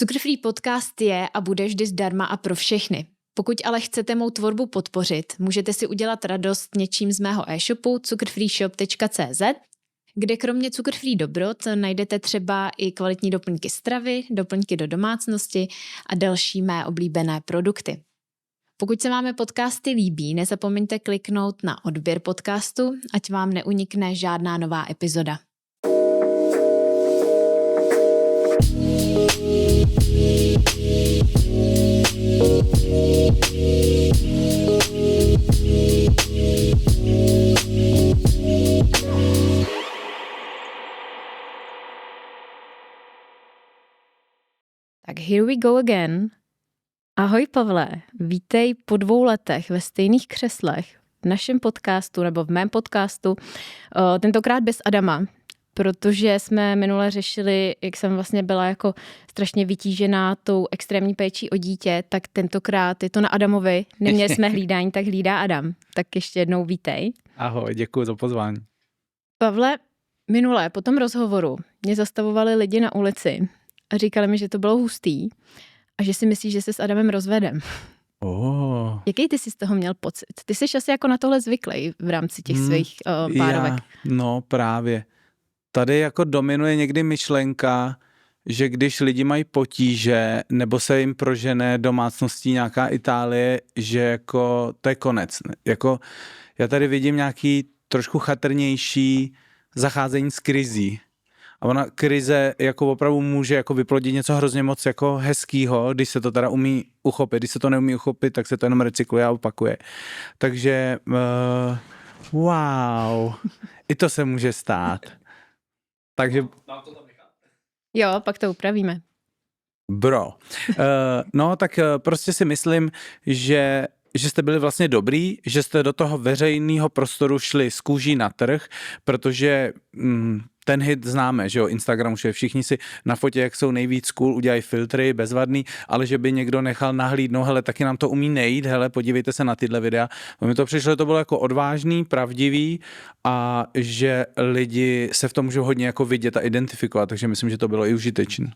Cukrfree podcast je a bude vždy zdarma a pro všechny. Pokud ale chcete mou tvorbu podpořit, můžete si udělat radost něčím z mého e-shopu cukrfreeshop.cz, kde kromě cukrfree dobrot najdete třeba i kvalitní doplňky stravy, doplňky do domácnosti a další mé oblíbené produkty. Pokud se vám podcasty líbí, nezapomeňte kliknout na odběr podcastu, ať vám neunikne žádná nová epizoda. Tak here we go again. Ahoj Pavle, vítej po 2 letech ve stejných křeslech v našem podcastu nebo v mém podcastu, tentokrát bez Adama, protože jsme minule řešili, jak jsem vlastně byla jako strašně vytížená tou extrémní péčí o dítě, tak tentokrát je to na Adamovi, neměli jsme hlídání, tak hlídá Adam. Tak ještě jednou vítej. Ahoj, děkuji za pozvání. Pavle, minule po tom rozhovoru mě zastavovali lidi na ulici a říkali mi, že to bylo hustý a že si myslíš, že se s Adamem rozvedem. Jaký ty jsi z toho měl pocit? Ty jsi asi jako na tohle zvyklý v rámci těch svých párovek. No právě. Tady jako dominuje někdy myšlenka, že když lidi mají potíže nebo se jim prožene domácností nějaká Itálie, že jako to je konec. Jako já tady vidím nějaký trošku chatrnější zacházení s krizí. A ona krize jako opravdu může jako vyplodit něco hrozně moc jako hezkýho, když se to teda umí uchopit. Když se to neumí uchopit, tak se to jenom recykluje a opakuje. Takže wow, i to se může stát. Takže... Jo, pak to upravíme. Bro. No, tak prostě si myslím, že jste byli vlastně dobrý, že jste do toho veřejného prostoru šli z kůží na trh, protože ten hit známe, že jo, Instagram už je, všichni si na fotě, jak jsou nejvíc cool, udělají filtry, bezvadný, ale že by někdo nechal nahlídnout, hele, taky nám to umí nejít, hele, podívejte se na tyhle videa. Mi to přišlo, že to bylo jako odvážný, pravdivý a že lidi se v tom můžou hodně jako vidět a identifikovat, takže myslím, že to bylo i užitečné.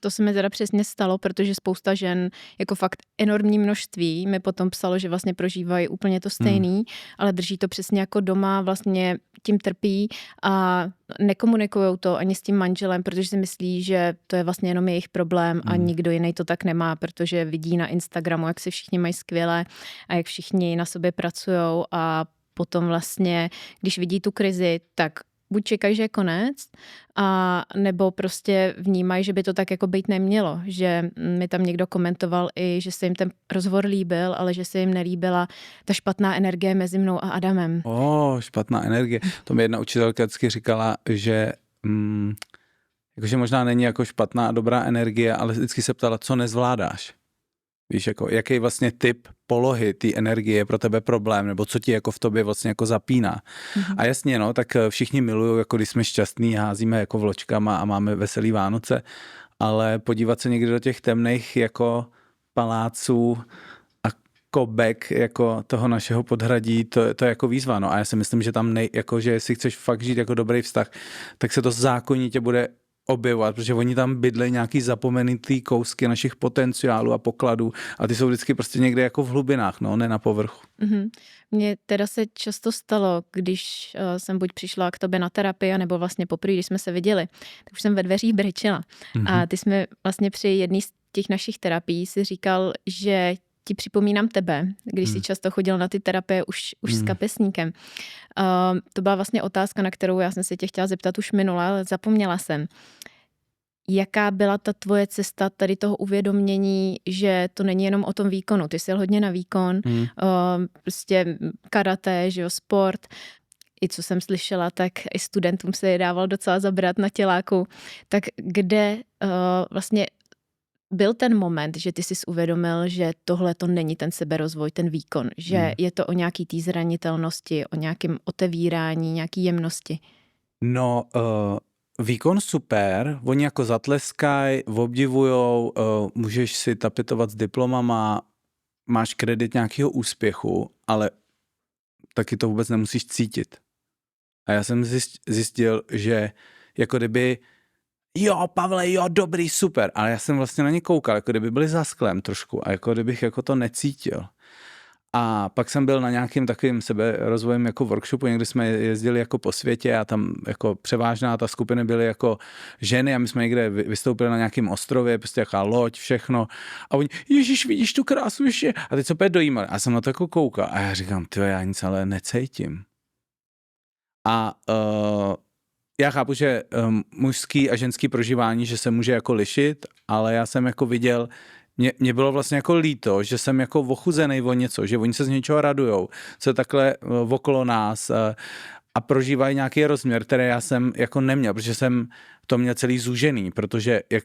To se mi teda přesně stalo, protože spousta žen, jako fakt enormní množství, mi potom psalo, že vlastně prožívají úplně to stejný, ale drží to přesně jako doma, vlastně tím trpí a nekomunikujou to ani s tím manželem, protože si myslí, že to je vlastně jenom jejich problém a nikdo jiný to tak nemá, protože vidí na Instagramu, jak se všichni mají skvěle a jak všichni na sobě pracujou a potom vlastně, když vidí tu krizi, tak buď čekají, že je konec, a nebo prostě vnímají, že by to tak jako být nemělo, že mi tam někdo komentoval i, že se jim ten rozhovor líbil, ale že se jim nelíbila ta špatná energie mezi mnou a Adamem. Špatná energie. To mi jedna učitelka vždycky říkala, že jakože možná není jako špatná a dobrá energie, ale vždycky se ptala, co nezvládáš. Víš, jako, jaký vlastně typ polohy té energie je pro tebe problém, nebo co ti jako v tobě vlastně jako zapíná. A jasně, no, tak všichni milují, jako když jsme šťastní, házíme jako vločkama a máme veselý Vánoce, ale podívat se někdy do těch temných jako paláců a kobek jako toho našeho podhradí, to je jako výzva, no. A já si myslím, že tam jako, že jestli chceš fakt žít jako dobrý vztah, tak se to zákonitě bude objevovat, protože oni tam bydlejí nějaký zapomenutý kousky našich potenciálů a pokladů a ty jsou vždycky prostě někde jako v hlubinách, no, ne na povrchu. Mně teda se často stalo, když jsem buď přišla k tobě na terapii, nebo vlastně poprvé, když jsme se viděli, tak už jsem ve dveřích brečela. A ty jsme vlastně při jedné z těch našich terapií si říkal, že ti připomínám tebe, když jsi často chodil na ty terapie už s kapesníkem. To byla vlastně otázka, na kterou já jsem se tě chtěla zeptat už minule, ale zapomněla jsem. Jaká byla ta tvoje cesta tady toho uvědomění, že to není jenom o tom výkonu? Ty jsi hodně na výkon, prostě karate, že jo, sport. I co jsem slyšela, tak i studentům se je dával docela zabrat na těláku. Tak kde vlastně byl ten moment, že ty jsi uvědomil, že tohle to není ten seberozvoj, ten výkon, že je to o nějaký té zranitelnosti, o nějakém otevírání, nějaký jemnosti? No, výkon super, oni jako zatleskají, obdivujou, můžeš si tapetovat s diplomama, máš kredit nějakého úspěchu, ale taky to vůbec nemusíš cítit. A já jsem zjistil, že jako kdyby jo, Pavle, jo, dobrý, super. Ale já jsem vlastně na ně koukal, jako kdyby byli za sklem trošku a jako kdybych jako to necítil. A pak jsem byl na nějakým takovým seberozvojem jako workshopu, někdy jsme jezdili jako po světě a tam jako převážná ta skupina byly jako ženy a my jsme někde vystoupili na nějakém ostrově, prostě jaká loď, všechno. A oni, Ježíš, vidíš tu krásu ještě? A teď se opět dojímali. A jsem na to jako koukal a já říkám, tyjo, já nic ale necítím. A já chápu, že mužský a ženský prožívání, že se může jako lišit, ale já jsem jako viděl, mě bylo vlastně jako líto, že jsem jako ochuzenej o něco, že oni se z něčeho radujou, co je takhle okolo nás a prožívají nějaký rozměr, který já jsem jako neměl, protože jsem to měl celý zúžený, protože jak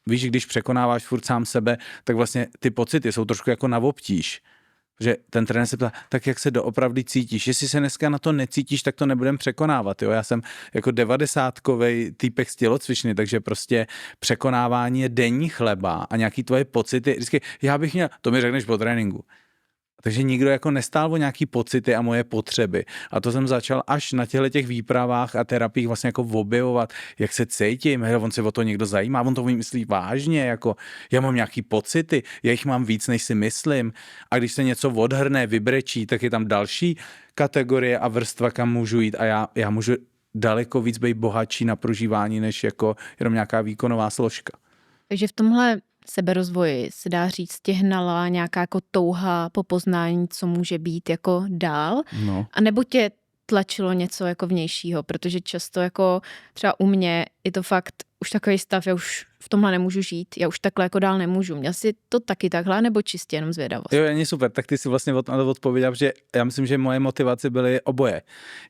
víš, když překonáváš furt sám sebe, tak vlastně ty pocity jsou trošku jako na obtíž. Že ten trenér se ptá, tak jak se doopravdy cítíš? Jestli se dneska na to necítíš, tak to nebudem překonávat. Jo? Já jsem jako 90kovej týpek z tělocvičny, takže prostě překonávání je denní chleba a nějaký tvoje pocity. Vždycky, já bych měl, to mi řekneš po tréninku. Takže nikdo jako nestál o nějaký pocity a moje potřeby. A to jsem začal až na těch výpravách a terapiích vlastně jako objevovat, jak se cítím, on se o to někdo zajímá, on to myslí vážně, jako já mám nějaký pocity, já jich mám víc, než si myslím. A když se něco odhrne, vybrečí, tak je tam další kategorie a vrstva, kam můžu jít a já můžu daleko víc být bohatší na prožívání, než jako jenom nějaká výkonová složka. Takže v tomhle seberozvoji se dá říct, tě hnala nějaká jako touha po poznání, co může být jako dál, a nebo tě tlačilo něco jako vnějšího, protože často jako třeba u mě je to fakt už takový stav, já už v tomhle nemůžu žít, já už takhle jako dál nemůžu. Měl jsi to taky takhle, nebo čistě jenom zvědavost? Jo, není super, tak ty si vlastně na to odpověděl, že já myslím, že moje motivace byly oboje.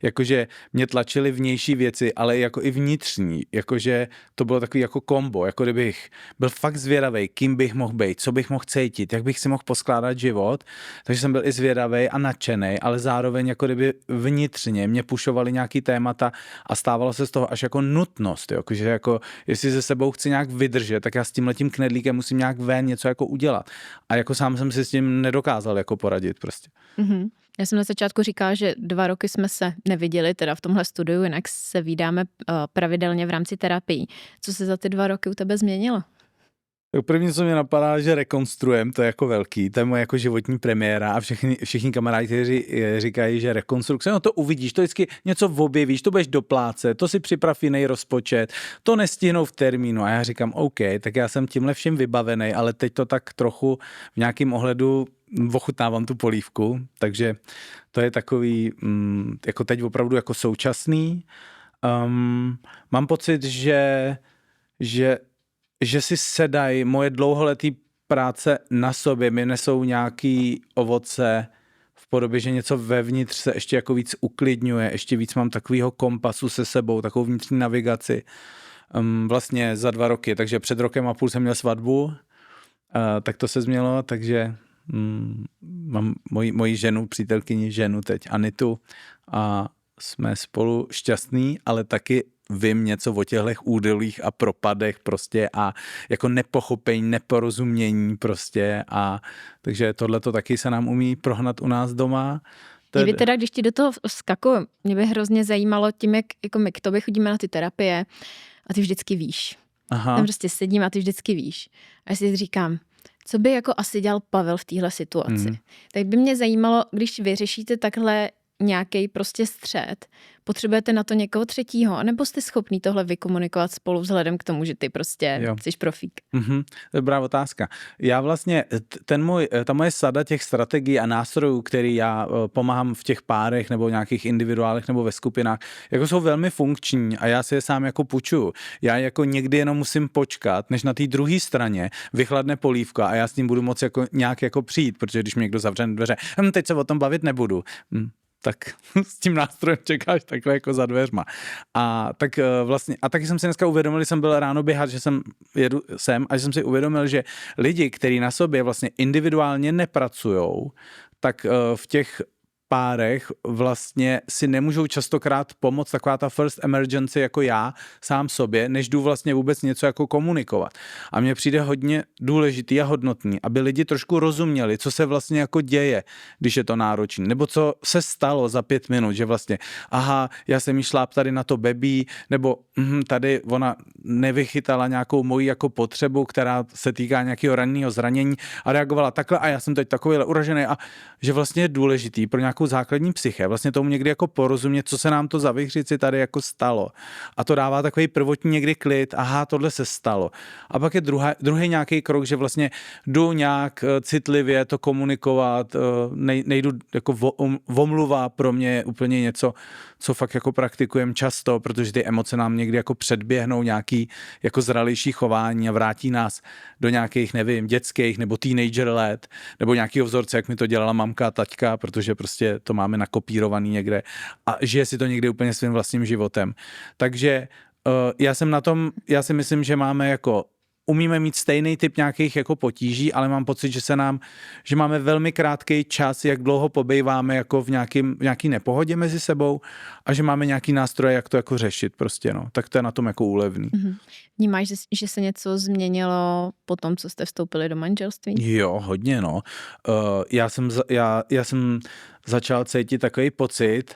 Jakože mě tlačily vnější věci, ale jako i vnitřní, jakože to bylo takový jako kombo, jako kdybych byl fakt zvědavej, kým bych mohl být, co bych mohl cítit, jak bych si mohl poskládat život, takže jsem byl i zvědavej a nadšenej, ale zároveň jako kdyby vnitřně mě pušovaly nějaký témata a stávalo se z toho až jako nutnost, jakože jako jestli se sebou chci nějak vydržet, tak já s tímhletím knedlíkem musím nějak ven něco jako udělat. A jako sám jsem si s tím nedokázal jako poradit prostě. Mm-hmm. Já jsem na začátku říkala, že 2 roky jsme se neviděli teda v tomhle studiu, jinak se vídáme pravidelně v rámci terapii. Co se za ty 2 roky u tebe změnilo? První, co mě napadá, že rekonstruujeme, to je jako velký, to je moje jako životní premiéra a všichni kamarádi, kteří říkají, že rekonstrukce, no to uvidíš, to vždycky něco objevíš, to budeš doplácet, to si připrav jiný rozpočet, to nestihnou v termínu a já říkám, OK, tak já jsem tímhle vším vybavený, ale teď to tak trochu v nějakém ohledu ochutnávám tu polívku, takže to je takový, jako teď opravdu jako současný. Mám pocit, že si sedají moje dlouholetý práce na sobě, mi nesou nějaký ovoce v podobě, že něco vevnitř se ještě jako víc uklidňuje, ještě víc mám takovýho kompasu se sebou, takovou vnitřní navigaci. Vlastně za 2 roky, takže před 1,5 rokem jsem měl svatbu, tak to se změnilo, takže mám moji ženu, přítelkyni ženu teď, Anitu, a jsme spolu šťastní, ale taky vím něco o těchto údolích a propadech prostě a jako nepochopení, neporozumění prostě a takže tohleto taky se nám umí prohnat u nás doma. Mě by teda, když ti do toho vskakuju, mě by hrozně zajímalo tím, jak jako my k tobě chodíme na ty terapie a ty vždycky víš. Tam prostě sedím a ty vždycky víš. A já si říkám, co by jako asi dělal Pavel v téhle situaci. Tak by mě zajímalo, když vyřešíte takhle nějaký prostě střet, potřebujete na to někoho třetího, anebo jste schopný tohle vykomunikovat spolu vzhledem k tomu, že ty prostě jsi profík? To je dobrá otázka. Já vlastně, ta moje sada těch strategií a nástrojů, který já pomáhám v těch párech nebo nějakých individuálech nebo ve skupinách, jako jsou velmi funkční a já si je sám jako půjčuju. Já jako někdy jenom musím počkat, než na té druhé straně vychladne polívka a já s ním budu moci jako nějak jako přijít, protože když mi někdo zavře dveře, teď se o tom bavit nebudu. Tak s tím nástrojem čekáš takhle jako za dveřma. A tak vlastně, a taky jsem si dneska uvědomil, že jsem byl ráno běhat, že jedu sem a že jsem si uvědomil, že lidi, kteří na sobě vlastně individuálně nepracujou, tak v těch párech vlastně si nemůžou častokrát pomoct, taková ta first emergency jako já sám sobě, než jdu vlastně vůbec něco jako komunikovat. A mně přijde hodně důležitý a hodnotný, aby lidi trošku rozuměli, co se vlastně jako děje, když je to náročný, nebo co se stalo za 5 minut, že vlastně, aha, já jsem jí šláp tady na to bebí, nebo tady ona nevychytala nějakou moji jako potřebu, která se týká nějakého ranního zranění a reagovala takhle a já jsem teď takovýhle uražený a že vlastně je důležitý pro nějakou základní psyché, vlastně tomu někdy jako porozumět, co se nám to za vichřici tady jako stalo. A to dává takový prvotní někdy klid, aha, tohle se stalo. A pak je druhý nějaký krok, že vlastně jdu nějak citlivě to komunikovat, nejdu jako omluva pro mě je úplně něco, co fakt jako praktikujem často, protože ty emoce nám někdy jako předběhnou nějaký jako zralější chování a vrátí nás do nějakých, nevím, dětských nebo teenager let, nebo nějakého vzorce, jak mi to dělala mamka a taťka, protože prostě to máme nakopírovaný někde a žije si to někdy úplně svým vlastním životem. Takže já si myslím, že umíme mít stejný typ nějakých jako potíží, ale mám pocit, že máme velmi krátký čas, jak dlouho pobejváme jako v nějaký nepohodě mezi sebou a že máme nějaký nástroje, jak to jako řešit prostě, no. Tak to je na tom jako úlevný. Vnímáš, že se něco změnilo po tom, co jste vstoupili do manželství? Jo, hodně, no. Já jsem začal cítit takový pocit,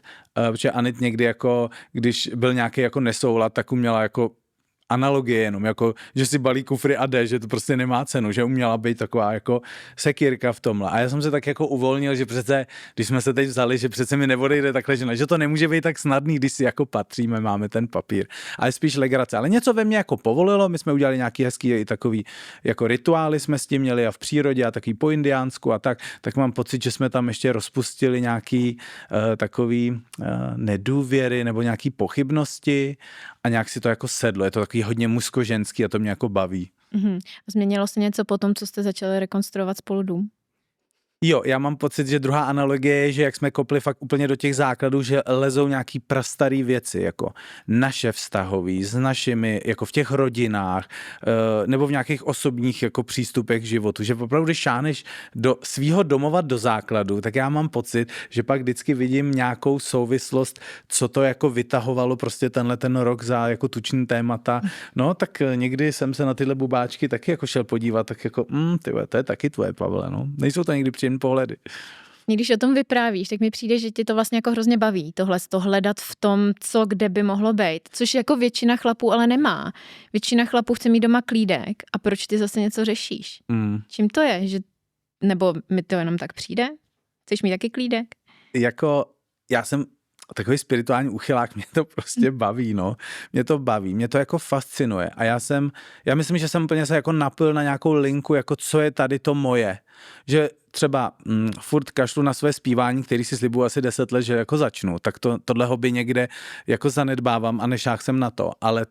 protože Anit někdy jako, když byl nějaký jako nesoulad, tak uměla jako analogie jenom, jako, že si balí kufry a jde, že to prostě nemá cenu, že uměla být taková jako sekírka v tomhle. A já jsem se tak jako uvolnil, že přece, když jsme se teď vzali, že přece mi neodejde takhle žena, že to nemůže být tak snadný, když si jako patříme, máme ten papír. Ale spíš legrace. Ale něco ve mně jako povolilo, my jsme udělali nějaký hezký takový jako rituály jsme s tím měli a v přírodě a takový po indiánsku a tak mám pocit, že jsme tam ještě rozpustili nějaký takový nedůvěry nebo nějaký pochybnosti a nějak si to jako sedlo. Je to takový hodně mužsko-ženský a to mě jako baví. Změnilo se něco po tom, co jste začali rekonstruovat spolu dům? Jo, já mám pocit, že druhá analogie je, že jak jsme kopli fakt úplně do těch základů, že lezou nějaký prastarý věci, jako naše vztahový, s našimi, jako v těch rodinách, nebo v nějakých osobních jako přístupech k životu, že opravdu, když šáneš do svýho domova do základu, tak já mám pocit, že pak vždycky vidím nějakou souvislost, co to jako vytahovalo prostě ten rok za jako tučný témata. No, tak někdy jsem se na tyhle bubáčky taky jako šel podívat, tak jako, to je taky tvoje, Pavle, no. Nejsou to někdy příjemné pohledy. Když o tom vyprávíš, tak mi přijde, že ti to vlastně jako hrozně baví, to hledat v tom, co kde by mohlo být, což jako většina chlapů ale nemá. Většina chlapů chce mít doma klídek a proč ty zase něco řešíš? Čím to je? Nebo mi to jenom tak přijde? Chceš mít taky klídek? Jako, já jsem takový spirituální uchylák, mě to prostě baví, no. Mě to baví, mě to jako fascinuje a já myslím, že jsem úplně se jako napil na nějakou linku, jako co je tady to moje. Že třeba furt kašlu na své zpívání, který si slibuju asi 10 let, že jako začnu, tak tohle hobby někde jako zanedbávám a nešách jsem na to, ale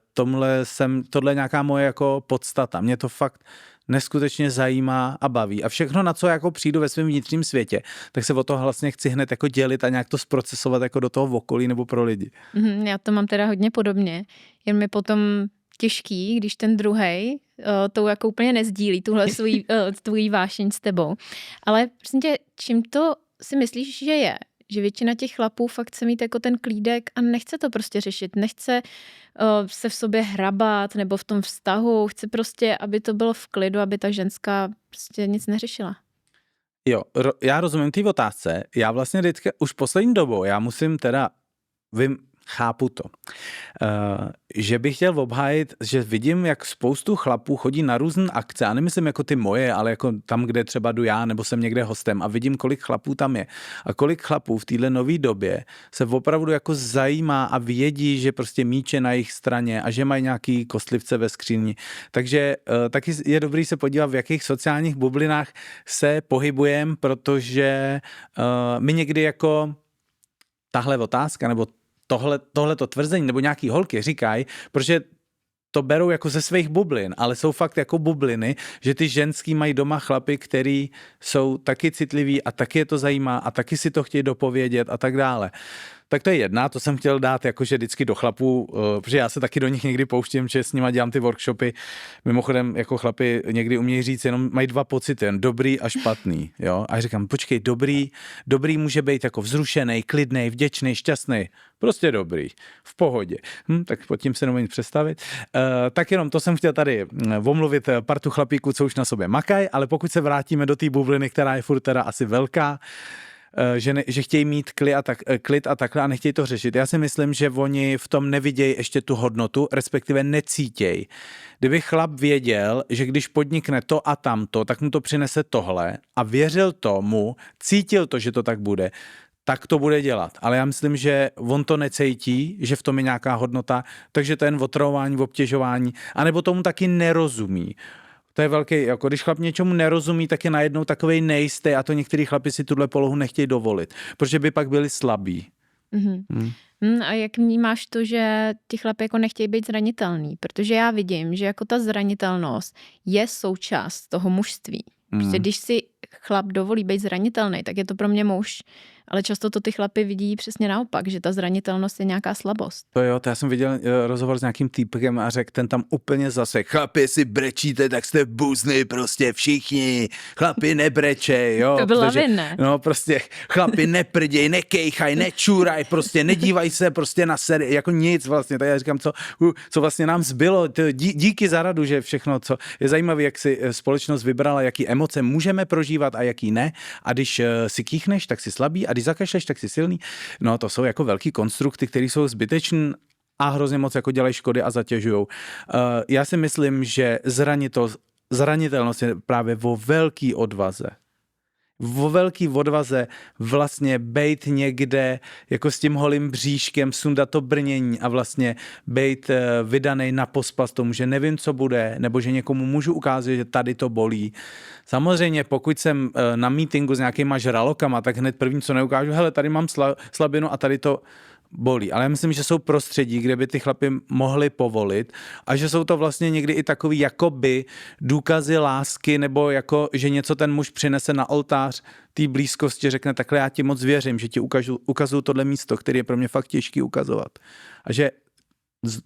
tohle je nějaká moje jako podstata. Mě to fakt neskutečně zajímá a baví. A všechno, na co jako přijdu ve svém vnitřním světě, tak se o to vlastně chci hned jako dělit a nějak to zprocesovat jako do toho okolí nebo pro lidi. Já to mám teda hodně podobně, jen mi potom těžký, když ten druhej to jako úplně nezdílí, tuhle tvůj vášeň s tebou. Ale prostě čím to si myslíš, že je? Že většina těch chlapů fakt chce mít jako ten klídek a nechce to prostě řešit. Nechce se v sobě hrabat nebo v tom vztahu. Chce prostě, aby to bylo v klidu, aby ta ženská prostě nic neřešila. Jo, já rozumím té otázce. Já vlastně vždycky, už poslední dobou, já musím teda, chápu to, že bych chtěl obhájit, že vidím, jak spoustu chlapů chodí na různé akce, a nemyslím jako ty moje, ale jako tam, kde třeba jdu já, nebo jsem někde hostem a vidím, kolik chlapů tam je. A kolik chlapů v téhle nové době se opravdu jako zajímá a vědí, že prostě míč je na jejich straně a že mají nějaký kostlivce ve skříni. Takže taky je dobrý se podívat, v jakých sociálních bublinách se pohybujeme, protože my někdy jako tahle otázka, nebo tohleto tvrzení, nebo nějaký holky říkají, protože to berou jako ze svých bublin, ale jsou fakt jako bubliny, že ty ženský mají doma chlapy, který jsou taky citliví a taky je to zajímá a taky si to chtějí dopovědět a tak dále. Tak to je jedna, to jsem chtěl dát jakože vždycky do chlapů, protože já se taky do nich někdy pouštím, že s nima dělám ty workshopy. Mimochodem, jako chlapi někdy umějí říct, jenom mají dva pocity, jen dobrý a špatný, jo. A říkám, počkej, dobrý může být jako vzrušený, klidný, vděčný, šťastný, prostě dobrý, v pohodě. Tak pod tím se nemůžu představit. Tak jenom to jsem chtěl tady omluvit partu chlapíků, co už na sobě makají, ale pokud se vrátíme do té bubliny, která je furt teda asi velká, že chtějí mít klid a takhle a nechtějí to řešit. Já si myslím, že oni v tom nevidějí ještě tu hodnotu, respektive necítějí. Kdyby chlap věděl, že když podnikne to a tamto, tak mu to přinese tohle a věřil tomu, cítil to, že to tak bude, tak to bude dělat. Ale já myslím, že on to necítí, že v tom je nějaká hodnota, takže to je jen otravování, obtěžování, anebo tomu taky nerozumí. To je velký, jako když chlap něčemu nerozumí, tak je najednou takovej nejistý a to některý chlapi si tuhle polohu nechtějí dovolit, protože by pak byli slabí. A jak vnímáš to, že ti chlapi jako nechtějí být zranitelný? Protože já vidím, že jako ta zranitelnost je součást toho mužství. Prostě když si chlap dovolí být zranitelný, tak je to pro mě muž. Ale často to ty chlapy vidí přesně naopak, že ta zranitelnost je nějaká slabost. To jo, to já jsem viděl rozhovor s nějakým týpkem a řekl, ten tam úplně zase, chlapi si brečíte, tak jste buzny prostě všichni, chlapi nebrečej, jo. To byla ne? No prostě chlapi neprděj, nekejchaj, nečuraj, prostě nedívaj se prostě na sérii, jako nic vlastně, tak já říkám, co vlastně nám zbylo, díky za radu, že všechno, co je zajímavé, jak si společnost vybrala, jaký emoce můžeme prožívat a jaký ne, a když si kýchneš, tak si slabý, a když zakašleš, tak si silný. No to jsou jako velký konstrukty, které jsou zbytečné a hrozně moc jako dělají škody a zatěžujou. Já si myslím, že zranitelnost je právě o velký odvaze. O velký odvaze vlastně bejt někde jako s tím holým bříškem, sundat to brnění a vlastně bejt vydanej na pospas tomu, že nevím, co bude, nebo že někomu můžu ukázat, že tady to bolí. Samozřejmě, pokud jsem na meetingu s nějakýma žralokama, tak hned první, co neukážu, hele, tady mám slabinu a tady to bolí. Ale já myslím, že jsou prostředí, kde by ty chlapi mohli povolit a že jsou to vlastně někdy i takový jakoby důkazy lásky nebo jako, že něco ten muž přinese na oltář té blízkosti, řekne takhle, já ti moc věřím, že ti ukazuju tohle místo, který je pro mě fakt těžký ukazovat. A že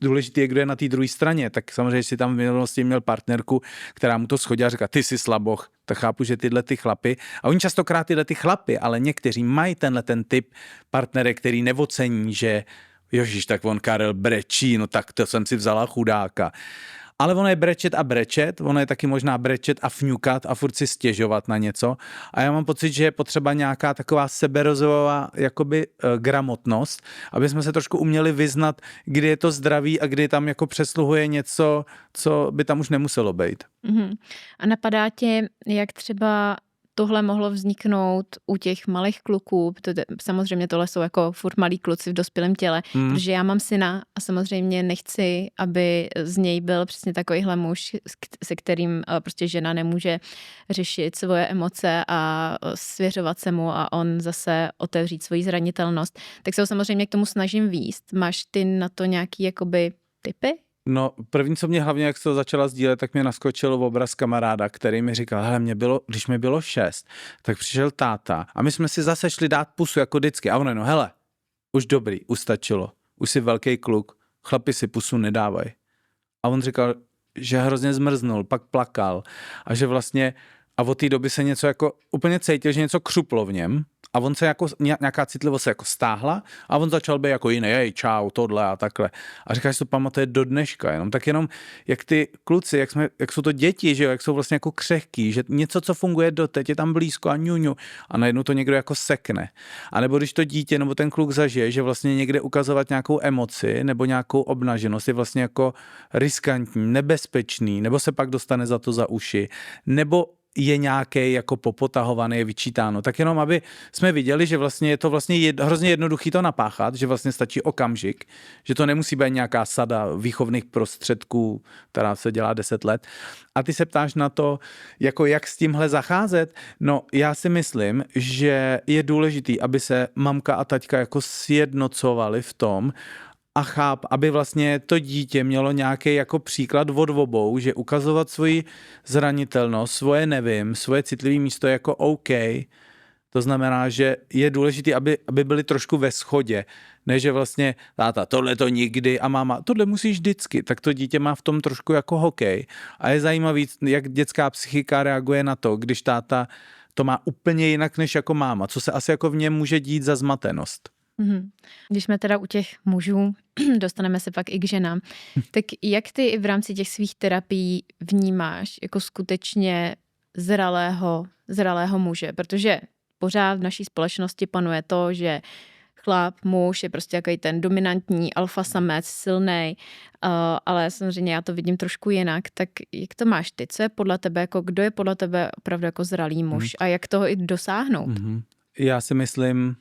důležitý je, kdo je na té druhé straně, tak samozřejmě si tam v minulosti měl partnerku, která mu to schodila a říká, ty jsi slaboch, tak chápu, že tyhle ty chlapy, a oni častokrát tyhle ty chlapy, ale někteří mají ten typ partnere, který neocení, že jožiš, tak on Karel brečí, no tak to jsem si vzala chudáka. Ale ono je brečet, ono je taky možná brečet a fňukat a furt si stěžovat na něco. A já mám pocit, že je potřeba nějaká taková seberozvojová jakoby gramotnost, aby jsme se trošku uměli vyznat, kdy je to zdraví a kdy tam jako přesluhuje něco, co by tam už nemuselo být. A napadá tě, jak třeba tohle mohlo vzniknout u těch malých kluků, samozřejmě tohle jsou jako furt malí kluci v dospělém těle, protože já mám syna a samozřejmě nechci, aby z něj byl přesně takovýhle muž, se kterým prostě žena nemůže řešit svoje emoce a svěřovat se mu a on zase otevřít svoji zranitelnost. Tak se ho samozřejmě k tomu snažím vést. Máš ty na to nějaký jakoby tipy? No, první, co mě hlavně, jak se to začala sdílet, tak mě naskočil obraz kamaráda, který mi říkal, hele, když mi bylo 6, tak přišel táta a my jsme si zase šli dát pusu jako vždycky. A ono, no hele, už dobrý, ustačilo, už jsi velký kluk, chlapi si pusu nedávají. A on říkal, že hrozně zmrznul, pak plakal a že vlastně, a od té doby se něco jako úplně cítil, že něco křuplo v něm. A on se jako, nějaká citlivost se jako stáhla a on začal být jako jiný, hej, čau, tohle a takhle. A říkáš, že to pamatuje do dneška, jenom jak ty kluci, jak jsou to děti, že jo, jak jsou vlastně jako křehký, že něco, co funguje doteď, je tam blízko a ňuňu a najednou to někdo jako sekne. A nebo když to dítě nebo ten kluk zažije, že vlastně někde ukazovat nějakou emoci nebo nějakou obnaženost je vlastně jako riskantní, nebezpečný, nebo se pak dostane za to za uši, nebo je nějaký jako popotahovaný, je vyčítáno. Tak jenom, aby jsme viděli, že vlastně je to vlastně hrozně jednoduchý to napáchat, že vlastně stačí okamžik, že to nemusí být nějaká sada výchovných prostředků, která se dělá 10 let. A ty se ptáš na to, jako jak s tímhle zacházet? No, já si myslím, že je důležitý, aby se mamka a taťka jako sjednocovali v tom, a aby vlastně to dítě mělo nějaký jako příklad od obou, že ukazovat svoji zranitelnost, svoje nevím, svoje citlivé místo jako OK, To znamená, že je důležité, aby byli trošku ve shodě. Ne, že vlastně táta, tohle to nikdy a máma, tohle musíš vždycky. Tak to dítě má v tom trošku jako hokej. A je zajímavý, jak dětská psychika reaguje na to, když táta to má úplně jinak než jako máma. Co se asi jako v něm může dít za zmatenost. Když jsme teda u těch mužů, dostaneme se pak i k ženám, tak jak ty v rámci těch svých terapií vnímáš jako skutečně zralého muže? Protože pořád v naší společnosti panuje to, že chlap, muž je prostě jaký ten dominantní alfa samec, silnej, ale samozřejmě já to vidím trošku jinak. Tak jak to máš ty? Co je podle tebe, jako kdo je podle tebe opravdu jako zralý muž a jak toho i dosáhnout? Já si myslím,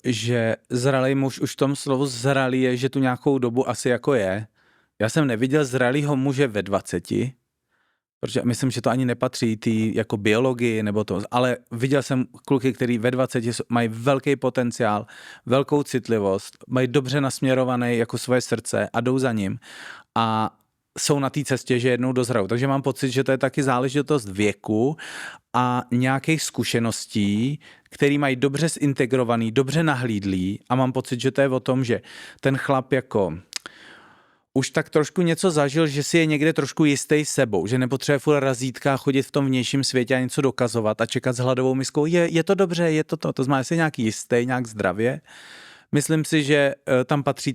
že zralý muž už v tom slovu zralý je, že tu nějakou dobu asi jako je. Já jsem neviděl zralýho muže ve 20, protože myslím, že to ani nepatří tý jako biologii nebo to, ale viděl jsem kluky, který ve 20 mají velký potenciál, velkou citlivost, mají dobře nasměrované jako svoje srdce a jdou za ním a jsou na té cestě, že jednou dozrajou. Takže mám pocit, že to je taky záležitost věku a nějakých zkušeností, který mají dobře zintegrovaný, dobře nahlídlý a mám pocit, že to je o tom, že ten chlap jako už tak trošku něco zažil, že si je někde trošku jistý sebou, že nepotřebuje furt razítka chodit v tom vnějším světě a něco dokazovat a čekat s hladovou miskou, je to dobře, je to. To znamená, že je nějaký jistý, nějak zdravě. Myslím si, že tam patří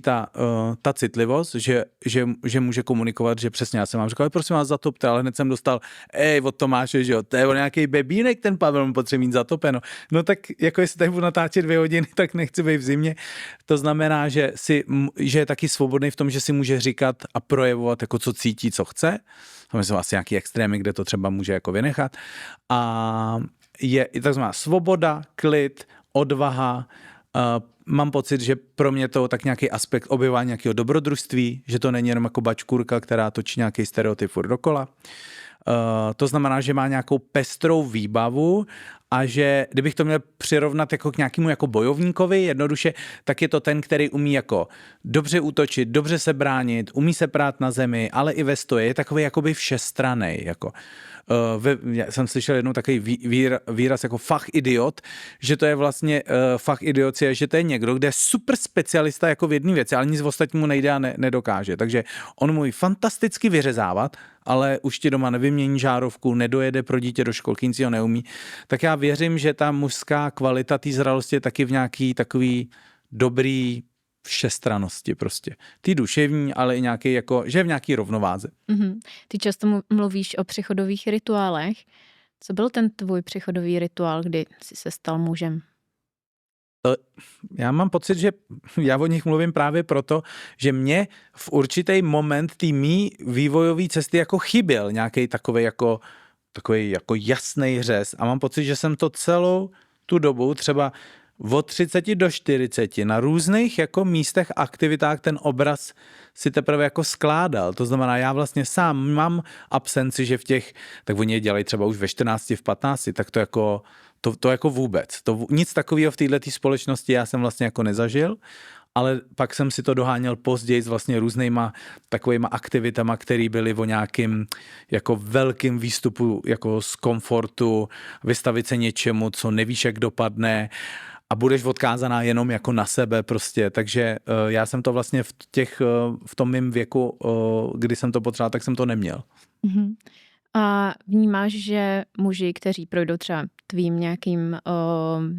ta citlivost, že může komunikovat, že přesně já jsem vám říkal, prosím vás zatopte, ale hned jsem dostal, od Tomáše, že jo, to je nějaký bebínek, ten Pavel mu potřebuje mít zatopeno. No tak jako jestli tady budu natáčet 2 hodiny, tak nechci být v zimě. To znamená, že je taky svobodný v tom, že si může říkat a projevovat, jako co cítí, co chce. Tam jsou asi nějaký extrémy, kde to třeba může jako vynechat. A je takzvaná svoboda, klid, odvaha. Mám pocit, že pro mě to tak nějaký aspekt objevování nějakého dobrodružství, že to není jenom jako bačkurka, která točí nějaký stereotyp furt dokola. To znamená, že má nějakou pestrou výbavu a že kdybych to měl přirovnat jako k nějakému jako bojovníkovi jednoduše, tak je to ten, který umí jako dobře útočit, dobře se bránit, umí se prát na zemi, ale i ve stoje, je takový jakoby všestranný. Jako. Já jsem slyšel jednou takový výraz jako fach idiot, že to je vlastně fach idiocie, že to je někdo, kde je super specialista jako v jedné věci, ale nic ostatnímu nejde a nedokáže. Takže on umí fantasticky vyřezávat, ale už ti doma nevymění žárovku, nedojede pro dítě do školky, nic ho neumí. Tak já věřím, že ta mužská kvalita té zralosti je taky v nějaký takový dobrý všestrannosti prostě. Ty duševní, ale i nějaký jako, že je v nějaký rovnováze. Ty často mluvíš o přechodových rituálech. Co byl ten tvůj přechodový rituál, kdy jsi se stal mužem? Já mám pocit, že já o nich mluvím právě proto, že mě v určitý moment té mý vývojové cesty jako chyběl nějaký takový jako jasný řez a mám pocit, že jsem to celou tu dobu třeba od 30 do 40 na různých jako místech, aktivitách ten obraz si teprve jako skládal. To znamená, já vlastně sám mám absenci, že v těch, tak oni je dělají třeba už ve 14, v 15, tak to jako to jako vůbec. Nic takového v této společnosti já jsem vlastně jako nezažil, ale pak jsem si to doháněl později s vlastně různýma takovýma aktivitama, které byly o nějakým jako velkým výstupu jako z komfortu, vystavit se něčemu, co nevíš, jak dopadne a budeš odkázaná jenom jako na sebe prostě, takže já jsem to vlastně v tom mém věku, kdy jsem to potřeboval, tak jsem to neměl. A vnímáš, že muži, kteří projdou třeba tvým nějakým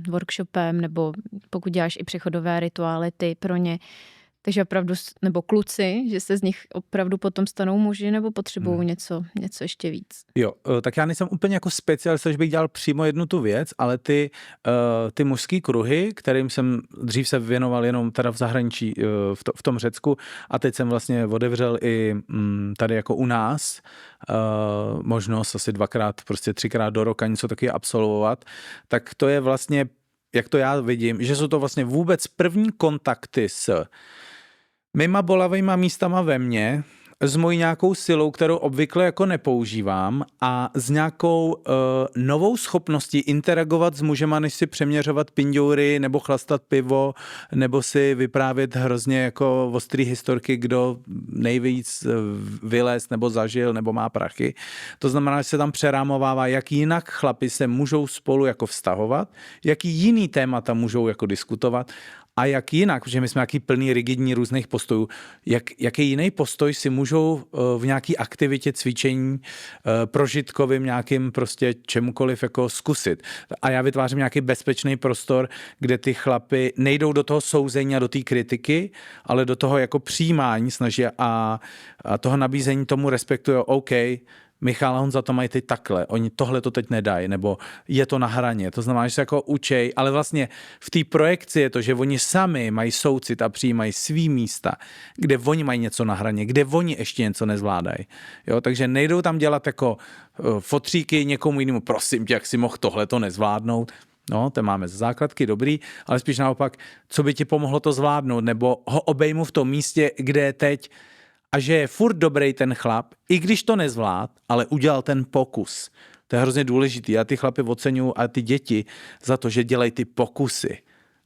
workshopem, nebo pokud děláš i přechodové rituály, ty pro ně, takže opravdu, nebo kluci, že se z nich opravdu potom stanou muži, nebo potřebují něco ještě víc? Jo, tak já nejsem úplně jako specialista, že bych dělal přímo jednu tu věc, ale ty mužský kruhy, kterým jsem dřív se věnoval jenom teda v zahraničí, v tom Řecku a teď jsem vlastně otevřel i tady jako u nás možnost asi 2x, prostě 3x do roka něco taky absolvovat, tak to je vlastně, jak to já vidím, že jsou to vlastně vůbec první kontakty s mýma bolavejma místama ve mně s mojí nějakou silou, kterou obvykle jako nepoužívám a s nějakou novou schopností interagovat s mužema, než si přeměřovat pinďoury nebo chlastat pivo, nebo si vyprávět hrozně jako ostrý historky, kdo nejvíc vylez nebo zažil nebo má prachy. To znamená, že se tam přerámovává, jak jinak chlapi se můžou spolu jako vztahovat, jaký jiný témata můžou jako diskutovat a jak jinak, protože my jsme nějaký plný rigidní různých postojů, jaký jiný postoj si můžou v nějaký aktivitě, cvičení, prožitkovým nějakým prostě čemukoliv jako zkusit. A já vytvářím nějaký bezpečný prostor, kde ty chlapy nejdou do toho souzení a do té kritiky, ale do toho jako přijímání snaží a toho nabízení tomu respektují, OK, Michal a Honza to mají teď takhle, oni tohle to teď nedají, nebo je to na hraně, to znamená, že se jako učej, ale vlastně v té projekci je to, že oni sami mají soucit a přijímají svý místa, kde oni mají něco na hraně, kde oni ještě něco nezvládají. Jo, takže nejdou tam dělat jako fotříky někomu jinému, prosím tě, jak si mohl tohle to nezvládnout. No, to máme z základky, dobrý, ale spíš naopak, co by ti pomohlo to zvládnout, nebo ho obejmu v tom místě, kde je teď, a že je furt dobrý ten chlap, i když to nezvlád, ale udělal ten pokus. To je hrozně důležitý. Já ty chlapy oceňuju a ty děti za to, že dělají ty pokusy.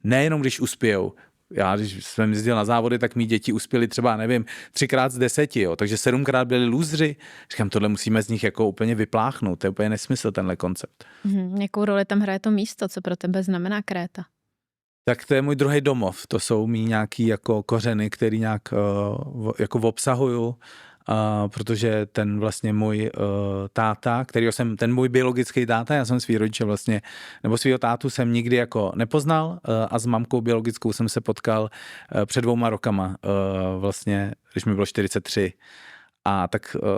Nejenom když uspějou. Já, když jsem jezdil na závody, tak mý děti uspěli třeba, nevím, 3x z 10, jo. Takže 7x byli lůzři. Říkám, tohle musíme z nich jako úplně vypláchnout. To je úplně nesmysl, tenhle koncept. Jakou roli tam hraje to místo? Co pro tebe znamená Kréta? Tak to je můj druhý domov. To jsou mý nějaký jako kořeny, který nějak jako obsahuju, protože ten vlastně můj táta, ten můj biologický táta, já jsem svý rodiče vlastně, nebo svýho tátu jsem nikdy jako nepoznal a s mamkou biologickou jsem se potkal před 2 rokama, vlastně, když mi bylo 43.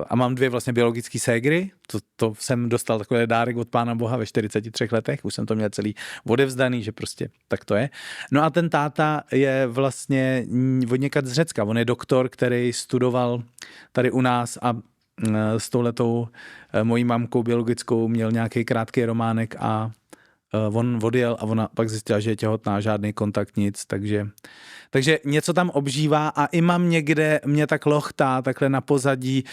A mám 2 vlastně biologické ségry, to jsem dostal takový dárek od Pána Boha ve 43 letech, už jsem to měl celý odevzdaný, že prostě tak to je. No a ten táta je vlastně od někud z Řecka, on je doktor, který studoval tady u nás a s touhletou mojí mamkou biologickou měl nějaký krátký románek a on odjel a ona pak zjistila, že je těhotná, žádný kontakt, nic, takže něco tam obžívá a i mám někde, mě tak lochtá takhle na pozadí,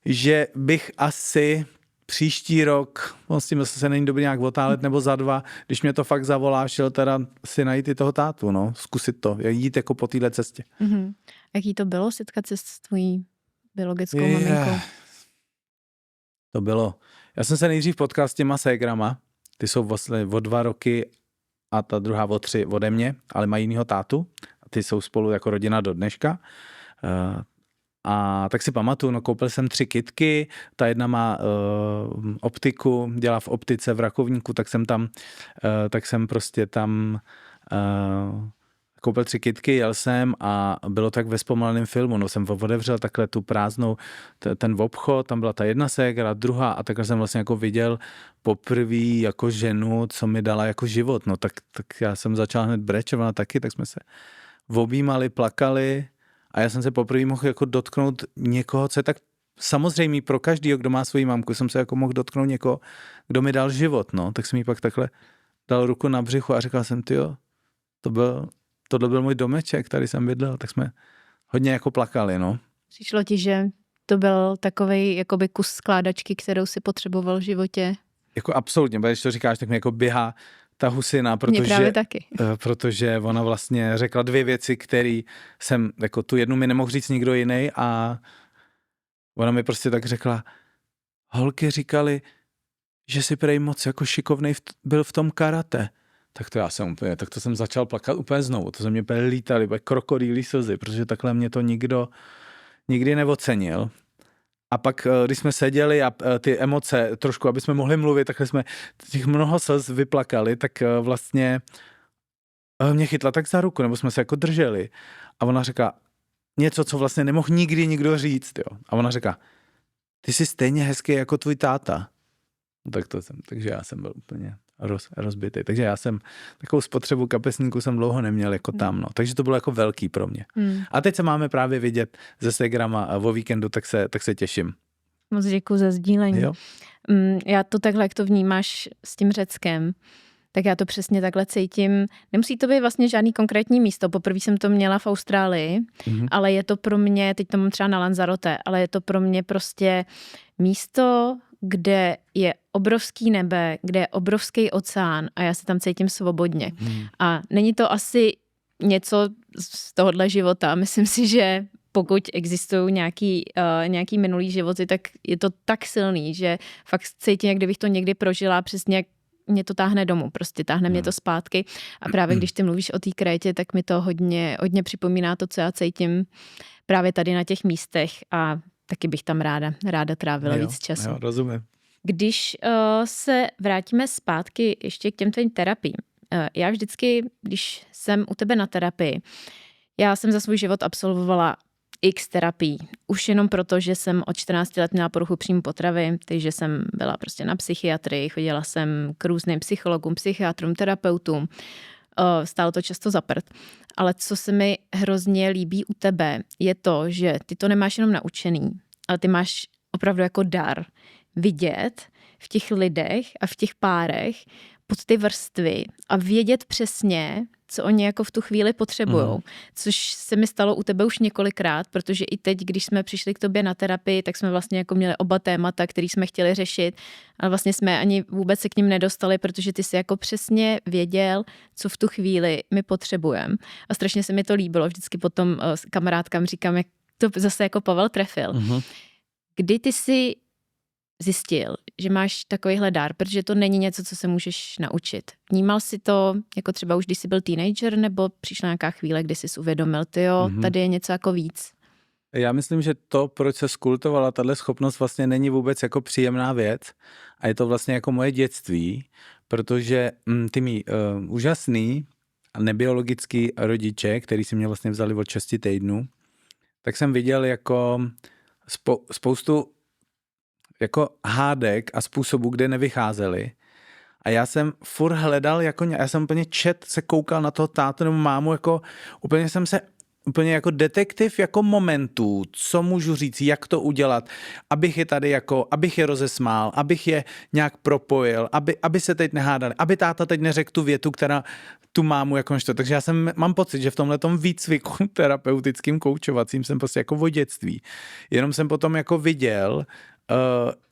že bych asi příští rok, s tím se není dobrý nějak otálet, nebo za 2, když mě to fakt zavolá, šel teda si najít i toho tátu, no, zkusit to, jít jako po téhle cestě. Mm-hmm. Jaký to bylo setkat se s tvojí biologickou maminkou? To bylo, já jsem se nejdřív potkal s těma ségrama, ty jsou vlastně o 2 roky a ta druhá o 3 ode mě, ale mají jinýho tátu. A ty jsou spolu jako rodina do dneška. A tak si pamatuju, no koupil jsem 3 kytky, ta jedna má optiku, dělá v optice v Rakovníku, tak jsem prostě tam koupil 3 kytky, jel jsem a bylo tak ve zpomaleném filmu, no jsem otevřel takhle tu prázdnou, ten obchod, tam byla ta jedna ségra, druhá a takhle jsem vlastně jako viděl poprvé jako ženu, co mi dala jako život, no tak já jsem začal hned brečet, ona taky, tak jsme se objímali, plakali a já jsem se poprvé mohl jako dotknout někoho, co je tak samozřejmě pro každýho, kdo má svoji mamku, jsem se jako mohl dotknout někoho, kdo mi dal život, no, tak jsem jí pak takhle dal ruku na břichu a říkal jsem, tyjo, tohle byl můj domeček, tady jsem bydlel, tak jsme hodně jako plakali, no. Přišlo ti, že to byl takovej jakoby kus skládačky, kterou si potřeboval v životě? Jako absolutně, když to říkáš, tak mi jako běhá ta husina, protože ona vlastně řekla 2 věci, které jsem, jako tu jednu mi nemohl říct nikdo jiný a ona mi prostě tak řekla, holky říkali, že si prej moc jako šikovnej byl v tom karate. Tak to jsem začal plakat úplně znovu, to se mě úplně lítaly, krokodýlí slzy, protože takhle mě to nikdo nikdy neocenil. A pak, když jsme seděli a ty emoce trošku, aby jsme mohli mluvit, takhle jsme těch mnoho slz vyplakali, tak vlastně mě chytla tak za ruku, nebo jsme se jako drželi. A ona říká něco, co vlastně nemohl nikdy nikdo říct, jo. A ona říká, ty jsi stejně hezký jako tvůj táta. No, takže já jsem byl úplně rozbitý. Takže já jsem takovou spotřebu kapesníku jsem dlouho neměl jako tam, no. Takže to bylo jako velký pro mě. A teď se máme právě vidět se ségrama o víkendu, tak se těším. Moc děkuji za sdílení. Jo? Já to takhle, jak to vnímáš s tím Řeckem, tak já to přesně takhle cítím. Nemusí to být vlastně žádný konkrétní místo. Poprvé jsem to měla v Austrálii, ale je to pro mě, teď to mám třeba na Lanzarote, ale je to pro mě prostě místo, kde je obrovský nebe, kde je obrovský oceán a já se tam cítím svobodně. A není to asi něco z tohohle života. Myslím si, že pokud existují nějaký minulý životy, tak je to tak silný, že fakt cítím, jak kdybych to někdy prožila, přesně jak mě to táhne domů, prostě táhne mě to zpátky. A právě když ty mluvíš o té Krétě, tak mi to hodně připomíná to, co já cítím právě tady na těch místech a taky bych tam ráda trávila víc času. Jo, rozumím. Když se vrátíme zpátky ještě k těm tvým terapiím. Já vždycky, když jsem u tebe na terapii, já jsem za svůj život absolvovala x terapií. Už jenom proto, že jsem od 14 let měla poruchu příjmu potravy, takže jsem byla prostě na psychiatrii, chodila jsem k různým psychologům, psychiatrům, terapeutům. Stálo to často za prd. Ale co se mi hrozně líbí u tebe, je to, že ty to nemáš jenom naučený, ale ty máš opravdu jako dar vidět v těch lidech a v těch párech pod ty vrstvy a vědět přesně, co oni jako v tu chvíli potřebujou. Což se mi stalo u tebe už několikrát, protože i teď, když jsme přišli k tobě na terapii, tak jsme vlastně jako měli oba témata, které jsme chtěli řešit, ale vlastně jsme ani vůbec se k ním nedostali, protože ty si jako přesně věděl, co v tu chvíli my potřebujeme. A strašně se mi to líbilo. Vždycky potom s kamarádkám říkám, jak to zase jako Pavel trefil. Kdy ty si zjistil, že máš takovýhle dar, protože to není něco, co se můžeš naučit. Vnímal jsi to jako třeba už, když jsi byl teenager, nebo přišla nějaká chvíle, kdy jsi uvědomil, tady je něco jako víc? Já myslím, že to, proč se skultovala tahle schopnost, vlastně není vůbec jako příjemná věc a je to vlastně jako moje dětství, protože ty mý úžasný a nebiologický rodiče, který si mě vlastně vzali od 6 týdnů, tak jsem viděl jako spoustu jako hádek a způsobů, kde nevycházeli. A já jsem furt hledal, já jsem úplně se koukal na toho tátu nebo mámu, jako úplně jsem se jako detektiv jako momentů, co můžu říct, jak to udělat, abych je tady abych je rozesmál, abych je nějak propojil, aby se teď nehádali, aby táta teď neřekl tu větu, která tu mámu jako nešto. Takže já mám pocit, že v tomhletom výcviku terapeutickým, koučovacím jsem prostě jako o dětství. Jenom jsem potom jako viděl,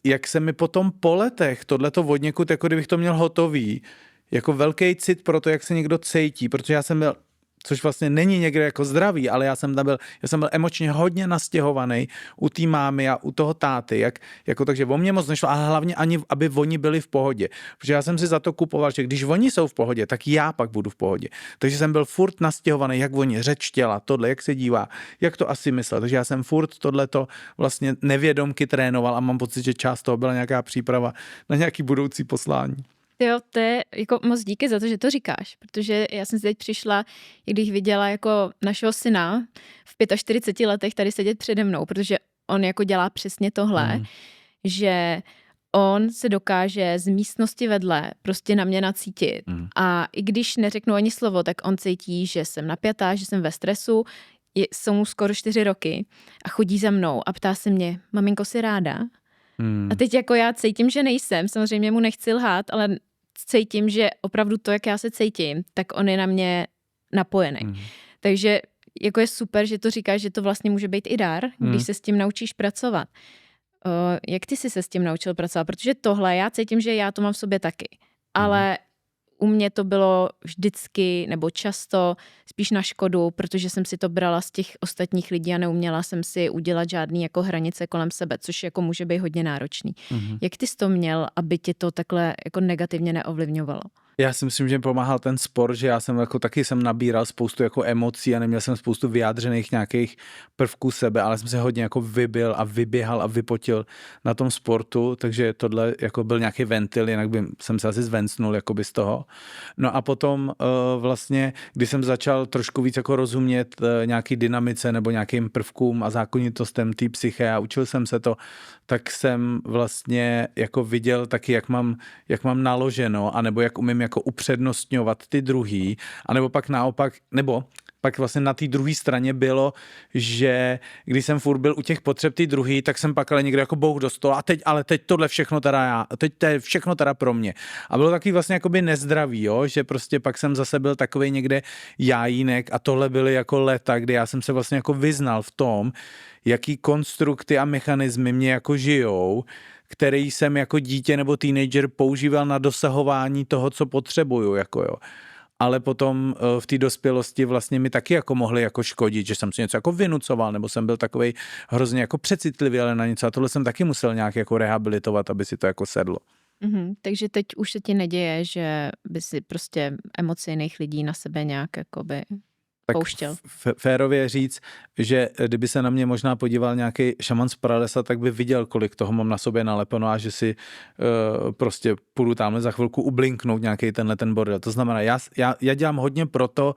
jak se mi potom po letech tohleto od někud, jako kdybych to měl hotový, jako velký cit pro to, jak se někdo cítí, protože já jsem byl, což vlastně není někde jako zdravý, ale já jsem byl emočně hodně nastěhovaný u té mámy a u toho táty, takže o mě moc nešlo a hlavně ani, aby oni byli v pohodě. Protože já jsem si za to kupoval, že když oni jsou v pohodě, tak já pak budu v pohodě. Takže jsem byl furt nastěhovaný, jak oni, řeč těla, tohle, jak se dívá, jak to asi myslel. Takže já jsem furt tohleto vlastně nevědomky trénoval a mám pocit, že část toho byla nějaká příprava na nějaký budoucí poslání. Jo, to je jako moc díky za to, že to říkáš, protože já jsem si teď přišla, když viděla jako našeho syna v 45 letech tady sedět přede mnou, protože on jako dělá přesně tohle, že on se dokáže z místnosti vedle prostě na mě nacítit. A i když neřeknu ani slovo, tak on cítí, že jsem napjatá, že jsem ve stresu, jsou mu skoro 4 roky a chodí za mnou a ptá se mě, maminko, jsi ráda? A teď jako já cítím, že nejsem, samozřejmě mu nechci lhát, ale cítím, že opravdu to, jak já se cítím, tak on je na mě napojený. Takže jako je super, že to říkáš, že to vlastně může být i dar, když se s tím naučíš pracovat. Jak ty jsi se s tím naučil pracovat? Protože tohle, já cítím, že já to mám v sobě taky, ale u mě to bylo vždycky nebo často spíš na škodu, protože jsem si to brala z těch ostatních lidí a neuměla jsem si udělat žádný jako hranice kolem sebe, což jako může být hodně náročný. Jak ty jsi to měl, aby tě to takhle jako negativně neovlivňovalo? Já si myslím, že mi pomáhal ten sport, že já jsem jako taky nabíral spoustu jako emocí a neměl jsem spoustu vyjádřených nějakých prvků sebe, ale jsem se hodně jako vybil a vyběhal a vypotil na tom sportu, takže tohle jako byl nějaký ventil, jinak jsem se asi zvencnul jakoby z toho. No a potom vlastně, když jsem začal trošku víc jako rozumět nějaký dynamice nebo nějakým prvkům a zákonitostem té psyché a učil jsem se to, tak jsem vlastně jako viděl taky, jak mám naloženo, anebo jak umím jako upřednostňovat ty druhý, anebo pak naopak, nebo pak vlastně na té druhé straně bylo, že když jsem furt byl u těch potřeb ty druhý, tak jsem pak ale někde jako bouch do stola a teď tohle všechno teda já, teď to je všechno teda pro mě. A bylo takový vlastně jakoby nezdravý, jo? Že prostě pak jsem zase byl takovej někde jájínek a tohle byly jako léta, kdy já jsem se vlastně jako vyznal v tom, jaký konstrukty a mechanismy mě jako žijou, který jsem jako dítě nebo teenager používal na dosahování toho, co potřebuju, jako jo. Ale potom v té dospělosti vlastně mi taky jako mohli jako škodit, že jsem si něco jako vynucoval, nebo jsem byl takovej hrozně jako přecitlivý, ale na něco a tohle jsem taky musel nějak jako rehabilitovat, aby si to jako sedlo. Takže teď už se ti neděje, že by si prostě emoci jiných lidí na sebe nějak jakoby Tak pouštěl. férově říct, že kdyby se na mě možná podíval nějaký šaman z pralesa, tak by viděl, kolik toho mám na sobě nalepeno a že si prostě půjdu tamhle za chvilku ublinknout nějaký ten bordel. To znamená, já dělám hodně proto,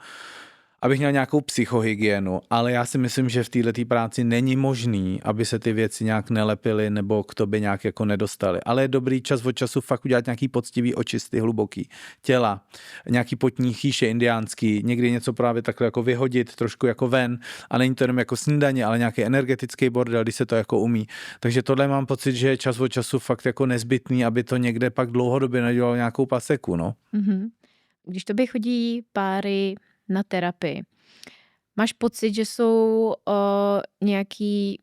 abych měl nějakou psychohygienu, ale já si myslím, že v této práci není možný, aby se ty věci nějak nelepily nebo k tobě nějak jako nedostali. Ale je dobrý čas od času fakt udělat nějaký poctivý očisty hluboký těla, nějaký potní chýše indiánský, někdy něco právě takhle jako vyhodit trošku jako ven a není to jenom jako snídaně, ale nějaký energetický bordel, když se to jako umí. Takže tohle mám pocit, že je čas od času fakt jako nezbytný, aby to někde pak dlouhodobě nedělalo nějakou paseku, no. Když tobě chodí páry na terapii, máš pocit, že jsou nějaký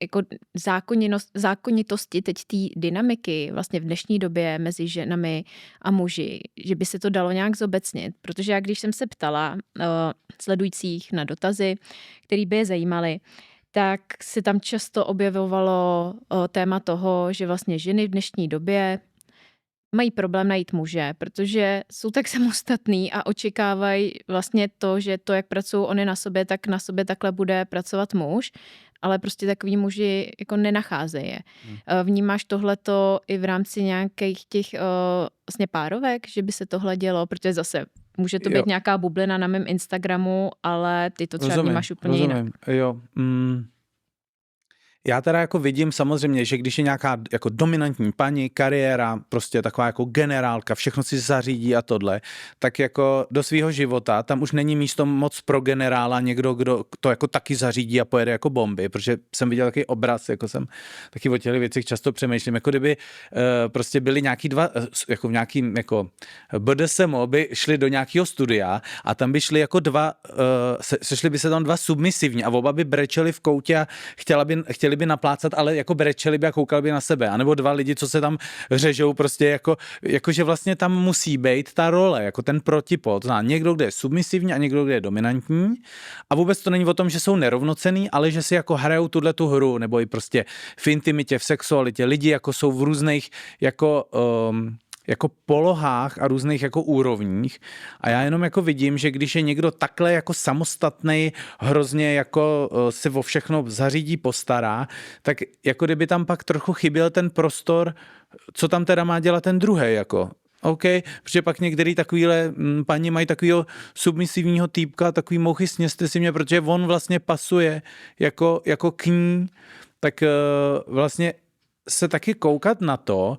jako zákonitosti teď té dynamiky vlastně v dnešní době mezi ženami a muži, že by se to dalo nějak zobecnit? Protože já když jsem se ptala sledujících na dotazy, který by je zajímaly, tak se tam často objevovalo téma toho, že vlastně ženy v dnešní době mají problém najít muže, protože jsou tak samostatný a očekávají vlastně to, že to, jak pracují oni na sobě, tak na sobě takhle bude pracovat muž, ale prostě takový muži jako nenacházejí je. Vnímáš tohleto i v rámci nějakých těch vlastně párovek, že by se tohle dělo, protože zase může to být nějaká bublina na mém Instagramu, ale ty to třeba vnímáš úplně jinak. Jo. Já teda jako vidím samozřejmě, že když je nějaká jako dominantní paní, kariéra, prostě taková jako generálka, všechno si zařídí a tohle, tak jako do svého života tam už není místo moc pro generála, někdo, kdo to jako taky zařídí a pojede jako bomby, protože jsem viděl takový obraz, jako jsem taky o těch věcech často přemýšlím, jako kdyby prostě byli nějaký dva, jako v nějakým jako BDSM by šli do nějakého studia a tam by šli jako dva, sešli by se tam dva submisivní a oba by brečeli v koutě a chtěli by naplácat, ale jako brečeli by a koukali by na sebe. A nebo dva lidi, co se tam řežou, prostě jako že vlastně tam musí být ta role, jako ten protipol. To znamená někdo, kde je submisivní a někdo, kde je dominantní. A vůbec to není o tom, že jsou nerovnocenný, ale že si jako hrajou tu hru, nebo i prostě v intimitě, v sexualitě. Lidi jako jsou v různých jako polohách a různých jako úrovních a já jenom jako vidím, že když je někdo takhle jako samostatnej, hrozně jako se o všechno zařídí, postará, tak jako kdyby tam pak trochu chyběl ten prostor, co tam teda má dělat ten druhej, jako OK, protože pak některý takovýhle paní mají takovýho submisivního týpka, takový mouchy sněste si mě, protože on vlastně pasuje jako k ní, tak vlastně se taky koukat na to,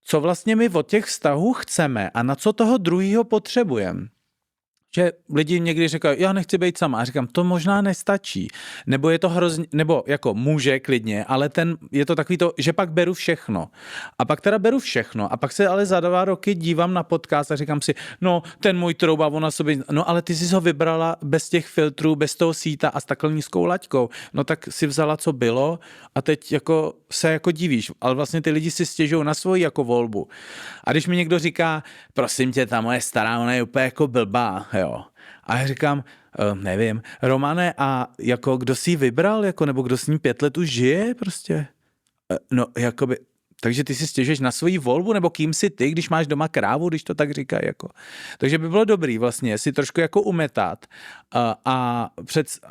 co vlastně my od těch vztahů chceme a na co toho druhýho potřebujeme. Že lidi někdy říkají, já nechci být sama. A říkám, to možná nestačí. Nebo je to hrozně, nebo jako může klidně, ale je to takový to, že pak beru všechno. A pak teda beru všechno. A pak se ale za 2 roky dívám na podcast a říkám si, no ten můj trouba, ona sobě, no ale ty jsi ho vybrala bez těch filtrů, bez toho síta a s takhle nízkou laťkou. No tak si vzala, co bylo a teď jako se jako divíš. Ale vlastně ty lidi si stěžují na svoji jako volbu. A když mi někdo říká, prosím tě, ta moje stará, ona je úplně jako blbá, jo. A já říkám, nevím, Romane, a jako kdo si ji vybral, jako, nebo kdo s ní 5 let už žije prostě? No, jakoby, takže ty si stěžuješ na svoji volbu, nebo kým jsi ty, když máš doma krávu, když to tak říkají, jako. Takže by bylo dobrý vlastně si trošku jako umetat a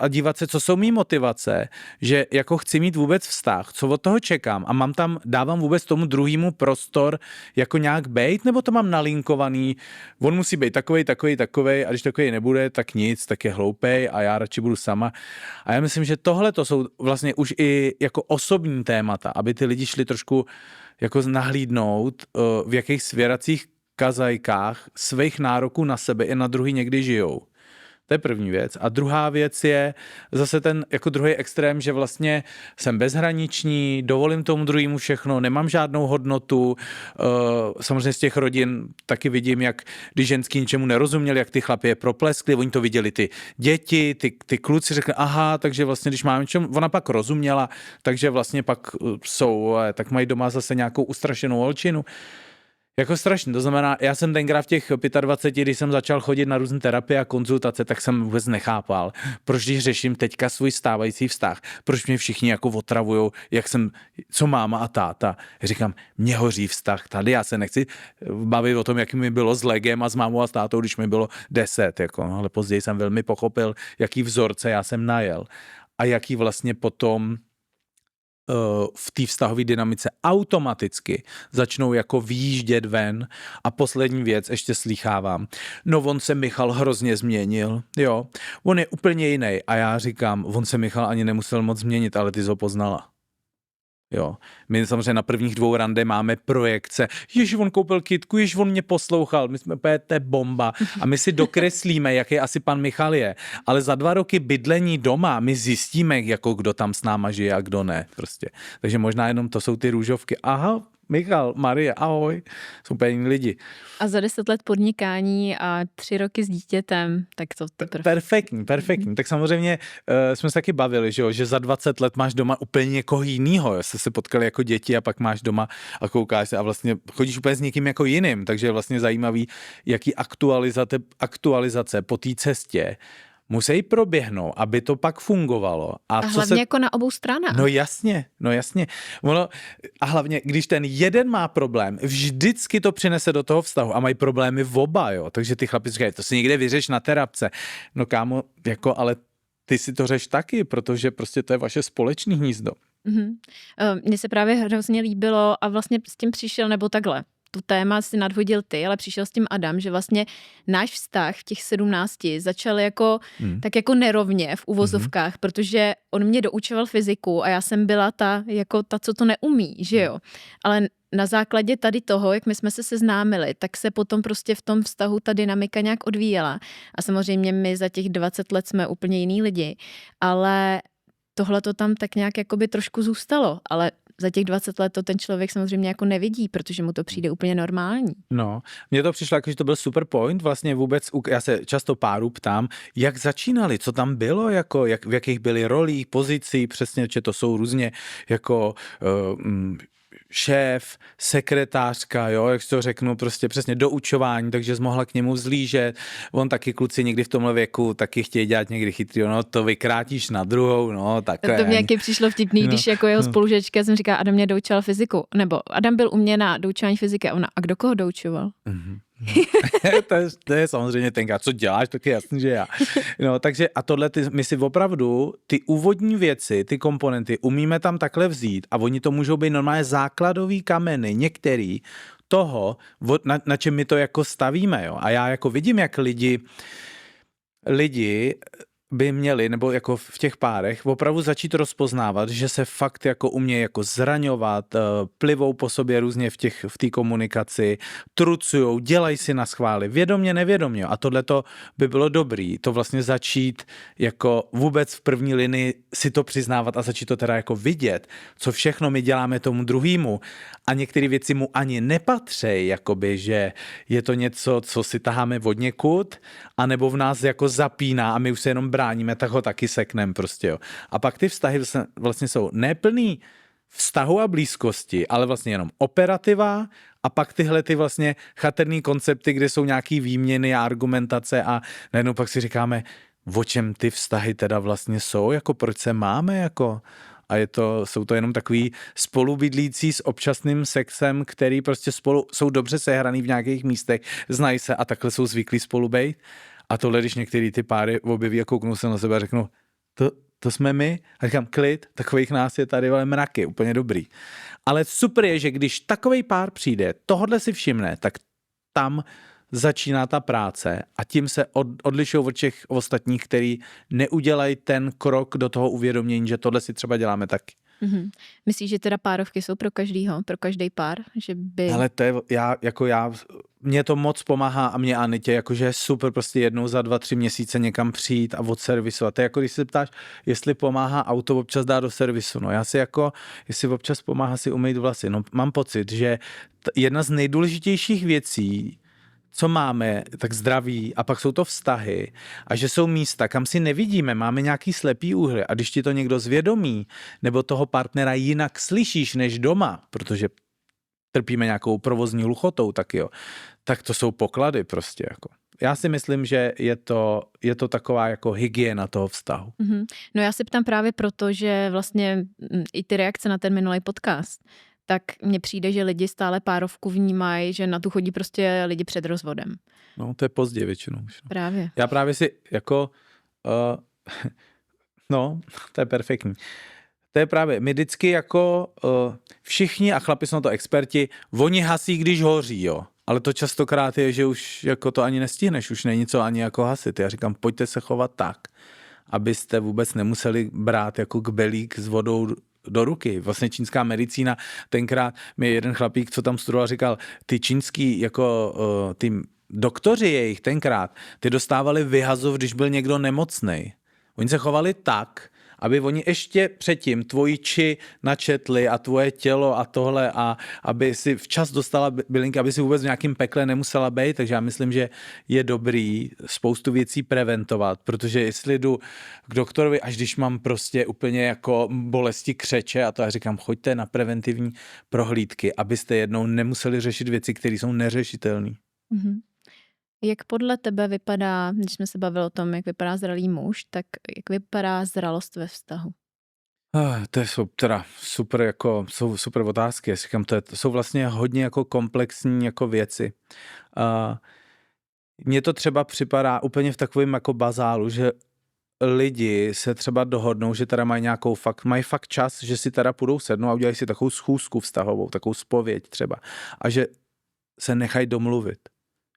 dívat se, co jsou mý motivace, že jako chci mít vůbec vztah, co od toho čekám a dávám vůbec tomu druhému prostor jako nějak bejt, nebo to mám nalinkovaný, on musí být takovej a když takovej nebude, tak nic, tak je hloupej a já radši budu sama. A já myslím, že tohle to jsou vlastně už i jako osobní témata, aby ty lidi šli trošku jako nahlídnout, v jakých svěracích kazajkách svých nároků na sebe i na druhý někdy žijou. To je první věc. A druhá věc je zase ten jako druhý extrém, že vlastně jsem bezhraniční, dovolím tomu druhému všechno, nemám žádnou hodnotu. Samozřejmě z těch rodin taky vidím, jak když ženský ničemu nerozuměli, jak ty chlapi je propleskli, oni to viděli ty děti, ty kluci řekli, aha, takže vlastně když máme čemu, ona pak rozuměla, takže vlastně pak tak mají doma zase nějakou ustrašenou holčinu. Jako strašně, to znamená, já jsem tenkrát v těch 25, když jsem začal chodit na různé terapie a konzultace, tak jsem vůbec nechápal, proč když řeším teďka svůj stávající vztah, proč mě všichni jako otravujou, co máma a táta. Říkám, mě hoří vztah tady, já se nechci bavit o tom, jak mi bylo s Legem a s mámou a s tátou, když mi bylo 10, jako, ale později jsem velmi pochopil, jaký vzorce já jsem najel a jaký vlastně potom v té vztahové dynamice automaticky začnou jako výjíždět ven. A poslední věc, ještě slýchávám. No on se Michal hrozně změnil, jo. On je úplně jiný. A já říkám, on se Michal ani nemusel moc změnit, ale ty jsi ho poznala. Jo. My samozřejmě na prvních 2 rande máme projekce. Jež on koupil kytku, jež on mě poslouchal, my jsme úplně, to je bomba. A my si dokreslíme, jaký asi pan Michal je. Ale za 2 roky bydlení doma my zjistíme, jako kdo tam s náma žije a kdo ne. Prostě. Takže možná jenom to jsou ty růžovky. Aha, Michal, Marie, ahoj. Jsou úplně jiní lidi. A za 10 let podnikání a 3 roky s dítětem, tak to teprve. Perfektní. Tak samozřejmě jsme se taky bavili, že za 20 let máš doma úplně někoho jinýho. Jste se potkali jako děti a pak máš doma a koukáš se a vlastně chodíš úplně s někým jako jiným. Takže je vlastně zajímavý, jaký aktualizace po té cestě musí proběhnout, aby to pak fungovalo. A hlavně jako na obou stranách. No jasně. A hlavně, když ten jeden má problém, vždycky to přinese do toho vztahu a mají problémy v oba, jo. Takže ty chlapi říkají, to si někde vyřeš na terapce. No kámo, jako, ale ty si to řeš taky, protože prostě to je vaše společné hnízdo. Mně se právě hrozně líbilo a vlastně s tím přišel, nebo takhle. Tu téma si nadhodil ty, ale přišel s tím Adam, že vlastně náš vztah v těch 17 začal jako tak jako nerovně v uvozovkách, protože on mě doučoval fyziku a já jsem byla ta, co to neumí, že jo. Ale na základě tady toho, jak my jsme se seznámili, tak se potom prostě v tom vztahu ta dynamika nějak odvíjela. A samozřejmě my za těch 20 let jsme úplně jiný lidi, ale tohle to tam tak nějak jakoby trošku zůstalo, ale za těch 20 let to ten člověk samozřejmě jako nevidí, protože mu to přijde úplně normální. No, mně to přišlo jako, že to byl super point, vlastně vůbec, já se často párů ptám, jak začínali, co tam bylo, jako, v jakých byly rolích, pozicích, přesně, že to jsou různě jako šéf, sekretářka, jo, jak to řeknu, prostě přesně doučování, takže jsi mohla k němu vzlížet. On taky kluci někdy v tomhle věku taky chtějí dělat někdy chytrý, no to vykrátíš na druhou, no takhle. To mě jaký přišlo vtipný, když jako jeho spolužečka jsem říká, Adam mě doučoval fyziku, nebo Adam byl u mě na doučování fyziky a ona, a kdo koho doučoval? to je samozřejmě tenkrát, co děláš, tak je jasný, že já. No, takže a tohle my si opravdu ty úvodní věci, ty komponenty umíme tam takhle vzít a oni to můžou být normálně základový kameny, některý toho, na čem my to jako stavíme, jo. A já jako vidím, jak lidi by měli, nebo jako v těch párech, opravdu začít rozpoznávat, že se fakt jako umějí jako zraňovat, plivou po sobě různě v té komunikaci, trucujou, dělají si na schvály, vědomě, nevědomě. A tohleto by bylo dobrý, to vlastně začít jako vůbec v první linii si to přiznávat a začít to teda jako vidět, co všechno my děláme tomu druhému a některé věci mu ani nepatří, jakoby, že je to něco, co si taháme od někud, anebo v nás jako zapíná a my už se jenom bráníme, tak ho taky seknem prostě, jo. A pak ty vztahy vlastně jsou neplný vztahu a blízkosti, ale vlastně jenom operativa a pak tyhle ty vlastně chatrný koncepty, kde jsou nějaký výměny a argumentace a najednou pak si říkáme, o čem ty vztahy teda vlastně jsou, jako proč se máme, jako a jsou to jenom takový spolubydlící s občasným sexem, který prostě spolu jsou dobře sehraný v nějakých místech, znají se a takhle jsou zvyklí spolu bejt. A tohle, když některý ty páry objeví a kouknou se na sebe a řeknou, to jsme my. A říkám, klid, takových nás je tady ale mraky, úplně dobrý. Ale super je, že když takovej pár přijde, tohle si všimne, tak tam začíná ta práce a tím se odlišují od těch ostatních, který neudělají ten krok do toho uvědomění, že tohle si třeba děláme taky. Mm-hmm. Myslíš, že teda párovky jsou pro každýho, pro každý pár? Že by... Ale to je, mě to moc pomáhá a mě Anitě, jakože je super prostě jednou za 2-3 měsíce někam přijít a odservisovat. To je jako když se ptáš, jestli pomáhá auto občas dát do servisu. No já si jako, jestli občas pomáhá si umýt vlasy. No mám pocit, že jedna z nejdůležitějších věcí, co máme, tak zdraví a pak jsou to vztahy a že jsou místa, kam si nevidíme, máme nějaký slepý úhly a když ti to někdo zvědomí nebo toho partnera jinak slyšíš než doma, protože trpíme nějakou provozní hluchotou, tak to jsou poklady prostě jako. Já si myslím, že je to taková jako hygiena toho vztahu. No já se ptám právě proto, že vlastně i ty reakce na ten minulý podcast, tak mně přijde, že lidi stále párovku vnímají, že na tu chodí prostě lidi před rozvodem. No to je pozdě většinou už. No. Právě. Já právě si jako, no to je perfektní. To je právě, my vždycky jako všichni, a chlapi jsou to experti, oni hasí, když hoří, jo. Ale to častokrát je, že už jako to ani nestihneš, už není co ani jako hasit. Já říkám, pojďte se chovat tak, abyste vůbec nemuseli brát jako kbelík s vodou do ruky. Vlastně čínská medicína, tenkrát mi jeden chlapík, co tam studoval, říkal, ty čínský jako ty doktoři jejich tenkrát, ty dostávali vyhazov, když byl někdo nemocnej. Oni se chovali tak, aby oni ještě předtím tvoji či načetli a tvoje tělo a tohle a aby si včas dostala bylinky, aby si vůbec v nějakým pekle nemusela být, takže já myslím, že je dobrý spoustu věcí preventovat, protože jestli jdu k doktorovi, až když mám prostě úplně jako bolesti křeče a to já říkám, choďte na preventivní prohlídky, abyste jednou nemuseli řešit věci, které jsou neřešitelné. Mhm. Jak podle tebe vypadá, když jsme se bavili o tom, jak vypadá zralý muž, tak jak vypadá zralost ve vztahu? To je teda super, jako, jsou super otázky. Já říkám, to jsou vlastně hodně jako komplexní jako věci. Mně to třeba připadá úplně v takovém jako bazálu, že lidi se třeba dohodnou, že teda mají fakt čas, že si teda půjdou sednout a udělají si takovou schůzku vztahovou, takovou zpověď třeba. A že se nechají domluvit.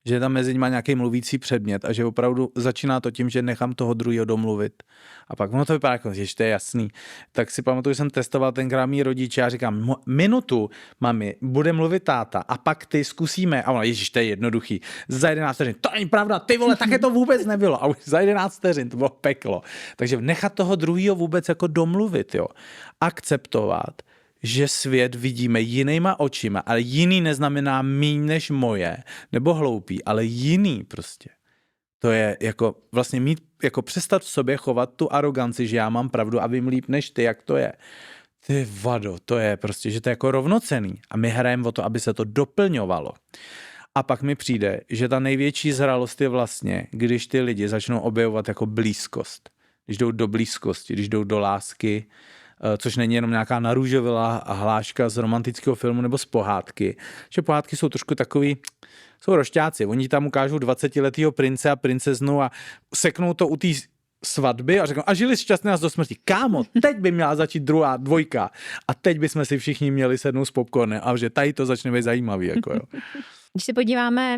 Že je tam mezi nimi nějaký mluvící předmět a že opravdu začíná to tím, že nechám toho druhého domluvit. A pak ono to vypadá jako, že to je jasný. Tak si pamatuju, že jsem testoval tenkrát mý rodiče a říkám, minutu, mami, bude mluvit táta a pak ty zkusíme. A ona, ježiš, to je jednoduchý. Za 11 vteřin, to není pravda, ty vole, také to vůbec nebylo. A už za 11 vteřin to bylo peklo. Takže nechat toho druhého vůbec jako domluvit, jo. Akceptovat, že svět vidíme jinýma očima, ale jiný neznamená míň než moje, nebo hloupý, ale jiný prostě. To je jako vlastně mít, jako přestat v sobě chovat tu aroganci, že já mám pravdu a vím líp než ty, jak to je. Ty vado, to je prostě, že to je jako rovnocenný a my hrajeme o to, aby se to doplňovalo. A pak mi přijde, že ta největší zralost je vlastně, když ty lidi začnou objevovat jako blízkost. Když jdou do blízkosti, když jdou do lásky, což není jenom nějaká narůžovilá hláška z romantického filmu nebo z pohádky. Že pohádky jsou trošku takový, jsou rošťáci. Oni tam ukážou 20letýho prince a princeznu a seknou to u té svatby a řeknou, a žili šťastně až do smrti. Kámo, teď by měla začít dvojka a teď bychom si všichni měli sednout s popcornem a že tady to začne být zajímavý. Jako, jo. Když se podíváme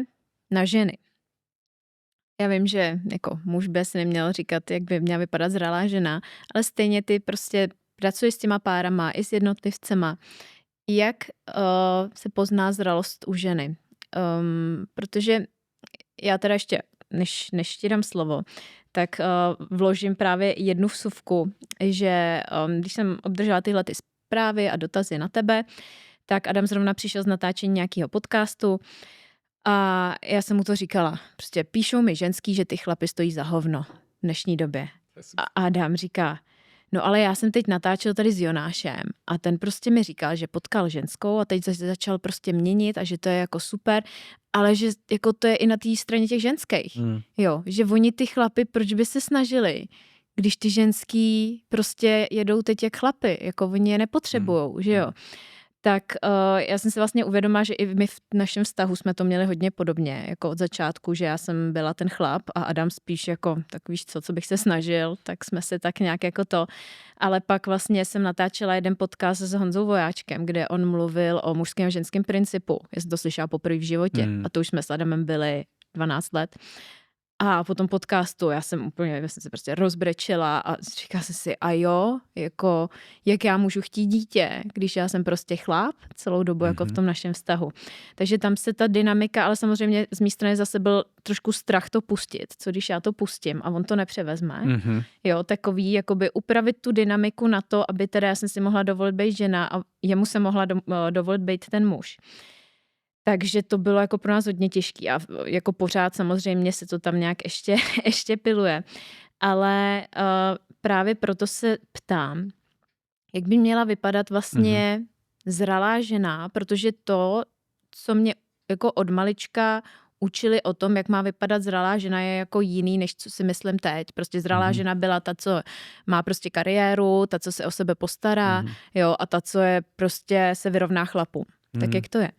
na ženy, já vím, že jako muž by si neměl říkat, jak by měla vypadat zralá žena, ale stejně ty prostě pracuješ s těma párama i s jednotlivcema. Jak se pozná zralost u ženy? Protože já teda ještě, než ti dám slovo, tak vložím právě jednu vsuvku, že když jsem obdržela tyhle ty zprávy a dotazy na tebe, tak Adam zrovna přišel z natáčení nějakého podcastu a já jsem mu to říkala. Prostě píšou mi ženský, že ty chlapy stojí za hovno v dnešní době. A Adam říká, no ale já jsem teď natáčel tady s Jonášem a ten prostě mi říkal, že potkal ženskou a teď začal prostě měnit a že to je jako super, ale že jako to je i na té straně těch ženských. Jo, že oni ty chlapy, proč by se snažili, když ty ženský prostě jedou teď jak chlapy, jako oni je nepotřebujou, že jo. Tak já jsem si vlastně uvědomila, že i my v našem vztahu jsme to měli hodně podobně, jako od začátku, že já jsem byla ten chlap a Adam spíš jako, tak víš co bych se snažil, tak jsme se tak nějak jako to, ale pak vlastně jsem natáčela jeden podcast s Honzou Vojáčkem, kde on mluvil o mužském a ženském principu, já jsem to slyšela poprvé v životě a to už jsme s Adamem byli 12 let A po tom podcastu já jsem se prostě rozbrečela a říkala jsem si, a jo, jako, jak já můžu chtít dítě, když já jsem prostě chlap celou dobu jako v tom našem vztahu. Takže tam se ta dynamika, ale samozřejmě z mé strany zase byl trošku strach to pustit. Co když já to pustím a on to nepřevezme? Jo, takový, jakoby upravit tu dynamiku na to, aby teda já jsem si mohla dovolit být žena a jemu se mohla dovolit být ten muž. Takže to bylo jako pro nás hodně těžký a jako pořád samozřejmě se to tam nějak ještě piluje. Ale právě proto se ptám, jak by měla vypadat vlastně zralá žena, protože to, co mě jako od malička učili o tom, jak má vypadat zralá žena, je jako jiný, než co si myslím teď. Prostě zralá žena byla ta, co má prostě kariéru, ta, co se o sebe postará, jo, a ta, co je prostě se vyrovná chlapu. Tak jak to je?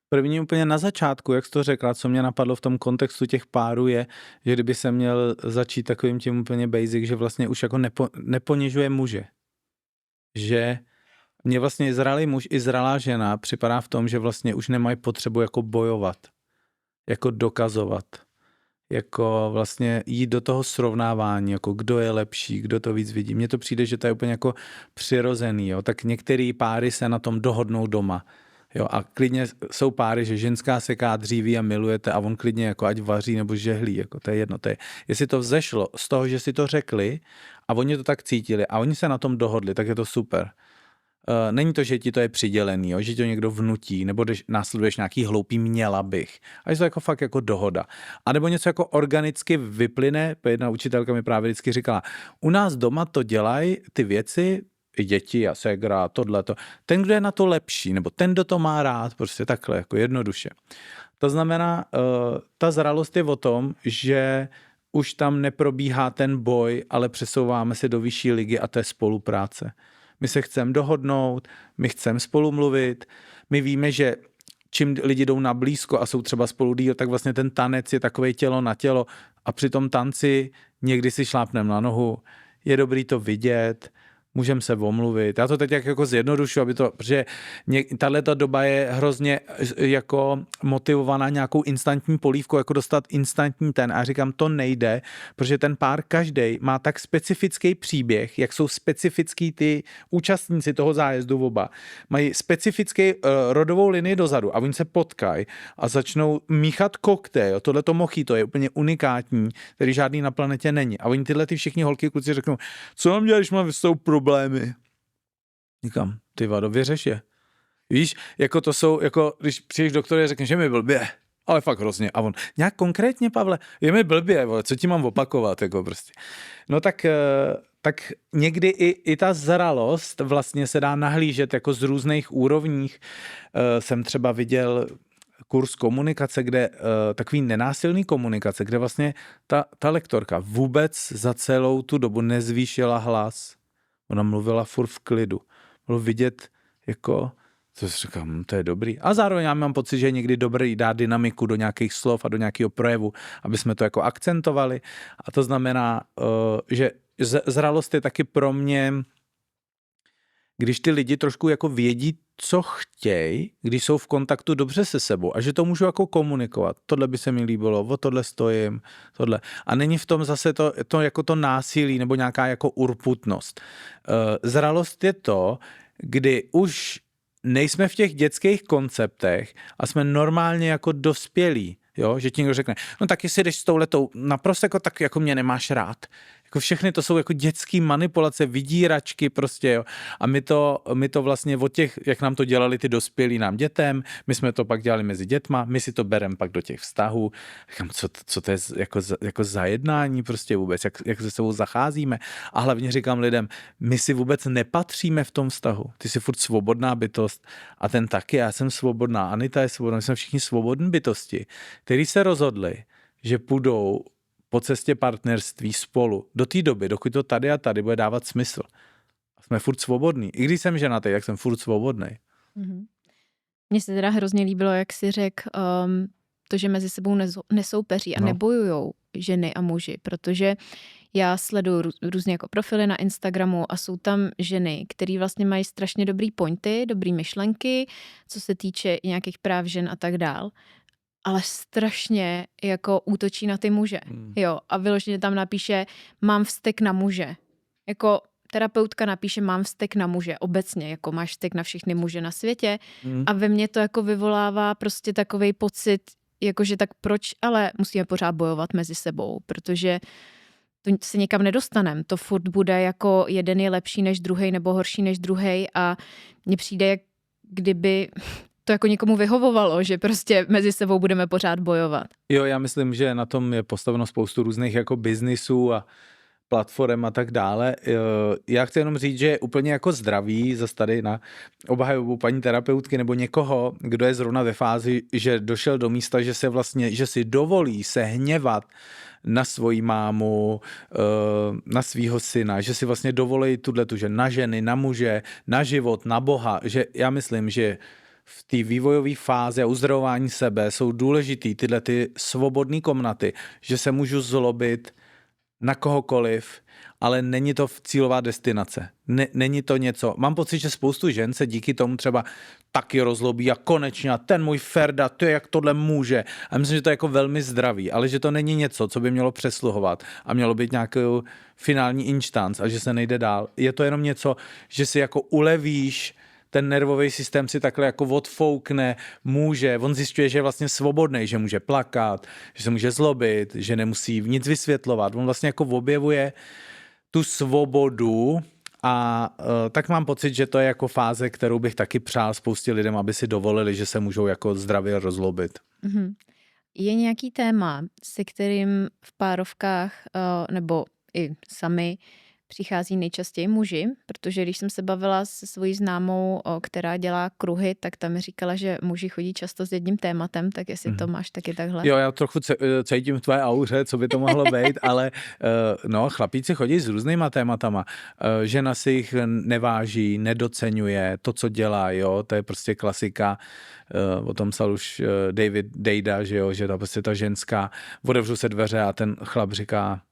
První úplně na začátku, jak jsi to řekla, co mě napadlo v tom kontextu těch párů je, že kdyby se měl začít takovým tím úplně basic, že vlastně už jako neponižuje muže. Že mě vlastně zralý muž i zralá žena připadá v tom, že vlastně už nemají potřebu jako bojovat, jako dokazovat, jako vlastně jít do toho srovnávání, jako kdo je lepší, kdo to víc vidí. Mně to přijde, že to je úplně jako přirozený, jo. Tak některé páry se na tom dohodnou doma. Jo, a klidně jsou páry, že ženská seká dříví a milujete a on klidně jako ať vaří nebo žehlí, jako to je jedno. To je, jestli to vzešlo z toho, že si to řekli a oni to tak cítili a oni se na tom dohodli, tak je to super. Není to, že ti to je přidělený, jo, že ti to někdo vnutí, nebo když následuješ nějaký hloupý měla bych. A je to jako fakt jako dohoda. A nebo něco jako organicky vyplyne, jedna učitelka mi právě vždycky říkala, u nás doma to dělají ty věci, i děti a ségra, tohleto. Ten, kdo je na to lepší, nebo ten, kdo to má rád, prostě takhle, jako jednoduše. To znamená, ta zralost je o tom, že už tam neprobíhá ten boj, ale přesouváme se do vyšší ligy a to je spolupráce. My se chceme dohodnout, my chceme spolu mluvit, my víme, že čím lidi jdou na blízko a jsou třeba spolu díl, tak vlastně ten tanec je takovej tělo na tělo a při tom tanci někdy si šlápneme na nohu, je dobrý to vidět, můžeme se omluvit. Já to teď jako zjednodušu, protože tato doba je hrozně jako motivovaná nějakou instantní polívkou, jako dostat instantní ten. A říkám, to nejde, protože ten pár každej má tak specifický příběh, jak jsou specifický ty účastníci toho zájezdu oba. Mají specifický rodovou linii dozadu a oni se potkají a začnou míchat koktejl. Tohleto mojito je úplně unikátní, který žádný na planetě není. A oni tyhle ty všichni holky kluci řeknou, co mám dělat, když mám problémy. Říkám, ty vado, vyřeš je. Víš, jako to jsou, jako když přijdeš k doktoru a řekneš, že mi blbě, ale fakt hrozně. A on, nějak konkrétně, Pavle, je mi blbě, vole, co ti mám opakovat, jako prostě. No tak někdy i ta zralost vlastně se dá nahlížet jako z různých úrovních. Jsem třeba viděl kurz komunikace, kde takový nenásilný komunikace, kde vlastně ta lektorka vůbec za celou tu dobu nezvýšila hlas. Ona mluvila furt v klidu. Bylo vidět, jako, co si říkám, to je dobrý. A zároveň já mám pocit, že je někdy dobrý dát dynamiku do nějakých slov a do nějakého projevu, aby jsme to jako akcentovali. A to znamená, že zralost je taky pro mě, když ty lidi trošku jako vědí, co chtějí, když jsou v kontaktu dobře se sebou a že to můžu jako komunikovat. Tohle by se mi líbilo, o tohle stojím, tohle. A není v tom zase to jako to násilí nebo nějaká jako urputnost. Zralost je to, kdy už nejsme v těch dětských konceptech a jsme normálně jako dospělí. Jo? Že ti někdo řekne, no tak jestli jdeš s touhletou naprosto jako tak jako mě nemáš rád. Jako všechny to jsou jako dětský manipulace, vydíračky prostě, jo. A my to vlastně od těch, jak nám to dělali ty dospělí nám dětem, my jsme to pak dělali mezi dětma, my si to bereme pak do těch vztahů. Říkám, co to je jako za jednání prostě vůbec, jak se sebou zacházíme. A hlavně říkám lidem, my si vůbec nepatříme v tom vztahu. Ty jsi furt svobodná bytost a ten taky, já jsem svobodná, Anita je svobodná, my jsme všichni svobodní bytosti, který se rozhodli, že půjdou po cestě partnerství spolu do té doby, dokud to tady a tady bude dávat smysl. Jsme furt svobodní. I když jsem ženatý, tak jsem furt svobodný. Mně se teda hrozně líbilo, jak jsi řekl, to, že mezi sebou nesoupeří a nebojujou ženy a muži, protože já sleduju různě jako profily na Instagramu a jsou tam ženy, které vlastně mají strašně dobrý pointy, dobrý myšlenky, co se týče nějakých práv žen a tak dál. ale strašně jako útočí na ty muže. Jo, a vyloženě tam napíše, mám vztek na muže. Jako terapeutka napíše, mám vztek na muže obecně, jako máš vztek na všechny muže na světě a ve mně to jako vyvolává prostě takovej pocit, jakože tak proč, ale musíme pořád bojovat mezi sebou, protože to se někam nedostanem. To furt bude jako jeden je lepší než druhej nebo horší než druhej a mně přijde, jak kdyby to jako někomu vyhovovalo, že prostě mezi sebou budeme pořád bojovat. Jo, já myslím, že na tom je postaveno spoustu různých jako biznisů a platform a tak dále. Já chci jenom říct, že je úplně jako zdravý zase tady na obhajobu paní terapeutky nebo někoho, kdo je zrovna ve fázi, že došel do místa, že se vlastně, že si dovolí se hněvat na svoji mámu, na svýho syna, že si vlastně dovolí tuto, že na ženy, na muže, na život, na Boha, že já myslím, že v té vývojové fázi a uzdravování sebe jsou důležitý tyhle ty svobodné komnaty, že se můžu zlobit na kohokoliv, ale není to cílová destinace. Není to něco. Mám pocit, že spoustu žen se díky tomu třeba taky rozlobí a konečně a ten můj Ferda, to jak tohle může. A myslím, že to je jako velmi zdravý, ale že to není něco, co by mělo přesluhovat a mělo být nějakou finální instanc a že se nejde dál. Je to jenom něco, že si jako ulevíš, ten nervový systém si takhle jako odfoukne, může, on zjišťuje, že je vlastně svobodný, že může plakat, že se může zlobit, že nemusí nic vysvětlovat. On vlastně jako objevuje tu svobodu a tak mám pocit, že to je jako fáze, kterou bych taky přál spoustě lidem, aby si dovolili, že se můžou jako zdravě rozlobit. Mm-hmm. Je nějaký téma, se kterým v párovkách nebo i sami přichází nejčastěji muži, protože když jsem se bavila se svojí známou, která dělá kruhy, tak tam mi říkala, že muži chodí často s jedním tématem, tak jestli to máš taky takhle. Jo, já trochu cítím v tvé auře, co by to mohlo být, ale no, chlapíci chodí s různýma tématama. Žena si jich neváží, nedoceňuje to, co dělá, jo, to je prostě klasika. O tom psal už David Deida, že jo, že ta prostě ta ženská, otevřou se dveře a ten chlap říká,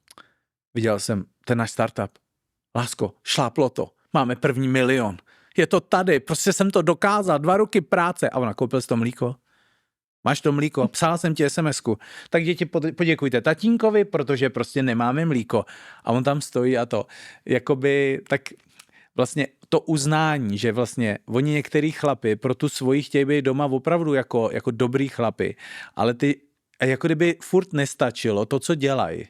viděl jsem ten náš startup, lásko, šláplo to, máme první 1 000 000. Je to tady, prostě jsem to dokázal, 2 roky práce. A ona, koupil jsi to mlíko? Máš to mlíko? Psal jsem ti SMS-ku. Tak děti, poděkujte tatínkovi, protože prostě nemáme mlíko. A on tam stojí a to, jakoby, tak vlastně to uznání, že vlastně oni některý chlapy pro tu svoji chtějí být doma opravdu jako dobrý chlapy, ale ty, jako kdyby furt nestačilo to, co dělají.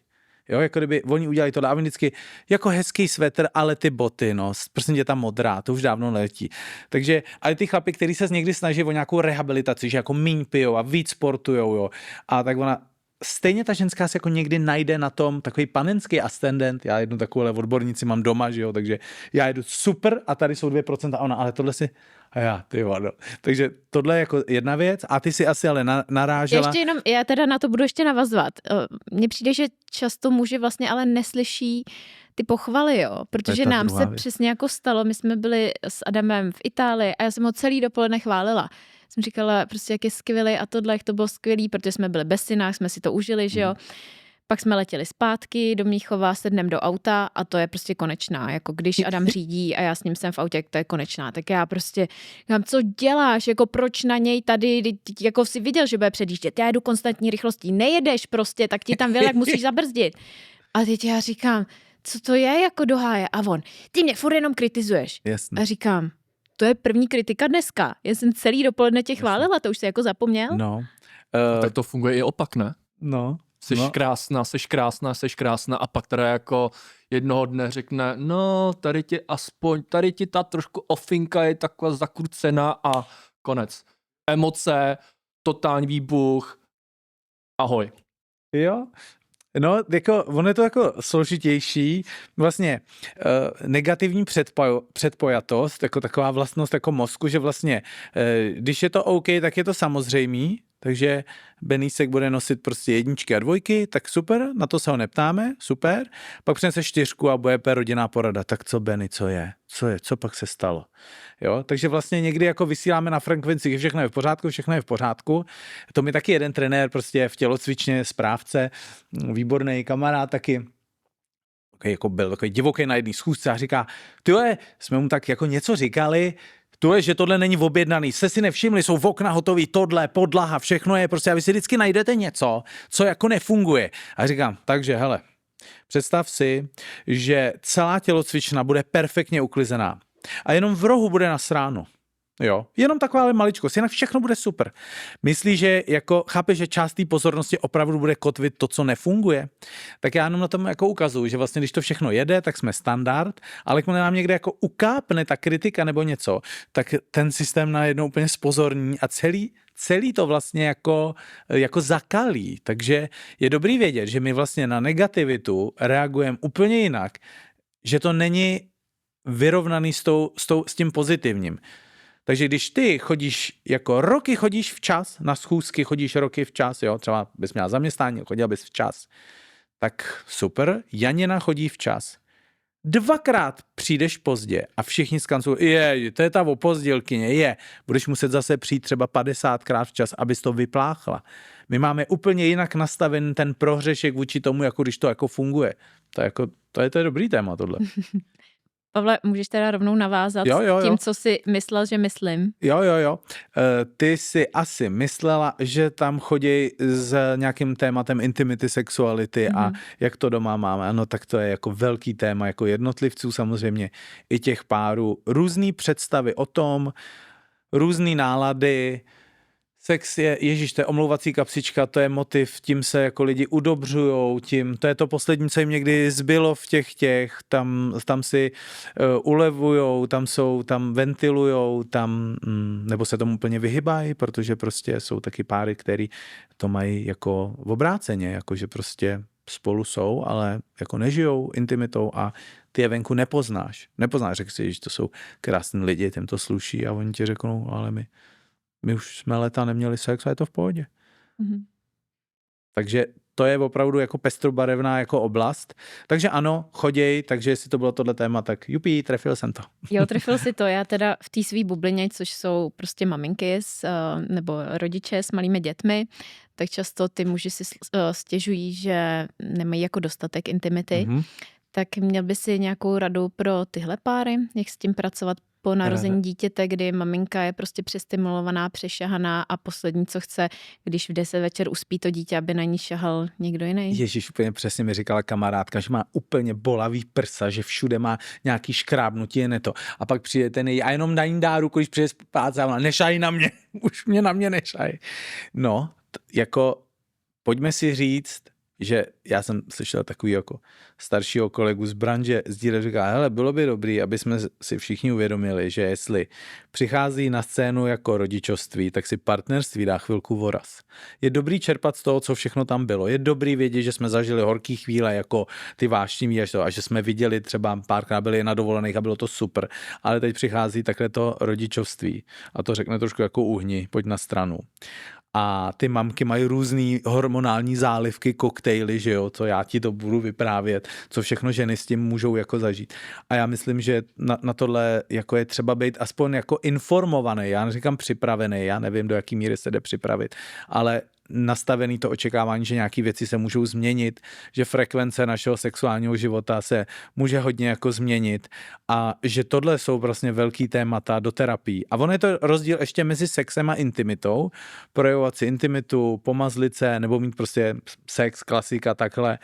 Jo, jako kdyby oni udělali tohle a vždycky jako hezký svetr, ale ty boty, no, prostě tě ta modrá, to už dávno letí. Takže, ale ty chlapi, kteří se někdy snaží o nějakou rehabilitaci, že jako míň pijou a víc sportujou, jo, a tak ona, stejně ta ženská se jako někdy najde na tom takový panenský ascendent, já jednu takovouhle odbornici mám doma, že jo, takže já jedu super a tady jsou 2% a ona, ale tohle si, a já, ty vado. Takže tohle je jako jedna věc a ty si asi ale narážela. Ještě jenom, já teda na to budu ještě navazovat. Mně přijde, že často muži vlastně ale neslyší ty pochvaly, jo, protože nám se přesně jako stalo, my jsme byli s Adamem v Itálii a já jsem ho celý dopoledne chválila. Jsem říkala prostě, jak je skvělý a tohle, jak to bylo skvělý, protože jsme byli bez synách, jsme si to užili, že jo. Pak jsme letěli zpátky do Mnichova, sednem do auta a to je prostě konečná. Jako když Adam řídí a já s ním jsem v autě, to je konečná. Tak já prostě říkám, co děláš, jako proč na něj tady, jako si viděl, že bude předjíždět. Já jedu konstantní rychlostí, nejedeš prostě, tak ti tam jak musíš zabrzdit. A teď já říkám, co to je jako do háje? A on, ty mě furt jenom kritizuješ. Jasně. A říkám, to je první kritika dneska. Já jsem celý dopoledne tě chválila, to už jsi jako zapomněl? No. Tak to funguje i opak, ne? No. Seš krásná a pak teda jako jednoho dne řekne, no tady ti ta trošku ofinka je taková zakrucená a konec. Emoce, totální výbuch, ahoj. Jo, no, jako, ono je to jako složitější, vlastně negativní předpojatost, jako taková vlastnost jako mozku, že vlastně, když je to OK, tak je to samozřejmý, takže Benísek bude nosit prostě 1 a 2, tak super, na to se ho neptáme, super, pak přinese 4 a bude rodinná porada, tak co Benny, co pak se stalo, jo, takže vlastně někdy jako vysíláme na frekvenci, že všechno je v pořádku, to mi taky jeden trenér prostě v tělocvičně, správce, výborný kamarád taky, jako byl takový divoký na jedné schůzce a říká, tyhle, jsme mu tak jako něco říkali, že tohle není objednaný, jste si nevšimli, jsou v okna hotový, tohle, podlaha, všechno je prostě, a vy si vždycky najdete něco, co jako nefunguje. A říkám, takže hele, představ si, že celá tělocvična bude perfektně uklizená a jenom v rohu bude nasráno. Jo, jenom taková maličkost, jinak všechno bude super. Myslíš, že jako chápeš, že část té pozornosti opravdu bude kotvit to, co nefunguje? Tak já jenom na tom jako ukazuju, že vlastně když to všechno jede, tak jsme standard, ale když nám někde jako ukápne ta kritika nebo něco, tak ten systém najednou úplně spozorní a celý to vlastně jako zakalí. Takže je dobrý vědět, že my vlastně na negativitu reagujeme úplně jinak, že to není vyrovnaný s tím pozitivním. Takže když ty chodíš, jako roky chodíš včas, na schůzky chodíš roky včas, jo, třeba bys měla zaměstnání, chodila bys včas, tak super, Janina chodí včas. 2krát přijdeš pozdě a všichni skancují, to je ta opozdělkyně, budeš muset zase přijít třeba 50krát včas, abys to vypláchla. My máme úplně jinak nastaven ten prohřešek vůči tomu, jako když to jako funguje. To je dobrý téma tohle. Pavle, můžeš teda rovnou navázat s tím, co jsi myslel, že myslím? Jo. Ty jsi asi myslela, že tam chodí s nějakým tématem intimity, sexuality a jak to doma máme. Ano, tak to je jako velký téma, jako jednotlivců samozřejmě i těch párů. Různý představy o tom, různý nálady. Sex je, to je omlouvací kapsička, to je motiv, tím se jako lidi udobřujou, to je to poslední, co jim někdy zbylo v tam si ulevujou, tam ventilujou, nebo se tomu úplně vyhybají, protože prostě jsou taky páry, který to mají jako v obráceně, jako že prostě spolu jsou, ale jako nežijou intimitou a ty je venku nepoznáš, řekl si, že to jsou krásní lidi, těm to sluší a oni ti řeknou, ale my už jsme leta neměli sex a je to v pohodě. Takže to je opravdu jako pestrobarevná jako oblast. Takže ano, choděj, takže jestli to bylo tohle téma, tak jupi, trefil jsem to. Jo, trefil si to. Já teda v té svý bublině, což jsou prostě maminky nebo rodiče s malými dětmi, tak často ty muži si stěžují, že nemají jako dostatek intimity. Tak měl by si nějakou radu pro tyhle páry, jak s tím pracovat po narození dítěte, kdy maminka je prostě přestimulovaná, přešahaná a poslední, co chce, když v 10 večer uspí to dítě, aby na ní šahal někdo jiný. Ježíš, úplně přesně mi říkala kamarádka, že má úplně bolavý prsa, že všude má nějaký škrábnutí, jen to. A pak přijde ten a jenom na ní dá ruku, když přijde spát, a ona nešaj na mě, už mě na mě nešaj. No, jako pojďme si říct, že já jsem slyšel takový jako staršího kolegu z branže sdílet, říká, hele, bylo by dobrý, aby jsme si všichni uvědomili, že jestli přichází na scénu jako rodičovství, tak si partnerství dá chvilku voraz. Je dobrý čerpat z toho, co všechno tam bylo. Je dobrý vědět, že jsme zažili horký chvíle jako ty vášnivý a že jsme viděli třeba párkrát byli na dovolených a bylo to super. Ale teď přichází takhle to rodičovství a to řekne trošku jako uhni, pojď na stranu. A ty mamky mají různý hormonální zálivky, koktejly, že jo, co já ti to budu vyprávět, co všechno ženy s tím můžou jako zažít. A já myslím, že na tohle jako je třeba být aspoň jako informovaný, já neříkám připravený, já nevím, do jaký míry se jde připravit, ale nastavený to očekávání, že nějaké věci se můžou změnit, že frekvence našeho sexuálního života se může hodně jako změnit a že tohle jsou vlastně velký témata do terapii. A ono je to rozdíl ještě mezi sexem a intimitou, projevovat si intimitu, pomazlit se nebo mít prostě sex, klasika, takhle.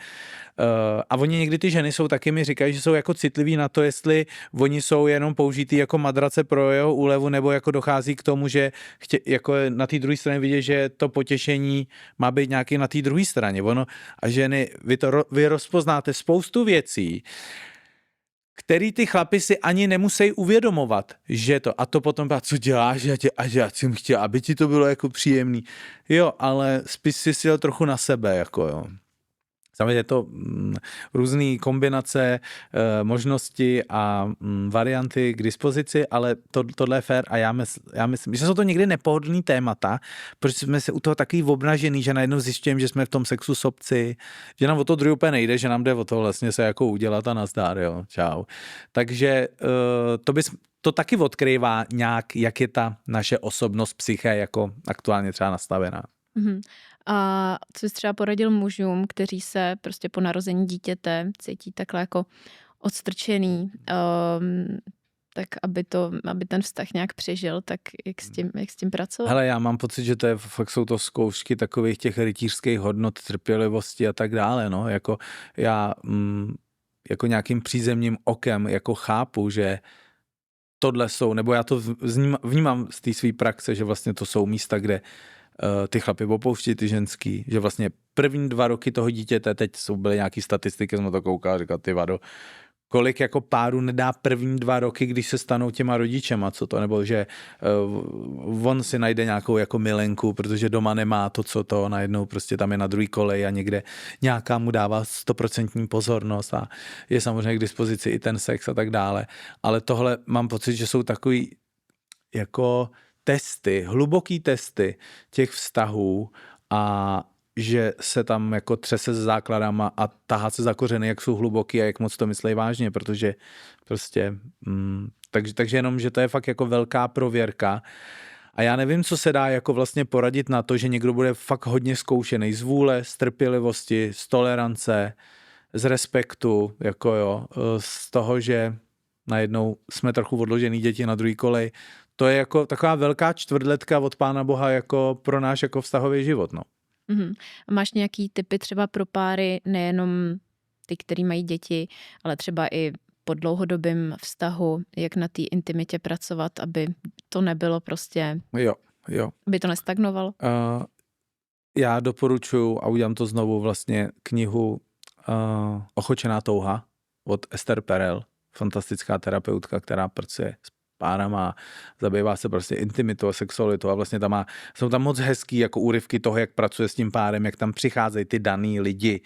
A oni někdy ty ženy jsou taky, mi říkají, že jsou jako citliví na to, jestli oni jsou jenom použitý jako madrace pro jeho úlevu, nebo jako dochází k tomu, že jako na té druhé straně vidět, že to potěšení má být nějaký na té druhé straně. A ženy, vy rozpoznáte spoustu věcí, který ty chlapi si ani nemusí uvědomovat, že to, a to potom, co děláš, já jsem chtěl, aby ti to bylo jako příjemný. Jo, ale spíš si sjel trochu na sebe, jako jo. Samozřejmě je to různé kombinace, možnosti a varianty k dispozici, ale tohle je fér a já myslím, že jsou to někdy nepohodlný témata, protože jsme se u toho taky obnažený, že najednou zjišťujeme, že jsme v tom sexu sobci, že nám o to druhý úplně nejde, že nám jde o to vlastně se jako udělat a nazdár, jo, čau. Takže to taky odkrývá nějak, jak je ta naše osobnost, psyché jako aktuálně třeba nastavená. A co jsi třeba poradil mužům, kteří se prostě po narození dítěte cítí takhle jako odstrčený, tak aby ten vztah nějak přežil, tak jak s tím pracovat? Hele, já mám pocit, že to je, fakt jsou to zkoušky takových těch rytířských hodnot, trpělivosti a tak dále, no, jako já jako nějakým přízemním okem jako chápu, že tohle jsou, nebo já to vnímám z té své praxe, že vlastně to jsou místa, kde ty chlapy opouští ty ženský, že vlastně první 2 roky toho dítěte, teď byly nějaký statistiky, jsem to koukal, říkal, ty vado, kolik jako páru nedá první 2 roky, když se stanou těma rodičema, co to, nebo že on si najde nějakou jako milenku, protože doma nemá to, co to, najednou prostě tam je na druhý kolej a někde nějaká mu dává 100% pozornost a je samozřejmě k dispozici i ten sex a tak dále, ale tohle mám pocit, že jsou takový jako testy, hluboký testy těch vztahů a že se tam jako třese s základama a tahá se za kořeny, jak jsou hluboký a jak moc to myslí vážně, protože prostě, takže jenom, že to je fakt jako velká prověrka a já nevím, co se dá jako vlastně poradit na to, že někdo bude fakt hodně zkoušený z vůle, z trpělivosti, z tolerance, z respektu, jako jo, z toho, že najednou jsme trochu odložený děti na druhý kolej. To je jako taková velká čtvrtletka od Pána Boha jako pro náš jako vztahový život, no. Mhm. A máš nějaký tipy třeba pro páry, nejenom ty, který mají děti, ale třeba i po dlouhodobém vztahu, jak na té intimitě pracovat, aby to nebylo prostě, Jo. aby to nestagnovalo? Já doporučuji a udělám to znovu vlastně knihu Ochočená touha od Esther Perel, fantastická terapeutka, která pracuje s párama, zabývá se prostě intimitou a sexualitou a vlastně jsou tam moc hezký jako úryvky toho, jak pracuje s tím párem, jak tam přicházejí ty daný lidi,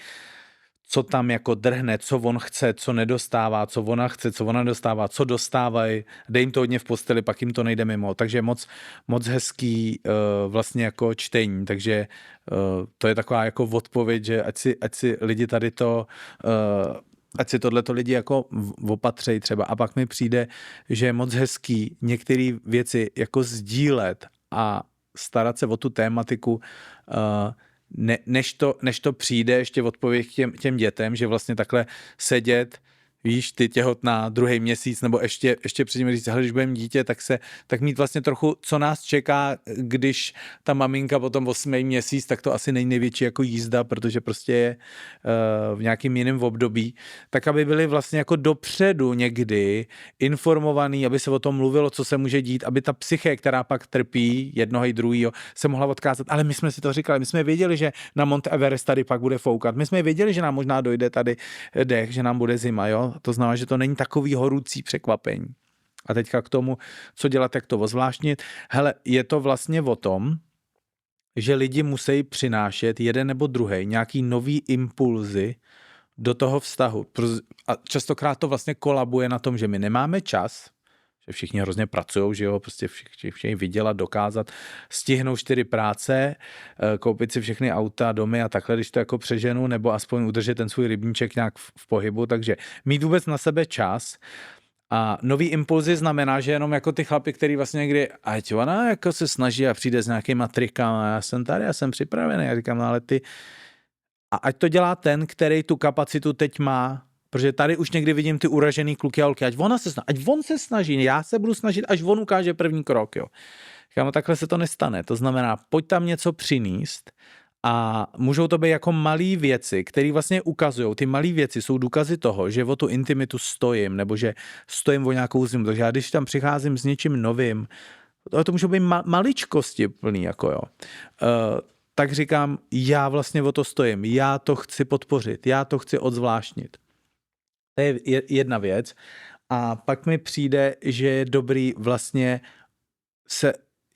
co tam jako drhne, co on chce, co nedostává, co ona chce, co ona dostává, co dostávají, dej jim to hodně v posteli, pak jim to nejde mimo, takže moc hezký vlastně jako čtení, takže to je taková jako odpověď, že ať si lidi tady to ať si tohleto lidi jako opatřejí třeba a pak mi přijde, že je moc hezký některé věci jako sdílet a starat se o tu tématiku, než to přijde ještě odpověď k těm dětem, že vlastně takhle sedět, víš, ty těhotná 2. měsíc, nebo ještě předtím říct, když budeme dítě, tak mít vlastně trochu, co nás čeká, když ta maminka potom 8. měsíc, tak to asi není největší jako jízda, protože prostě je v nějakým jiném období, tak aby byli vlastně jako dopředu někdy informovaný, aby se o tom mluvilo, co se může dít, aby ta psyché, která pak trpí jednoho i druhýho, se mohla odkázat. Ale my jsme si to říkali, my jsme věděli, že na Mount Everest tady pak bude foukat, my jsme věděli, že nám možná dojde tady dech, že nám bude zima, jo. To znamená, že to není takový horúcí překvapení. A teďka k tomu, co dělat, jak to ozvláštnit. Hele, je to vlastně o tom, že lidi musí přinášet jeden nebo druhý nějaký nový impulzy do toho vztahu. A častokrát to vlastně kolabuje na tom, že my nemáme čas, že všichni hrozně pracujou, že jo, prostě všichni vydělat, dokázat, stihnou 4 práce, koupit si všechny auta, domy a takhle, když to jako přeženu, nebo aspoň udržet ten svůj rybníček nějak v pohybu, takže mít vůbec na sebe čas. A nový impulzy znamená, že jenom jako ty chlapi, který vlastně někdy, ať ona jako se snaží a přijde s nějakýma trikama, já jsem tady, já jsem připravený, já říkám, no ale ty, a ať to dělá ten, který tu kapacitu teď má, protože tady už někdy vidím ty uražený kluky a holky, ať on se snaží, já se budu snažit, až on ukáže první krok, jo. Říkám, takhle se to nestane, to znamená, pojď tam něco přinést a můžou to být jako malé věci, které vlastně ukazují, ty malé věci jsou důkazy toho, že o tu intimitu stojím, nebo že stojím o nějakou zimu, takže já když tam přicházím s něčím novým, to můžou být maličkosti plný, jako jo. Tak říkám, já vlastně o to stojím, já to chci podpořit, já to chci odzvláštnit. To je jedna věc. A pak mi přijde, že je dobrý vlastně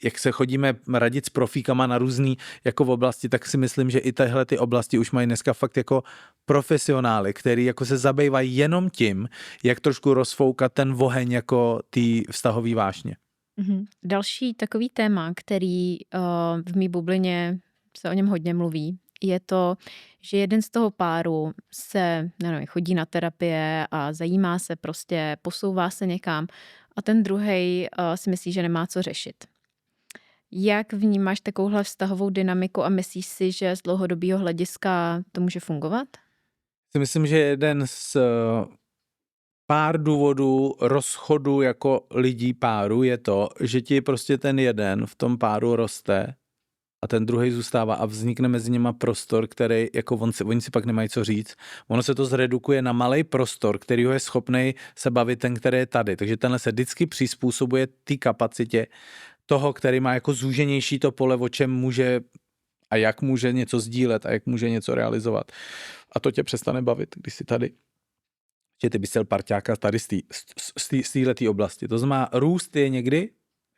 jak se chodíme radit s profíkama na různý jako v oblasti, tak si myslím, že i tyhle ty oblasti už mají dneska fakt jako profesionály, který jako se zabývají jenom tím, jak trošku rozfoukat ten oheň jako ty vztahový vášně. Další takový téma, který v mý bublině se o něm hodně mluví, je to, že jeden z toho páru chodí na terapie a zajímá se prostě, posouvá se někam a ten druhej si myslí, že nemá co řešit. Jak vnímáš takovouhle vztahovou dynamiku a myslíš si, že z dlouhodobého hlediska to může fungovat? Myslím, že jeden z pár důvodů rozchodu jako lidí páru je to, že ti prostě ten jeden v tom páru roste a ten druhý zůstává a vznikne mezi nima prostor, který jako oni si pak nemají co říct. Ono se to zredukuje na malý prostor, kterýho je schopný se bavit ten, který je tady. Takže tenhle se vždycky přizpůsobuje té kapacitě toho, který má jako zúženější to pole, o čem může a jak může něco sdílet a jak může něco realizovat. A to tě přestane bavit, když jsi tady. Že ty bys chtěl parťáka tady z této oblasti. To znamená, růst je někdy,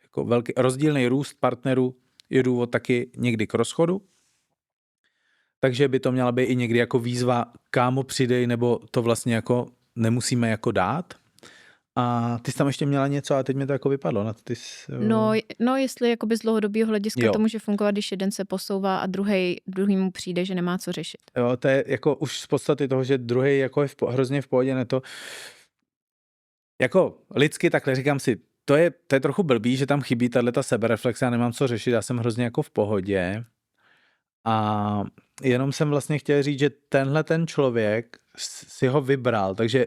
jako velký rozdílný růst partnerů je důvod taky někdy k rozchodu. Takže by to měla být i někdy jako výzva, kámo přidej, nebo to vlastně jako nemusíme jako dát. A ty jsi tam ještě měla něco a teď mi to jako vypadlo. No, jestli jakoby z dlouhodobého hlediska Jo. to může fungovat, když jeden se posouvá a druhýmu přijde, že nemá co řešit. Jo, to je jako už z podstaty toho, že druhý jako je hrozně v pohodě, ne to. Jako lidsky takhle říkám si, to je trochu blbý, že tam chybí tato sebereflexe, já nemám co řešit, já jsem hrozně jako v pohodě. A jenom jsem vlastně chtěl říct, že tenhle ten člověk si ho vybral, takže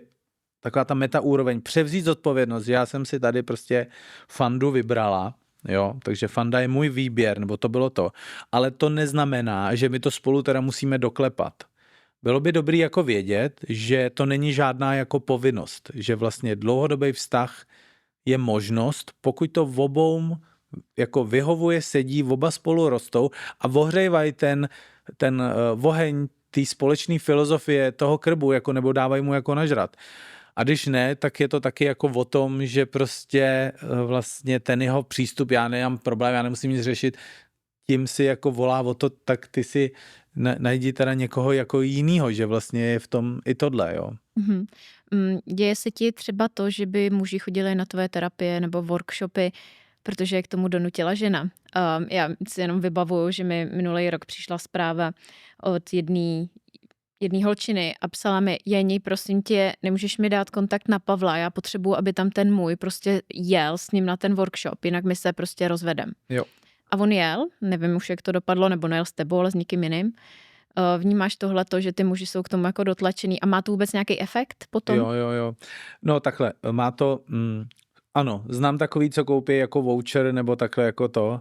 taková ta meta úroveň, převzít zodpovědnost, já jsem si tady prostě Fandu vybrala, jo, takže Fanda je můj výběr, nebo to bylo to, ale to neznamená, že my to spolu teda musíme doklepat. Bylo by dobrý jako vědět, že to není žádná jako povinnost, že vlastně dlouhodobý vztah je možnost, pokud to v obou jako vyhovuje, sedí, oba spolu rostou a ohřejvají ten oheň té společné filozofie toho krbu, jako nebo dávají mu jako nažrat. A když ne, tak je to taky jako o tom, že prostě vlastně ten jeho přístup, já nemám problém, já nemusím nic řešit, tím si jako volá o to, tak ty si najdi teda někoho jako jinýho, že vlastně je v tom i tohle, jo. Mhm. Děje se ti třeba to, že by muži chodili na tvoje terapie nebo workshopy, protože je k tomu donutila žena. Já si jenom vybavuju, že mi minulý rok přišla zpráva od jedné holčiny a psala mi, Jeni, prosím tě, nemůžeš mi dát kontakt na Pavla, já potřebuju, aby tam ten můj prostě jel s ním na ten workshop, jinak my se prostě rozvedem. Jo. A on jel, nevím už, jak to dopadlo, nebo nejel s tebou, ale s někým jiným. Vnímáš tohleto, že ty muži jsou k tomu jako dotlačený a má to vůbec nějaký efekt potom? Jo. No takhle, má to, ano, znám takový, co koupí jako voucher nebo takhle jako to.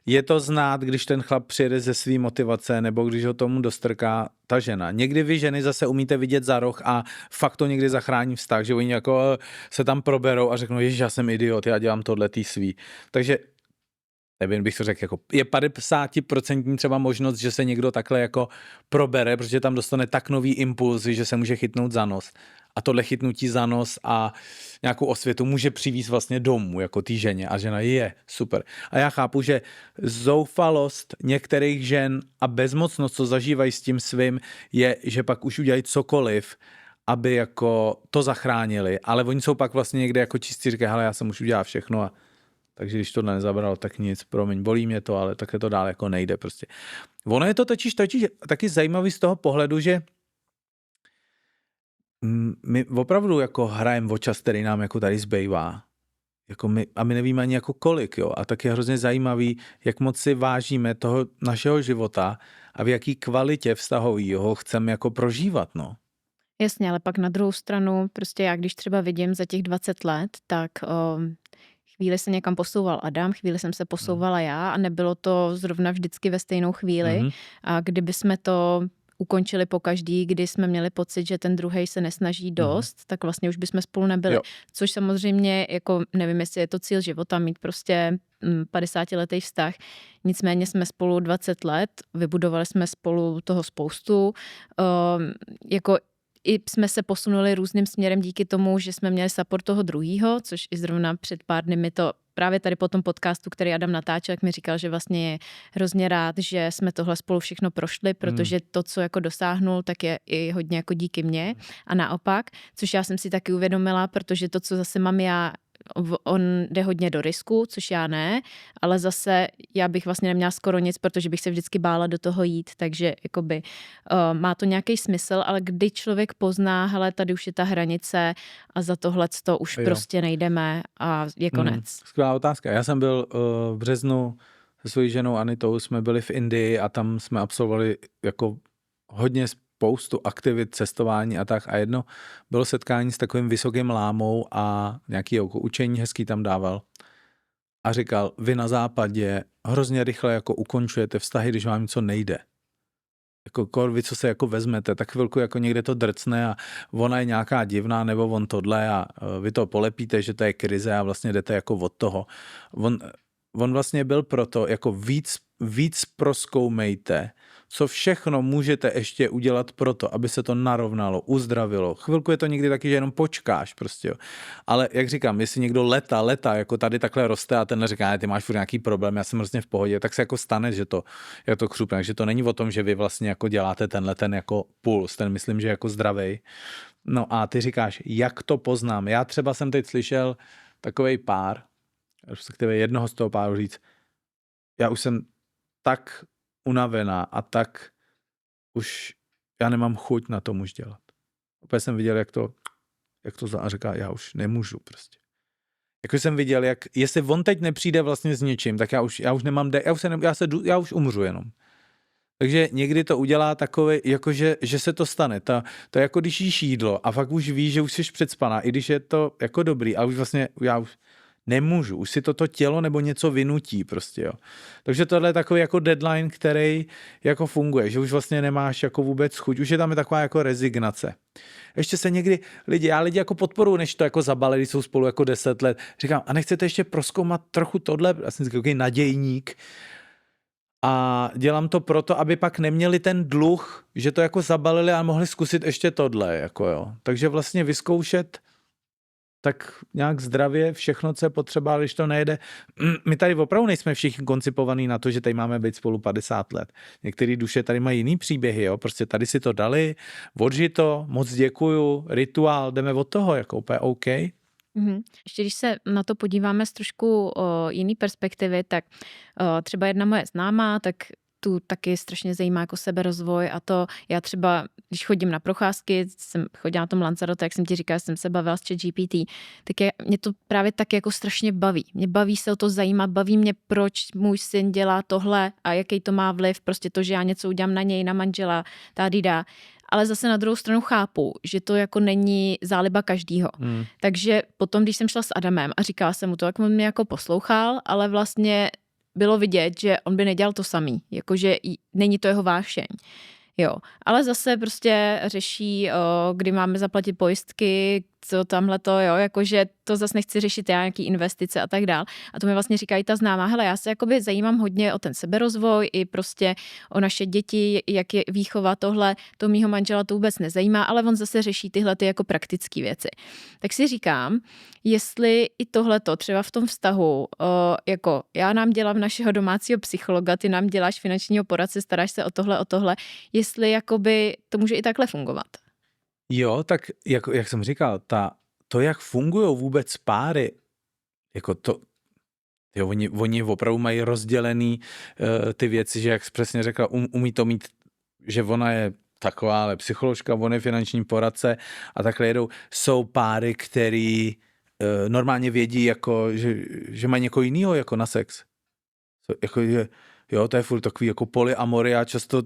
Je to znát, když ten chlap přijede ze svý motivace nebo když ho tomu dostrká ta žena. Někdy vy ženy zase umíte vidět za roh a fakt to někdy zachrání vztah, že oni jako se tam proberou a řeknou, ježiš, já jsem idiot, já dělám tohle tý svý. Takže nevím, bych to řekl, jako je 50% třeba možnost, že se někdo takhle jako probere, protože tam dostane tak nový impulzy, že se může chytnout za nos. A tohle chytnutí za nos a nějakou osvětu může přivést vlastně domů, jako té ženě. A žena je super. A já chápu, že zoufalost některých žen a bezmocnost, co zažívají s tím svým, je, že pak už udělají cokoliv, aby jako to zachránili. Ale oni jsou pak vlastně někde jako čistí, říkají, hele, já jsem už udělal všechno a takže když tohle nezabralo, tak nic, promiň, bolí mě to, ale takhle to dál jako nejde prostě. Ono je to totiž taky zajímavý z toho pohledu, že my opravdu jako hrajeme o čas, který nám jako tady zbývá. Jako my nevíme ani jako kolik, jo. A tak je hrozně zajímavý, jak moc si vážíme toho našeho života a v jaký kvalitě vztahový ho chceme jako prožívat, no. Jasně, ale pak na druhou stranu, prostě já když třeba vidím za těch 20 let, tak chvíli se někam posouval Adam, chvíli jsem se posouvala já a nebylo to zrovna vždycky ve stejnou chvíli. A kdyby jsme to ukončili pokaždý, kdy jsme měli pocit, že ten druhej se nesnaží dost, tak vlastně už bychom spolu nebyli. Jo. Což samozřejmě, jako nevím, jestli je to cíl života, mít prostě 50letý vztah. Nicméně jsme spolu 20 let, vybudovali jsme spolu toho spoustu. Jako i jsme se posunuli různým směrem díky tomu, že jsme měli support toho druhýho, což i zrovna před pár dny mi to právě tady po tom podcastu, který Adam natáčel, jak mi říkal, že vlastně je hrozně rád, že jsme tohle spolu všechno prošli, protože to, co jako dosáhnul, tak je i hodně jako díky mně a naopak, což já jsem si taky uvědomila, protože to, co zase mám já, on jde hodně do risku, což já ne, ale zase já bych vlastně neměla skoro nic, protože bych se vždycky bála do toho jít, takže jakoby má to nějaký smysl, ale kdy člověk pozná, hele, tady už je ta hranice a za tohleto už prostě nejdeme a je konec. Skvělá otázka. Já jsem byl v březnu se svojí ženou Anitou, jsme byli v Indii a tam jsme absolvovali jako hodně spoustu aktivit, cestování a tak a jedno bylo setkání s takovým vysokým lámou a nějaký jako učení hezký tam dával a říkal, vy na západě hrozně rychle jako ukončujete vztahy, když vám něco nejde. Jako vy, co se jako vezmete, tak chvilku jako někde to drcne a ona je nějaká divná nebo on tohle a vy to polepíte, že to je krize a vlastně jdete jako od toho. On vlastně byl proto, jako víc prozkoumejte, co všechno můžete ještě udělat proto, aby se to narovnalo, uzdravilo. Chvilku je to někdy taky, že jenom počkáš prostě, jo. Ale jak říkám, jestli někdo leta, jako tady takhle roste a ten říká, ty máš furt nějaký problém, já jsem vlastně v pohodě, tak se jako stane, že to křupne. Takže to není o tom, že vy vlastně jako děláte ten jako puls, ten myslím, že jako zdravej. No a ty říkáš, jak to poznám? Já třeba jsem teď slyšel takovej pár, respektive jednoho z toho páru říct, já už jsem tak unavená a tak už já nemám chuť na tom už dělat. Opět jsem viděl, jak to a říká, já už nemůžu prostě. Jako jsem viděl, jestli on teď nepřijde vlastně s něčím, tak já už nemám, já už umřu jenom. Takže někdy to udělá takové, jakože, že se to stane. To je jako když jíš jídlo a fakt už víš, že už jsi předspaná, i když je to jako dobrý, a už vlastně já už nemůžu, už si toto tělo nebo něco vynutí prostě, jo. Takže tohle je takový jako deadline, který jako funguje, že už vlastně nemáš jako vůbec chuť, už je tam taková jako rezignace. Ještě se někdy já lidi jako podporuji, než to jako zabalili, jsou spolu jako 10 let. Říkám, a nechcete ještě prozkoumat trochu tohle? Já jsem takový nadějník. A dělám to proto, aby pak neměli ten dluh, že to jako zabalili a mohli zkusit ještě tohle, jako jo. Takže vlastně vyzkoušet tak nějak zdravě všechno, co je potřeba, když to nejde. My tady opravdu nejsme všichni koncipovaní na to, že tady máme být spolu 50 let. Některé duše tady mají jiný příběhy, jo. Prostě tady si to dali, odži to, moc děkuju, rituál, jdeme od toho, jako úplně OK. Ještě když se na to podíváme z trošku jiný perspektivy, tak třeba jedna moje známá, tak tu taky strašně zajímá jako seberozvoj a to já třeba, když chodím na procházky, jsem chodila na tom Lanzarote, jak jsem ti říkala, jsem se bavila s ChatGPT, tak mě to právě tak jako strašně baví. Mě baví se o to zajímat, baví mě, proč můj syn dělá tohle a jaký to má vliv, prostě to, že já něco udělám na něj, na manžela, dá. Ale zase na druhou stranu chápu, že to jako není záliba každýho. Takže potom, když jsem šla s Adamem a říkala jsem mu to, jak on mě jako poslouchal, ale vlastně bylo vidět, že on by nedělal to samý, jakože není to jeho vášeň. Jo, ale zase prostě řeší, kdy máme zaplatit pojistky, co tamhleto, jo, jakože to zase nechci řešit já, nějaký investice a tak dál. A to mi vlastně říká i ta známá, hele, já se jakoby zajímám hodně o ten seberozvoj i prostě o naše děti, jak je výchova tohle, to mýho manžela to vůbec nezajímá, ale on zase řeší tyhle ty jako praktické věci. Tak si říkám, jestli i tohleto třeba v tom vztahu, jako já nám dělám našeho domácího psychologa, ty nám děláš finančního poradce, staráš se o tohle, jestli jakoby to může i takhle fungovat. Jo, tak jak jsem říkal, to, jak fungují vůbec páry, jako to, jo, oni opravdu mají rozdělený ty věci, že jak jsi přesně řekla, umí to mít, že ona je taková, ale psycholožka, on je finanční poradce a takhle jedou. Jsou páry, který normálně vědí, jako, že mají někoho jiného jako na sex. Jako, jo, to je furt takový jako polyamory, já často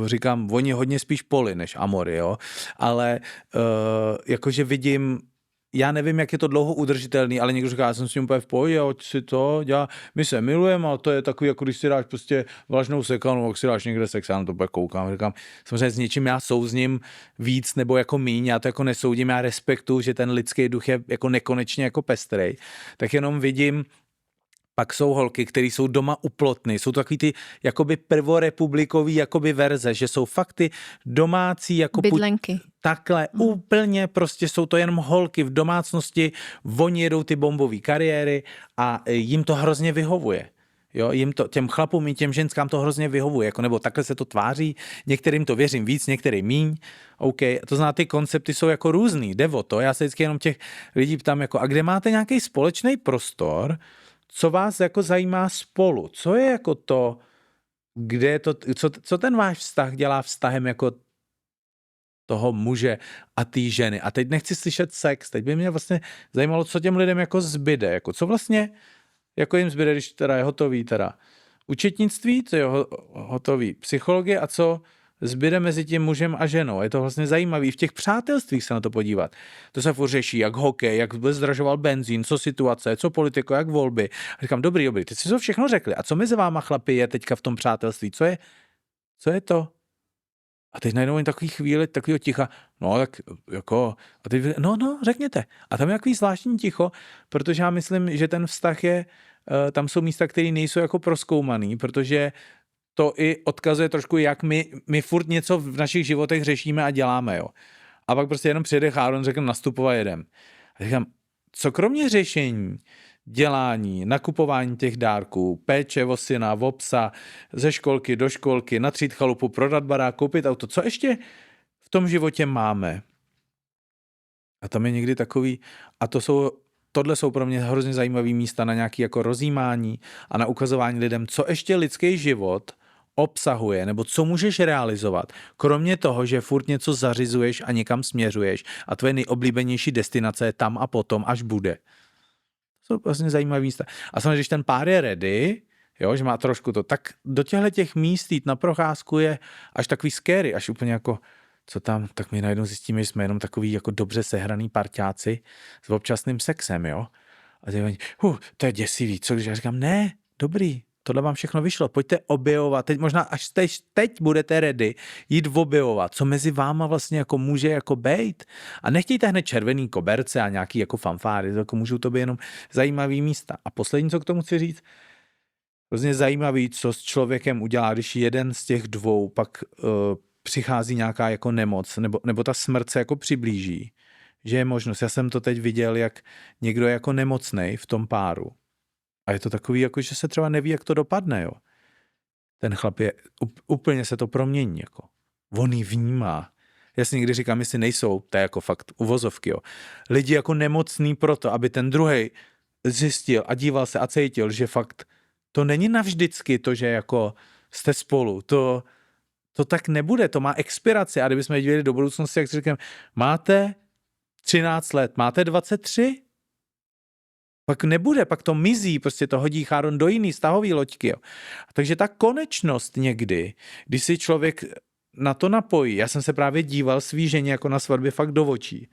říkám, oni hodně spíš poly než amory, jo, ale jakože vidím, já nevím, jak je to dlouho udržitelný, ale někdo říká, já jsem s ním úplně v pohodě, ať si to dělá, my se milujeme, ale to je takový, jako když si dáš prostě vlažnou sekanu, jak si dáš někde sex, já na to koukám, říkám, samozřejmě s něčím já souzním víc nebo jako míň, já to jako nesoudím, já respektuju, že ten lidský duch je jako nekonečně jako pestrej, tak jenom vidím. Pak jsou holky, které jsou doma uplotny. Jsou to takový ty jakoby prvorepublikový jakoby verze, že jsou fakt ty domácí jako bydlenky. Takhle, úplně prostě jsou to jenom holky v domácnosti, oni jedou ty bombové kariéry a jim to hrozně vyhovuje. Jo, těm chlapům i těm ženskám to hrozně vyhovuje, jako, nebo takhle se to tváří, některým to věřím víc, některým míň, OK, to znamená, ty koncepty jsou jako různý, jde o to, já se vždycky jenom těch lidí ptám, jako, a kde máte nějaký společný prostor, co vás jako zajímá spolu, co je jako to, kde je to, co ten váš vztah dělá vztahem jako toho muže a té ženy. A teď nechci slyšet sex, teď by mě vlastně zajímalo, co těm lidem jako zbyde, jako co vlastně jako jim zbyde, když teda je hotový teda účetnictví, co je hotový psychologie a co zbyde mezi tím mužem a ženou. Je to vlastně zajímavý v těch přátelstvích se na to podívat. To se furt řeší, jak hokej, jak zdražoval benzín, co situace, co politiko, jak volby. A říkám, dobrý, teď si to všechno řekli. A co mezi váma chlapi je teďka v tom přátelství? Co je to? A teď najednou jen takový chvíli, takovýho ticha, no tak jako, a teď, řekněte. A tam je takový zvláštní ticho, protože já myslím, že ten vztah je, tam jsou místa, které nejsou jako prozkoumaný, protože to i odkazuje trošku, jak my furt něco v našich životech řešíme a děláme, jo. A pak prostě jenom přijede Cháron, řekne nastupovat jedem. A říkám, co kromě řešení, dělání, nakupování těch dárků, péče o syna, o psa, ze školky do školky, natřít chalupu, prodat barák, koupit auto, co ještě v tom životě máme? A tam je někdy takový, a tohle jsou pro mě hrozně zajímavý místa na nějaké jako rozjímání a na ukazování lidem, co ještě lidský život obsahuje, nebo co můžeš realizovat, kromě toho, že furt něco zařizuješ a někam směřuješ a tvoje nejoblíbenější destinace je tam a potom, až bude. To jsou vlastně zajímavé místa. A samozřejmě, když ten pár je ready, jo, že má trošku to, tak do těch míst jít na procházku je až takový scary, až úplně jako, co tam, tak my najednou zjistíme, že jsme jenom takový jako dobře sehraný parťáci s občasným sexem, jo. A teď oni, to je děsivý, co když já říkám, ne, dobrý, tohle vám všechno vyšlo, pojďte objevovat, teď možná až teď budete ready jít objevovat, co mezi váma vlastně jako může jako bejt. A nechtějte hned červený koberce a nějaký jako fanfáry, jako můžou to být jenom zajímavý místa. A poslední, co k tomu chci říct, hrozně zajímavý, co s člověkem udělá, když jeden z těch dvou pak přichází nějaká jako nemoc, nebo ta smrt se jako přiblíží, že je možnost. Já jsem to teď viděl, jak někdo je jako nemocnej v tom páru. A je to takový, jako že se třeba neví, jak to dopadne, jo. Ten chlap je, úplně se to promění, jako. On ji vnímá. Já si někdy říkám, jestli nejsou, to je jako fakt uvozovky, jo. Lidi jako nemocný proto, aby ten druhej zjistil a díval se a cítil, že fakt to není navždycky to, že jako jste spolu, to tak nebude, to má expiraci a kdybychom viděli do budoucnosti, jak si říkám, máte 13 let, máte 23? Pak nebude, pak to mizí, prostě to hodí Cháron do jiný stahový loďky. Jo. Takže ta konečnost někdy, když si člověk na to napojí, já jsem se právě díval svý ženě jako na svatbě fakt do očí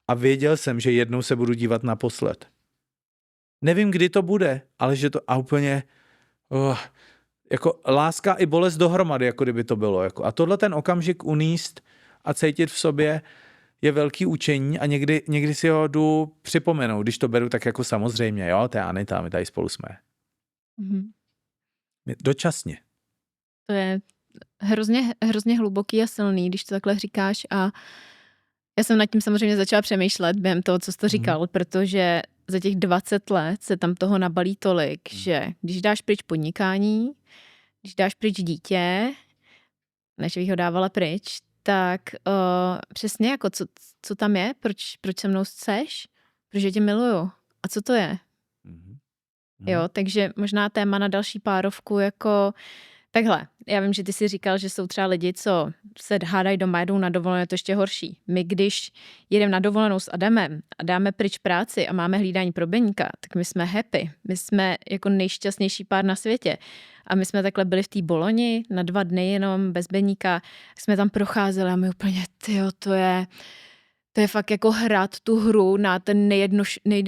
a věděl jsem, že jednou se budu dívat naposled. Nevím, kdy to bude, ale že to a úplně jako láska i bolest dohromady, jako kdyby to bylo. Jako. A tohle ten okamžik uníst a cítit v sobě je velký učení a někdy si ho jdu připomenout, když to beru tak jako samozřejmě, jo, to je Anita, my tady spolu jsme. Mhm. Dočasně. To je hrozně hluboký a silný, když to takhle říkáš a já jsem nad tím samozřejmě začala přemýšlet během toho, co jsi to říkal, protože za těch 20 let se tam toho nabalí tolik, že když dáš pryč podnikání, když dáš pryč dítě, než bych ho dávala pryč, tak přesně jako co tam je, proč se mnou chceš, protože tě miluju. A co to je? Jo, takže možná téma na další párovku jako takhle. Já vím, že ty jsi říkal, že jsou třeba lidi, co se hádají doma, jedou na dovolenou, je to ještě horší. My, když jedeme na dovolenou s Adamem a dáme pryč práci a máme hlídání pro Beníka, tak my jsme happy. My jsme jako nejšťastnější pár na světě. A my jsme takhle byli v té Boloni na 2 dny jenom bez Beníka. Jsme tam procházeli a my úplně, to je fakt jako hrát tu hru na ten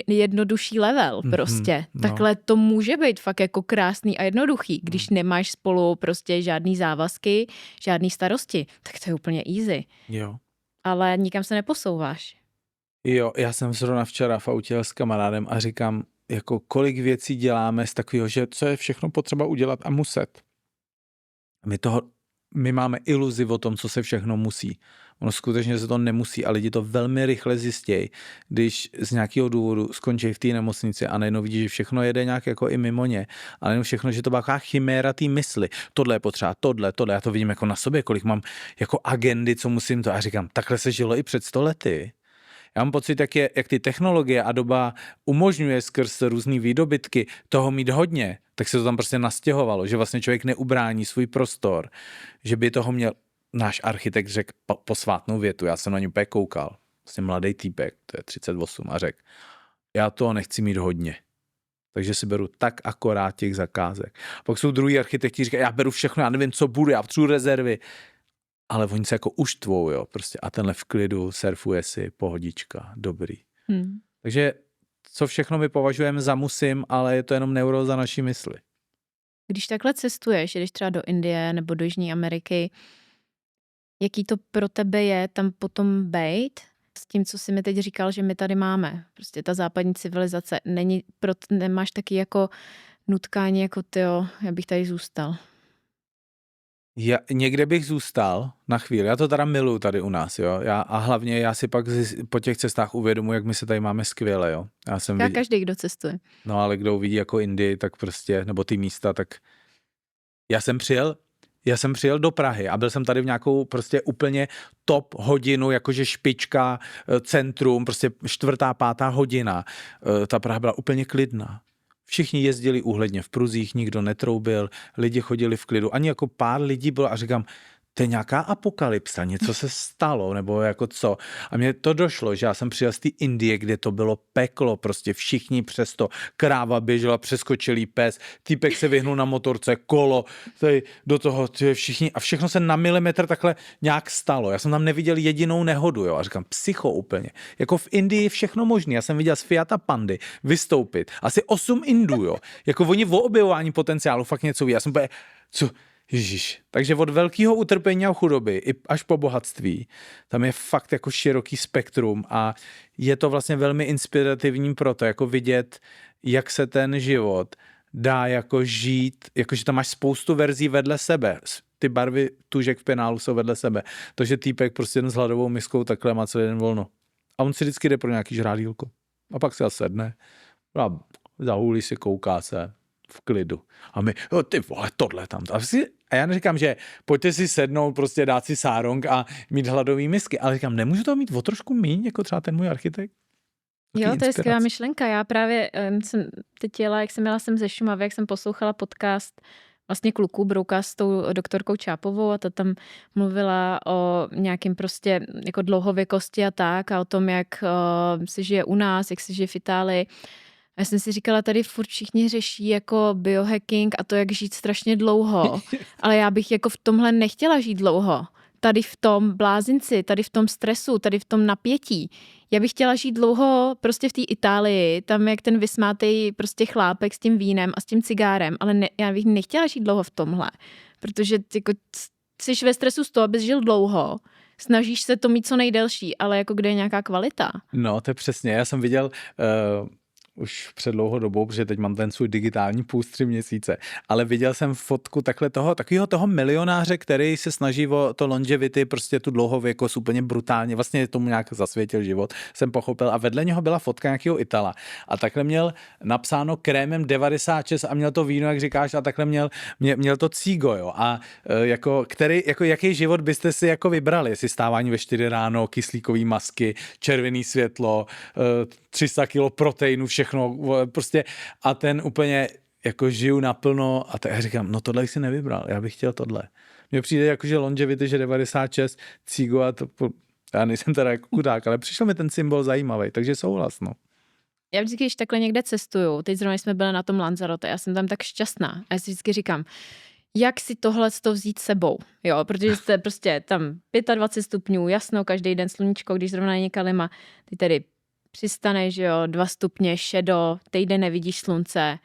nejjednodušší level prostě. Takhle to může být fakt jako krásný a jednoduchý, když nemáš spolu prostě žádný závazky, žádný starosti, tak to je úplně easy. Jo. Ale nikam se neposouváš. Jo, já jsem zrovna včera v autě s kamarádem a říkám, jako kolik věcí děláme z takového, že co je všechno potřeba udělat a muset. My máme iluzi o tom, co se všechno musí. Ono skutečně se to nemusí a lidi to velmi rychle zjistějí, když z nějakého důvodu skončí v té nemocnici a najednou vidí, že všechno jede nějak jako i mimo ně. A najednou všechno, že to byla taková chiméra té mysli. Tohle je potřeba, tohle. Já to vidím jako na sobě, kolik mám jako agendy, co musím to. A říkám, takhle se žilo i před 100 lety. Já mám pocit, jak ty technologie a doba umožňuje skrz různý výdobytky toho mít hodně, tak se to tam prostě nastěhovalo, že vlastně člověk neubrání svůj prostor, že by toho měl náš architekt řekl posvátnou větu, já jsem na něj úplně koukal, vlastně mladý týpek, to je 38 a řekl, já toho nechci mít hodně, takže si beru tak akorát těch zakázek. Pak jsou druhý architekti, říkají, já beru všechno, já nevím, co budu, já potřebuji rezervy. ale oni se jako uštvou, jo, prostě a tenhle v klidu, surfuje si, pohodička, dobrý. Takže co všechno my považujeme za musím, ale je to jenom neuróza naší mysli. Když takhle cestuješ, jdeš třeba do Indie nebo do Jižní Ameriky, jaký to pro tebe je tam potom bejt s tím, co jsi mi teď říkal, že my tady máme. Prostě ta západní civilizace. Nemáš taky jako nutkání, jako tyjo, já bych tady zůstal. Někde bych zůstal na chvíli, já to teda miluju tady u nás, jo, a hlavně já si pak po těch cestách uvědomuji, jak my se tady máme skvěle, jo. Každý, kdo cestuje. No ale kdo uvidí jako Indii, tak prostě, nebo ty místa, tak já jsem přijel do Prahy a byl jsem tady v nějakou prostě úplně top hodinu, jakože špička, centrum, prostě 4., 5. hodina. Ta Praha byla úplně klidná. Všichni jezdili úhledně v pruzích, nikdo netroubil, lidi chodili v klidu. Ani jako pár lidí bylo a říkám, to je nějaká apokalypsa, něco se stalo, nebo jako co. A mně to došlo, že já jsem přijel z té Indie, kde to bylo peklo, prostě všichni přesto, kráva běžela, přeskočilý pes, týpek se vyhnul na motorce, kolo, tady do toho, všichni, a všechno se na milimetr takhle nějak stalo. Já jsem tam neviděl jedinou nehodu, jo, a říkám, psycho úplně. Jako v Indii všechno možné. Já jsem viděl z Fiata Pandy vystoupit asi 8 Indů, jo. Jako oni o objevování potenciálu fakt něco ví. Já jsem úplně, co? Ježíš. Takže od velkého utrpení a chudoby i až po bohatství, tam je fakt jako široký spektrum a je to vlastně velmi inspirativní proto, jako vidět, jak se ten život dá jako žít, jakože tam máš spoustu verzí vedle sebe. Ty barvy tužek v penálu jsou vedle sebe. To, že týpek prostě jen s hladovou miskou takhle má celý den volno. A on si vždycky jde pro nějaký žrádílko. A pak se sedne a zahůlí si, kouká se v klidu. A my, jo, ty vole, tohle tam. A já neříkám, že pojďte si sednout, prostě dát si sárong a mít hladový misky, ale říkám, nemůžu to mít o trošku míň, jako třeba ten můj architekt? Jo, to je skvělá myšlenka. Já právě jsem teď jela, jak jsem jela sem ze Šumavy, jak jsem poslouchala podcast vlastně kluků Brouka s tou doktorkou Čápovou a ta tam mluvila o nějakým prostě jako dlouhověkosti a tak a o tom, jak se žije u nás, jak se žije v Itálii. A já jsem si říkala, tady furt všichni řeší jako biohacking a to, jak žít strašně dlouho. Ale já bych jako v tomhle nechtěla žít dlouho. Tady v tom blázinci, tady v tom stresu, tady v tom napětí. Já bych chtěla žít dlouho prostě v té Itálii, tam jak ten vysmátej prostě chlápek s tím vínem a s tím cigárem, ale já bych nechtěla žít dlouho v tomhle. Protože jako jsi ve stresu z toho, abys žil dlouho. Snažíš se to mít co nejdelší, ale jako kde je nějaká kvalita. No, to je přesně. Já jsem viděl už před dlouhou dobou, protože teď mám ten svůj digitální půst 3 měsíce, ale viděl jsem fotku takového toho milionáře, který se snaží o to longevity, prostě tu dlouhověkost úplně brutálně, vlastně tomu nějak zasvětil život, jsem pochopil a vedle něho byla fotka nějakého Itala a takhle měl napsáno krémem 96 a měl to víno, jak říkáš, a takhle měl to cígo, jo, a jaký život byste si jako vybrali, jestli stávání ve 4 ráno, kyslíkový masky, červený světlo, 300 kilo proteinu, všechno, prostě a ten úplně jako žiju naplno a tak já říkám, no tohle si nevybral, já bych chtěl tohle. Mně přijde jako, že longevity, že 96, cígo a to, já nejsem teda jako chudák, ale přišel mi ten symbol zajímavý, takže souhlas, no. Já vždycky, když takhle někde cestuju, teď zrovna jsme byli na tom Lanzarote, já jsem tam tak šťastná a já si vždycky říkám, jak si tohle vzít sebou, jo, protože jste prostě tam 25 stupňů, jasno, každý den sluníčko, když zrovna není kalima, ty tady přistaneš, jo, 2 stupně, šedo, týden nevidíš slunce,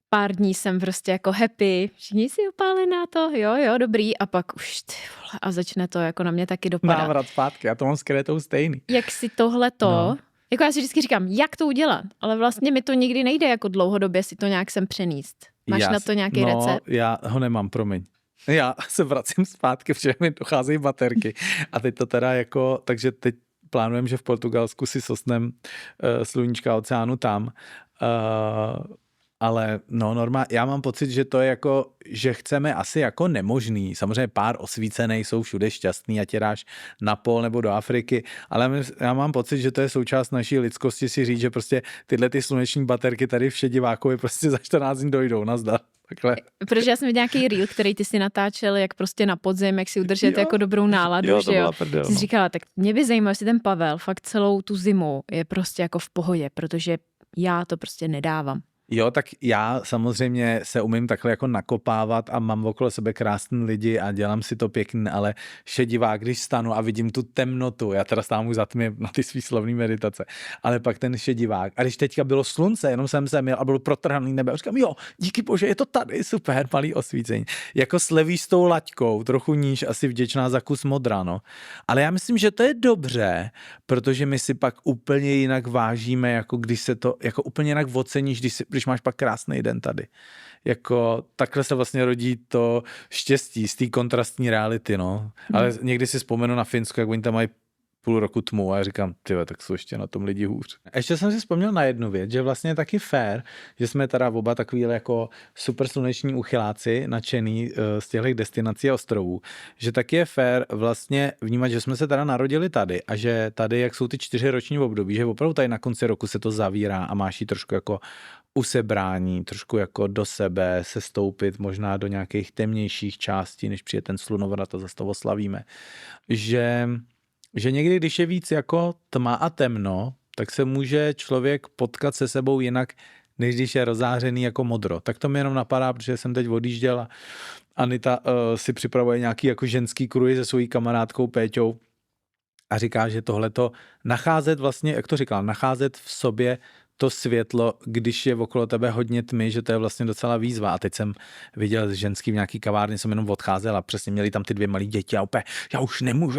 pár dní jsem prostě jako happy, všichni si opálená to, jo, dobrý, a pak už ty vole, a začne to jako na mě taky dopadat. Návrat zpátky, já to mám s Krétou stejný. Jak si tohleto, jako já si vždycky říkám, jak to udělat, ale vlastně mi to nikdy nejde jako dlouhodobě si to nějak sem přenést. Máš na to nějaký recept? Já ho nemám, promiň. Já se vracím zpátky, protože mi docházejí baterky. A teď to teda jako, takže teď plánujeme, že v Portugalsku si sosnem sluníčka oceánu tam. Ale no normálně, já mám pocit, že to je jako, že chceme asi jako nemožný. Samozřejmě pár osvícených jsou všude šťastný a tě dáš na pol nebo do Afriky, ale já mám pocit, že to je součást naší lidskosti si říct, že prostě tyhle ty sluneční baterky tady v Šedivákově prostě za 14 dní dojdou, nazdar. Takhle. Protože já jsem viděl nějaký reel, který ty si natáčel, jak prostě na podzim, jak si udržet jako dobrou náladu, jo, že jo. Jsi říkala, tak mě by zajímalo, jestli ten Pavel fakt celou tu zimu je prostě jako v pohodě, protože já to prostě nedávám. Jo, tak já samozřejmě se umím takhle jako nakopávat a mám okolo sebe krásný lidi a dělám si to pěkný, ale šedivá, když stanu a vidím tu temnotu, já teda stávám už za tmě na ty svý slavný meditace, ale pak ten šedivák. A když teďka bylo slunce, jenom jsem se měl a bylo protrhaný nebe, a říkám, jo, díky bože, je to tady, super, malý osvícení. Jako sleví s tou laťkou, trochu níž, asi vděčná za kus modra, no. Ale já myslím, že to je dobře, protože my si pak úplně jinak vážíme, jako když se to, jako úplně jinak oceníš, když máš pak krásný den tady. Jako takhle se vlastně rodí to štěstí z té kontrastní reality, no. Ale někdy si vzpomenu na Finsko, jak oni tam mají půl roku tmu a já říkám, tyhle, tak jsou ještě na tom lidi hůř. Ještě jsem si vzpomněl na jednu věc, že vlastně je taky fair, že jsme teda oba takový jako super sluneční uchyláci, nadšený z těchto destinací a ostrovů, že taky je fair vlastně vnímat, že jsme se teda narodili tady a že tady, jak jsou ty 4 roční období, že opravdu tady na konci roku se to zavírá a máš jí trošku jako usebrání, trošku jako do sebe se stoupit možná do nějakých temnějších částí, než přijde ten slunovrat a zase to oslavíme. Že někdy, když je víc jako tma a temno, tak se může člověk potkat se sebou jinak, než když je rozářený jako modro. Tak to mi jenom napadá, protože jsem teď odjížděl a Anita si připravuje nějaký jako ženský kruhy se svojí kamarádkou Péťou a říká, že tohleto nacházet vlastně, jak to říkal, nacházet v sobě to světlo, když je okolo tebe hodně tmy, že to je vlastně docela výzva. A teď jsem viděl ženský v nějaký kavárně, jsem jenom odcházel a přesně měli tam ty 2 malí děti a úplně, já už nemůžu,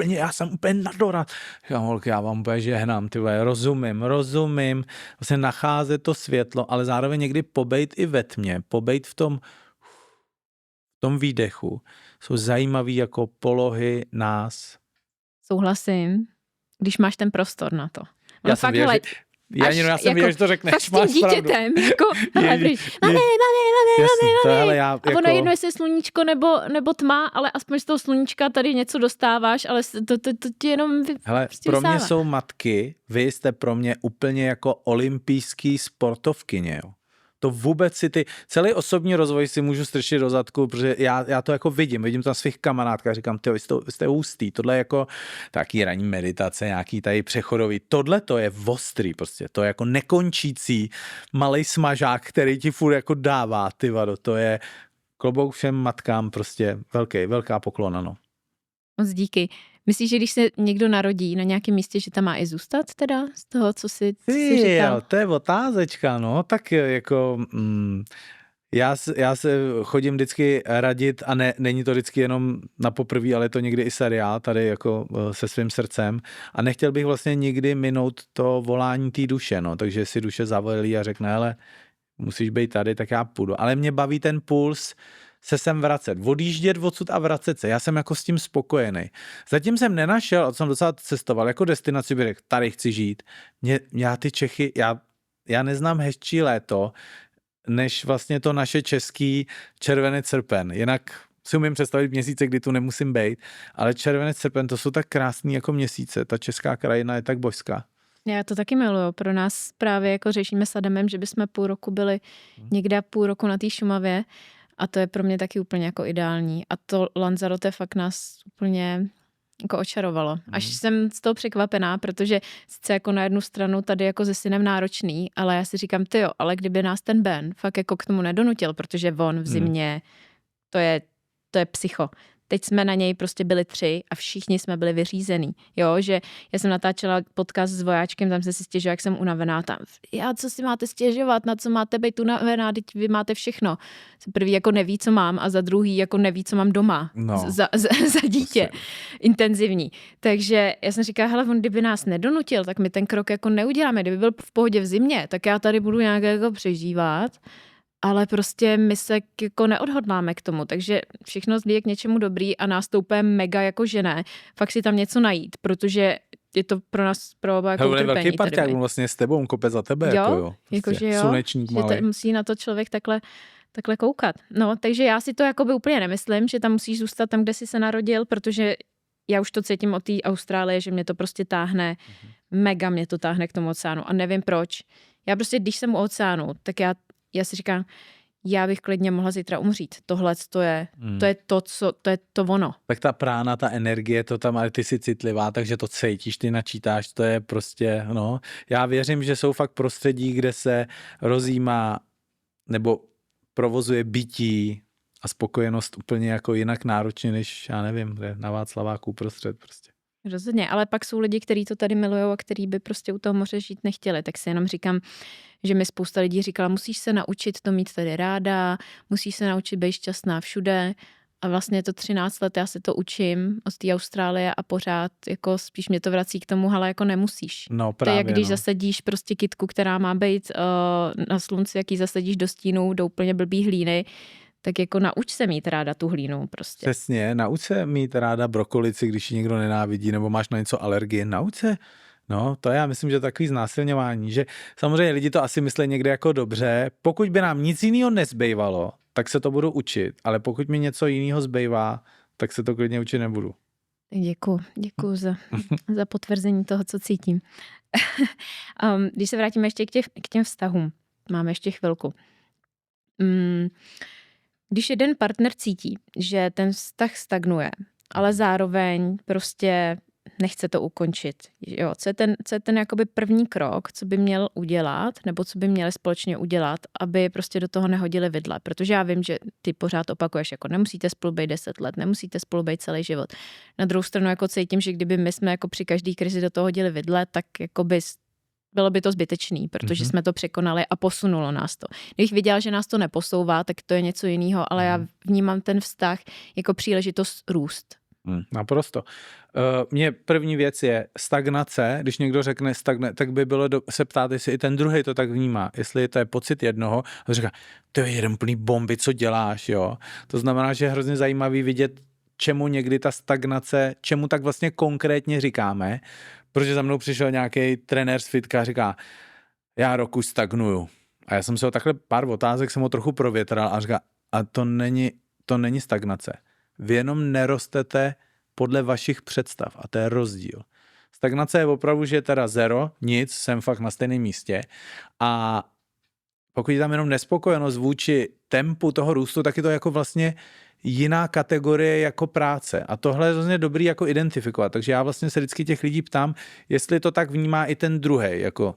já jsem úplně nadorat. Holky, já vám úplně žehnám, ty vole, rozumím, vlastně nacházet to světlo, ale zároveň někdy pobejt i ve tmě, pobejt v tom výdechu. Jsou zajímavý jako polohy nás. Souhlasím, když máš ten prostor na to. Já jsem věděl, já jsem věděl, že to řekneš. Tak s tím dítětem, jako, a ono jedno, jestli je sluníčko nebo tma, ale aspoň z toho sluníčka tady něco dostáváš, ale to ti jenom hele, pro mě jsou matky, vy jste pro mě úplně jako olympijský sportovkyně, jo. To vůbec si celý osobní rozvoj si můžu strčit do zadku, protože já to jako vidím to na svých kamarádkách, říkám, ty jste hustý, tohle je jako taky ranní meditace, nějaký tady přechodový, tohle to je ostrý prostě, to je jako nekončící malej smažák, který ti furt jako dává, ty vado, to je klobouk všem matkám prostě velká poklona, no. Moc díky. Myslíš, že když se někdo narodí na nějakém místě, že tam má i zůstat teda z toho, co si říkal? To je otázečka, no, tak jako já se chodím vždycky radit a není to vždycky jenom na poprví, ale je to někdy i seriál tady jako se svým srdcem a nechtěl bych vlastně nikdy minout to volání té duše, no, takže si duše zavolí a řekne, hele, musíš být tady, tak já půjdu, ale mě baví ten puls se sem vracet, odjíždět odsud a vracet se. Já jsem jako s tím spokojený. Zatím jsem nenašel, a jsem docela cestoval, jako destinaci bych řekl, tady chci žít. Já ty Čechy, já neznám hezčí léto, než vlastně to naše český červenec srpen. Jinak si umím představit měsíce, kdy tu nemusím být, ale červenec srpen, to jsou tak krásný jako měsíce. Ta česká krajina je tak božská. Já to taky miluju. Pro nás právě jako řešíme s Adamem, že bychom půl roku byli někde půl roku na té Šumavě. A to je pro mě taky úplně jako ideální. A to Lanzarote fakt nás úplně jako očarovalo. Až jsem z toho překvapená, protože sice jako na jednu stranu tady jako se synem náročný, ale já si říkám, tyjo, ale kdyby nás ten Ben fakt jako k tomu nedonutil, protože on v zimě, to je psycho. Teď jsme na něj prostě byli 3 a všichni jsme byli vyřízený. Jo, že já jsem natáčela podcast s vojáčkem, tam jsem si stěžovala, jak jsem unavená. Tam, co si máte stěžovat, na co máte být unavená, teď vy máte všechno. První jako neví, co mám a za druhý jako neví, co mám doma. No. Za dítě. Intenzivní. Takže já jsem říkala, hele, on kdyby nás nedonutil, tak my ten krok jako neuděláme. Kdyby byl v pohodě v zimě, tak já tady budu nějak jako přežívat. Ale prostě my se jako neodhodláme k tomu, takže všechno je k něčemu dobrý a nás to úplně mega jako žené. Fakt si tam něco najít, protože je to pro nás pro oba jako utrpení. Velký parťák, on vlastně s tebou, on kope za tebe. Jo, jako jakože jo, slunečník malý. Musí na to člověk takhle koukat. No, takže já si to jakoby úplně nemyslím, že tam musíš zůstat tam, kde jsi se narodil, protože já už to cítím od té Austrálie, že mě to prostě táhne, mega mě to táhne k tomu oceánu a nevím proč. Já prostě, když jsem u oceánu, tak já si říkám, já bych klidně mohla zítra umřít. Tohle to je to ono. Tak ta prána, ta energie, to tam, ale ty jsi citlivá, takže to cítíš, ty načítáš, to je prostě, no. Já věřím, že jsou fakt prostředí, kde se rozjímá nebo provozuje bytí a spokojenost úplně jako jinak náročně, než, já nevím, na Václaváku uprostřed prostě. Rozhodně, ale pak jsou lidi, kteří to tady milujou a kteří by prostě u toho moře žít nechtěli. Tak si jenom říkám, že mi spousta lidí říkala, musíš se naučit to mít tady ráda, musíš se naučit být šťastná všude. A vlastně je to 13 let, já se to učím od té Austrálie a pořád jako spíš mě to vrací k tomu, ale jako nemusíš. No To právě, je jak když zasadíš prostě kytku, která má být na slunci, jak ji zasadíš do stínu, do úplně blbý hlíny, tak jako nauč se mít ráda tu hlínu prostě. Přesně, nauč se mít ráda brokolici, když ji někdo nenávidí, nebo máš na něco alergie, nauč se. No, to já myslím, že takový znásilňování, že samozřejmě lidi to asi myslí někde jako dobře, pokud by nám nic jiného nezbývalo, tak se to budu učit, ale pokud mi něco jiného zbývá, tak se to klidně učit nebudu. Děkuju za potvrzení toho, co cítím. Když se vrátíme ještě k těm vztahům, máme ještě chvilku. Když jeden partner cítí, že ten vztah stagnuje, ale zároveň prostě nechce to ukončit. Jo, co je ten jakoby první krok, co by měl udělat, nebo co by měli společně udělat, aby prostě do toho nehodili vidle. Protože já vím, že ty pořád opakuješ, jako nemusíte spolu být 10 let, nemusíte spolu být celý život. Na druhou stranu jako cítím, že kdyby my jsme jako při každý krizi do toho hodili vidle, tak jakoby bylo by to zbytečný, protože jsme to překonali a posunulo nás to. Když viděl, že nás to neposouvá, tak to je něco jiného, ale já vnímám ten vztah jako příležitost růst. Naprosto. Mně první věc je stagnace. Když někdo řekne stagne, tak by bylo se ptát, jestli i ten druhý to tak vnímá. Jestli to je pocit jednoho, a říká, to je jeden plný bomby, co děláš, jo. To znamená, že je hrozně zajímavý vidět, čemu někdy ta stagnace, čemu tak vlastně konkrétně říkáme, protože za mnou přišel nějaký trenér z fitka a říká, já roku stagnuju. A já jsem se ho takhle pár otázek jsem ho trochu provětral a říká, a to není stagnace. Vy jenom nerostete podle vašich představ a to je rozdíl. Stagnace je opravdu, že je teda zero, nic, jsem fakt na stejném místě a pokud je tam jenom nespokojenost vůči tempu toho růstu, tak je to jako vlastně jiná kategorie jako práce a tohle je vlastně dobrý jako identifikovat, takže já vlastně se vždycky těch lidí ptám, jestli to tak vnímá i ten druhej, jako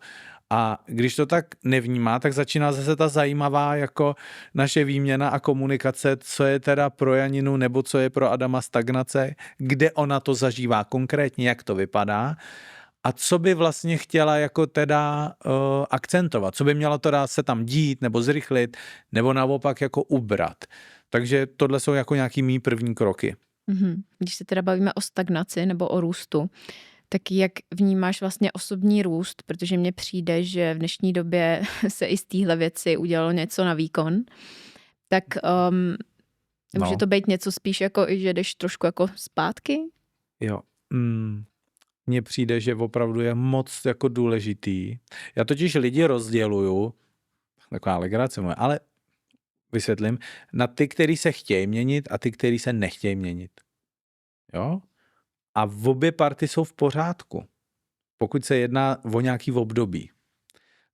a když to tak nevnímá, tak začíná zase ta zajímavá jako naše výměna a komunikace, co je teda pro Janinu nebo co je pro Adama stagnace, kde ona to zažívá konkrétně, jak to vypadá a co by vlastně chtěla jako teda akcentovat, co by mělo teda se tam dít nebo zrychlit nebo naopak jako ubrat. Takže tohle jsou jako nějaký mý první kroky. Když se teda bavíme o stagnaci nebo o růstu, tak jak vnímáš vlastně osobní růst, protože mně přijde, že v dnešní době se i z téhle věci udělalo něco na výkon, tak může to být něco spíš jako, že jdeš trošku jako zpátky? Jo. Mně přijde, že opravdu je moc jako důležitý. Já totiž lidi rozděluju, taková legrace moje, ale vysvětlím, na ty, který se chtějí měnit a ty, který se nechtějí měnit. Jo? A v obě party jsou v pořádku, pokud se jedná o nějaký období.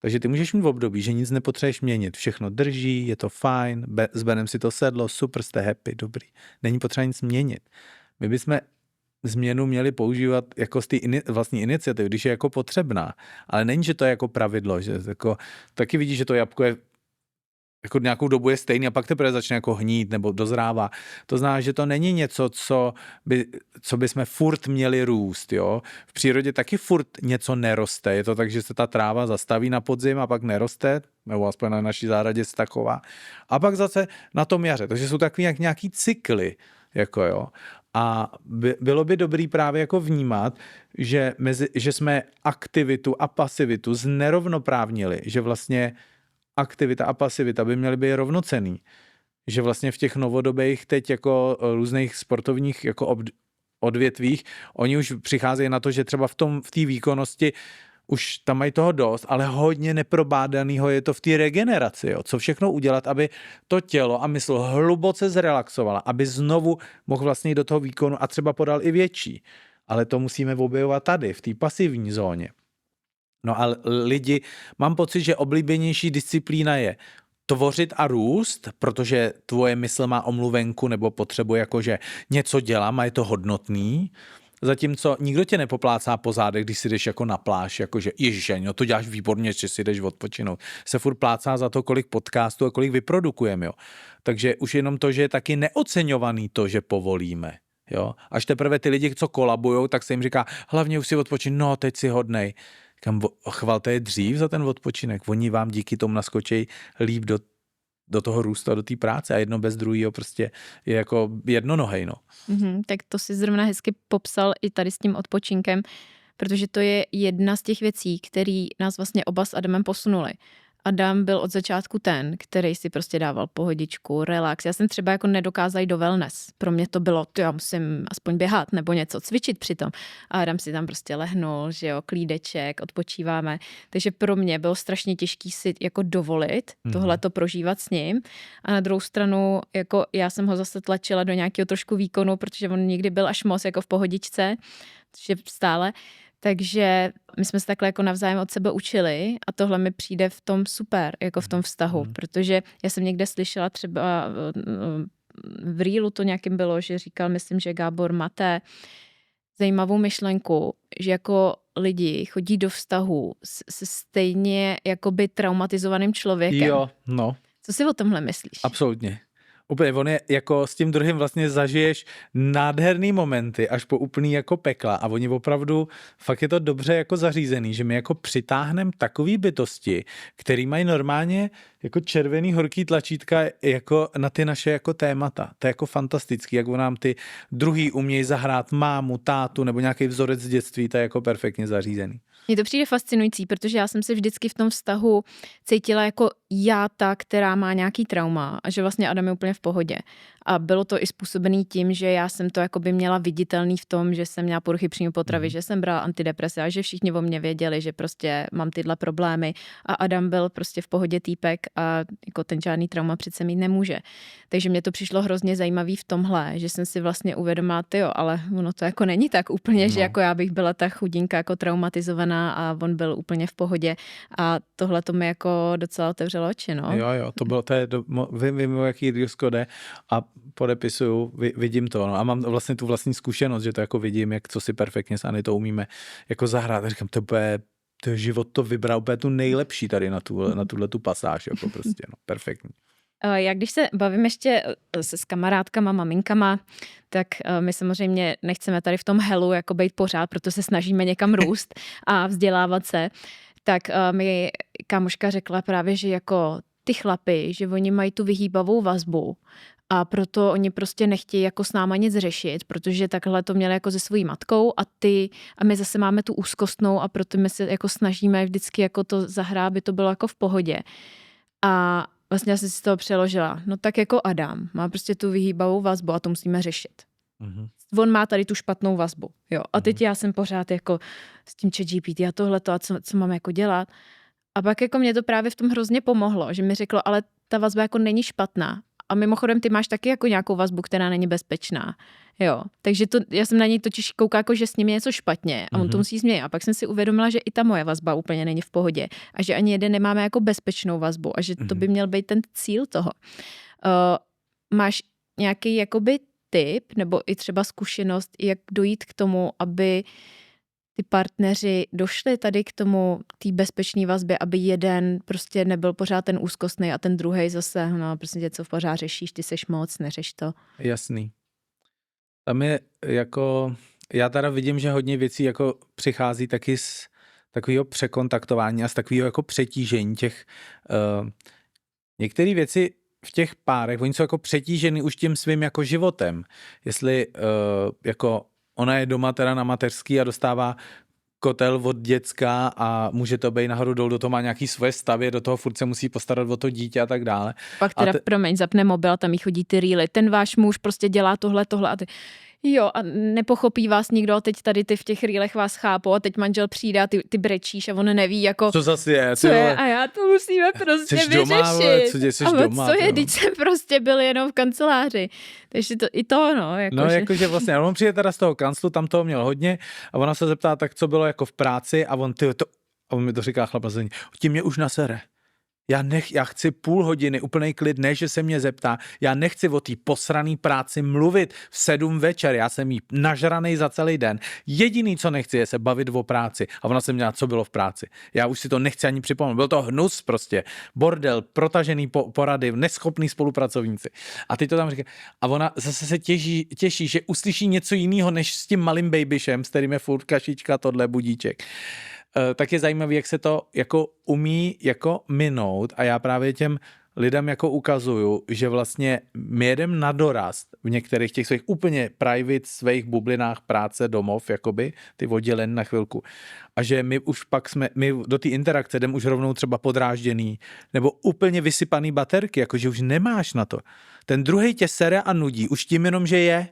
Takže ty můžeš mít v období, že nic nepotřebuješ měnit, všechno drží, je to fajn, s Benem si to sedlo, super, jste happy, dobrý. Není potřeba nic měnit. My bychom změnu měli používat jako z té vlastní iniciativy, když je jako potřebná. Ale není, že to je jako pravidlo, že jako, taky vidíš, že to jabko je jako nějakou dobu je stejný a pak teprve začne jako hnít nebo dozrává. To znamená, že to není něco, co bychom furt měli růst. Jo? V přírodě taky furt něco neroste. Je to tak, že se ta tráva zastaví na podzim a pak neroste, nebo aspoň na naší zahradě se taková. A pak zase na tom jaře. Takže jsou takový nějaký cykly. Jako jo. A bylo by dobrý právě jako vnímat, že jsme aktivitu a pasivitu znerovnoprávnili, že vlastně aktivita a pasivita by měly být rovnocenný. Že vlastně v těch novodobých teď jako různých sportovních jako odvětvích, oni už přicházejí na to, že třeba v té výkonnosti už tam mají toho dost, ale hodně neprobádanýho je to v té regeneraci. Jo. Co všechno udělat, aby to tělo a mysl hluboce zrelaxovala, aby znovu mohl vlastně jít do toho výkonu a třeba podal i větší. Ale to musíme objevovat tady, v té pasivní zóně. No a lidi, mám pocit, že oblíbenější disciplína je tvořit a růst, protože tvoje mysl má omluvenku nebo potřebuje jakože něco dělám a je to hodnotný, zatímco nikdo tě nepoplácá po zádech, když si jdeš jako na pláž, jakože ježiš, no to děláš výborně, že si jdeš odpočinout. Se furt plácá za to, kolik podcastů a kolik vyprodukujeme, jo. Takže už jenom to, že je taky neoceňovaný to, že povolíme, jo. Až teprve ty lidi, co kolabujou, tak se jim říká, hlavně už si odpočin, no teď si hodnej. Kam chvalte je dřív za ten odpočinek. Oni vám díky tomu naskočí líp do toho růstu a do té práce a jedno bez druhého prostě je jako jednonohej, no. Tak to si zrovna hezky popsal i tady s tím odpočinkem, protože to je jedna z těch věcí, které nás vlastně oba s Adamem posunuli. Adam byl od začátku ten, který si prostě dával pohodičku, relax. Já jsem třeba jako nedokázala jít do wellness. Pro mě to bylo, já musím aspoň běhat nebo něco, cvičit přitom. A Adam si tam prostě lehnul, že jo, klídeček, odpočíváme. Takže pro mě bylo strašně těžký si jako dovolit tohle to prožívat s ním. A na druhou stranu, jako já jsem ho zase tlačila do nějakého trošku výkonu, protože on někdy byl až moc jako v pohodičce, což je stále. Takže my jsme se takhle jako navzájem od sebe učili a tohle mi přijde v tom super, jako v tom vztahu, protože já jsem někde slyšela třeba v Reelu to nějakým bylo, že říkal, myslím, že Gábor Maté, zajímavou myšlenku, že jako lidi chodí do vztahu se stejně jakoby traumatizovaným člověkem. Jo, no. Co si o tomhle myslíš? Absolutně. Úplně, on je jako s tím druhým vlastně zažiješ nádherný momenty až po úplný jako pekla a oni opravdu, fakt je to dobře jako zařízený, že my jako přitáhneme takový bytosti, který mají normálně jako červený horký tlačítka jako na ty naše jako témata. To je jako fantastický, jak nám ty druhý umějí zahrát mámu, tátu nebo nějaký vzorec z dětství, to je jako perfektně zařízený. Mně to přijde fascinující, protože já jsem se vždycky v tom vztahu cítila jako já ta, která má nějaký trauma a že vlastně Adam je úplně v pohodě. A bylo to i způsobený tím, že já jsem to jakoby měla viditelný v tom, že jsem měla poruchy příjmu potravy, že jsem brala antidepresa a že všichni o mě věděli, že prostě mám tyhle problémy a Adam byl prostě v pohodě týpek a jako ten žádný trauma přece mít nemůže. Takže mě to přišlo hrozně zajímavý v tomhle, že jsem si vlastně uvědomila, ale ono to jako není tak úplně, že jako já bych byla ta chudinka jako traumatizovaná a on byl úplně v pohodě a tohle to mi jako docela otevřelo oči, no. Jo, vím, o jaký Rusko jde a podepisuju, vidím to, no. A mám vlastně tu vlastní zkušenost, že to jako vidím, jak co si perfektně s Anitou umíme jako zahrát. A říkám, to život to vybral úplně tu nejlepší tady na tuhle tu pasáž, jako prostě, no, perfektní. Já když se bavím ještě s kamarádkama, maminkama, tak my samozřejmě nechceme tady v tom helu jako být pořád, proto se snažíme někam růst a vzdělávat se. Tak mi kámoška řekla právě, že jako ty chlapy, že oni mají tu vyhýbavou vazbu a proto oni prostě nechtějí jako s náma nic řešit, protože takhle to měli jako se svojí matkou a my zase máme tu úzkostnou a proto my se jako snažíme vždycky jako to zahrát, aby to bylo jako v pohodě. A vlastně já jsem si z toho přeložila, no tak jako Adam má prostě tu vyhýbavou vazbu a to musíme řešit. On má tady tu špatnou vazbu, jo. A teď já jsem pořád jako s tím ChatGPT a tohleto a co mám jako dělat. A pak jako mě to právě v tom hrozně pomohlo, že mi řeklo, ale ta vazba jako není špatná. A mimochodem ty máš taky jako nějakou vazbu, která není bezpečná. Jo. Takže já jsem na něj totiž koukala, jako, že s ním je něco špatně a on to musí změnit. A pak jsem si uvědomila, že i ta moje vazba úplně není v pohodě. A že ani jeden nemáme jako bezpečnou vazbu. A že to by měl být ten cíl toho. Máš nějaký jakoby tip nebo i třeba zkušenost, jak dojít k tomu, aby ty partneři došli tady k tomu, té bezpečné vazbě, aby jeden prostě nebyl pořád ten úzkostný a ten druhej zase, no prostě něco v pořád řešíš, ty seš moc, neřeš to. Jasný. Tam je jako, já teda vidím, že hodně věcí jako přichází taky z takového překontaktování a z takového jako přetížení těch, některé věci v těch párech, oni jsou jako přetížený už tím svým jako životem. Jestli jako ona je doma teda na mateřský a dostává kotel od děcka a může to být nahoru dolů, do toho má nějaký svoje stavy, do toho furt se musí postarat o to dítě a tak dále. Pak teda, promiň, zapne mobil a tam jí chodí ty reely. Ten váš muž prostě dělá tohle a ty... Jo, a nepochopí vás nikdo, teď tady ty v těch rýlech vás chápou a teď manžel přijde a ty brečíš a on neví jako... Co zase je? Co je a já to musíme prostě vyřešit. Doma, co je, teď jsem prostě byl jenom v kanceláři. Takže no. Jakože vlastně, on přijde teda z toho kanclu, tam toho měl hodně a ona se zeptá, tak co bylo jako v práci a on mi to říká chlap na zení, ti mě už nasere. Já chci půl hodiny úplnej klid, ne, že se mě zeptá. Já nechci o té posraný práci mluvit v 7 večer, já jsem jí nažranej za celý den. Jediný, co nechci, je se bavit o práci. A ona se měla, co bylo v práci. Já už si to nechci ani připomenout. Byl to hnus prostě. Bordel, protažený porady, neschopný spolupracovníci. A ty to tam říká. A ona zase se těší, že uslyší něco jiného, než s tím malým babyšem, s kterým je furt kašička, tohle budíček. Tak je zajímavý, jak se to jako umí jako minout a já právě těm lidem jako ukazuju, že vlastně my jedeme na dorast v některých těch svých úplně private svých bublinách práce, domov, jakoby, ty oddělen na chvilku. A že my už pak my do té interakce jdeme už rovnou třeba podrážděný nebo úplně vysypaný baterky, jakože už nemáš na to. Ten druhej tě sere a nudí, už tím jenom, že je.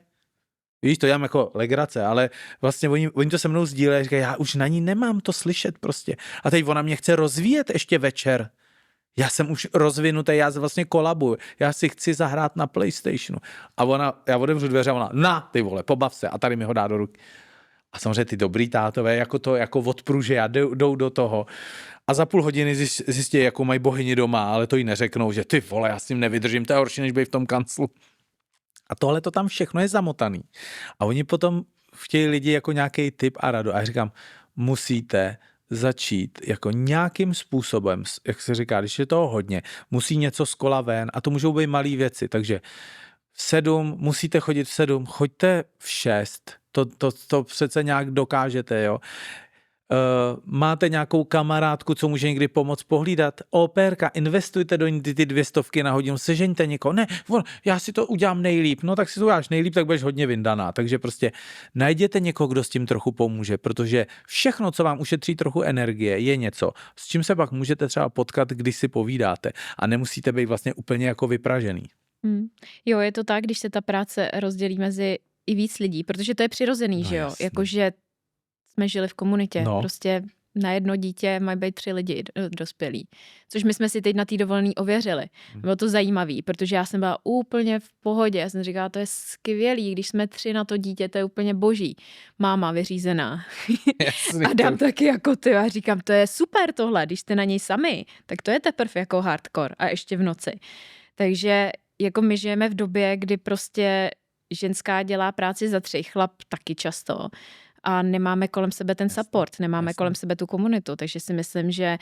Víš, to dělám jako legrace, ale vlastně oni to se mnou sdílejí, říkají, já už na ní nemám to slyšet prostě. A teď ona mě chce rozvíjet ještě večer. Já jsem už rozvinutý, já vlastně kolabuju, já si chci zahrát na PlayStationu. A já otevřu dveře a ona, ty vole, pobav se a tady mi ho dá do ruky. A samozřejmě ty dobrý tátové jako odpruže a jdou do toho. A za půl hodiny zjistí, jakou mají bohyni doma, ale to jí neřeknou, že ty vole, já s tím nevydržím, to je horší, než být v tom kanclu. A tohle to tam všechno je zamotaný. A oni potom chtějí lidi jako nějaký tip a radu. A já říkám, musíte začít jako nějakým způsobem, jak se říká, když je toho hodně, musí něco z kola ven a to můžou být malé věci. Takže v 7, musíte chodit v 7, choďte v 6. To přece nějak dokážete, jo. Máte nějakou kamarádku, co může někdy pomoct pohlídat? Opérka, investujte do ní ty 200 na hodinu, sežeňte někoho. Ne, já si to udělám nejlíp. No tak si to uděláš nejlíp, tak budeš hodně vyndaná. Takže prostě najděte někoho, kdo s tím trochu pomůže, protože všechno, co vám ušetří trochu energie, je něco, s čím se pak můžete třeba potkat, když si povídáte a nemusíte být vlastně úplně jako vypražený. Jo, je to tak, když se ta práce rozdělí mezi i víc lidí, protože to je přirozený, že jo? Jasný. Jakože jsme žili v komunitě, No. prostě na jedno dítě mají být 3 lidi dospělí. Což my jsme si teď na té dovolený ověřili. Bylo to zajímavý, protože já jsem byla úplně v pohodě. Já jsem říkala, to je skvělý, když jsme 3 na to dítě, to je úplně boží. Máma vyřízená. Jasný. A dám taky jako ty a říkám, to je super tohle, když jste na něj sami, tak to je teprve jako hardcore a ještě v noci. Takže jako my žijeme v době, kdy prostě ženská dělá práci za 3, chlap taky často. A nemáme kolem sebe ten support, nemáme kolem sebe tu komunitu, takže si myslím, že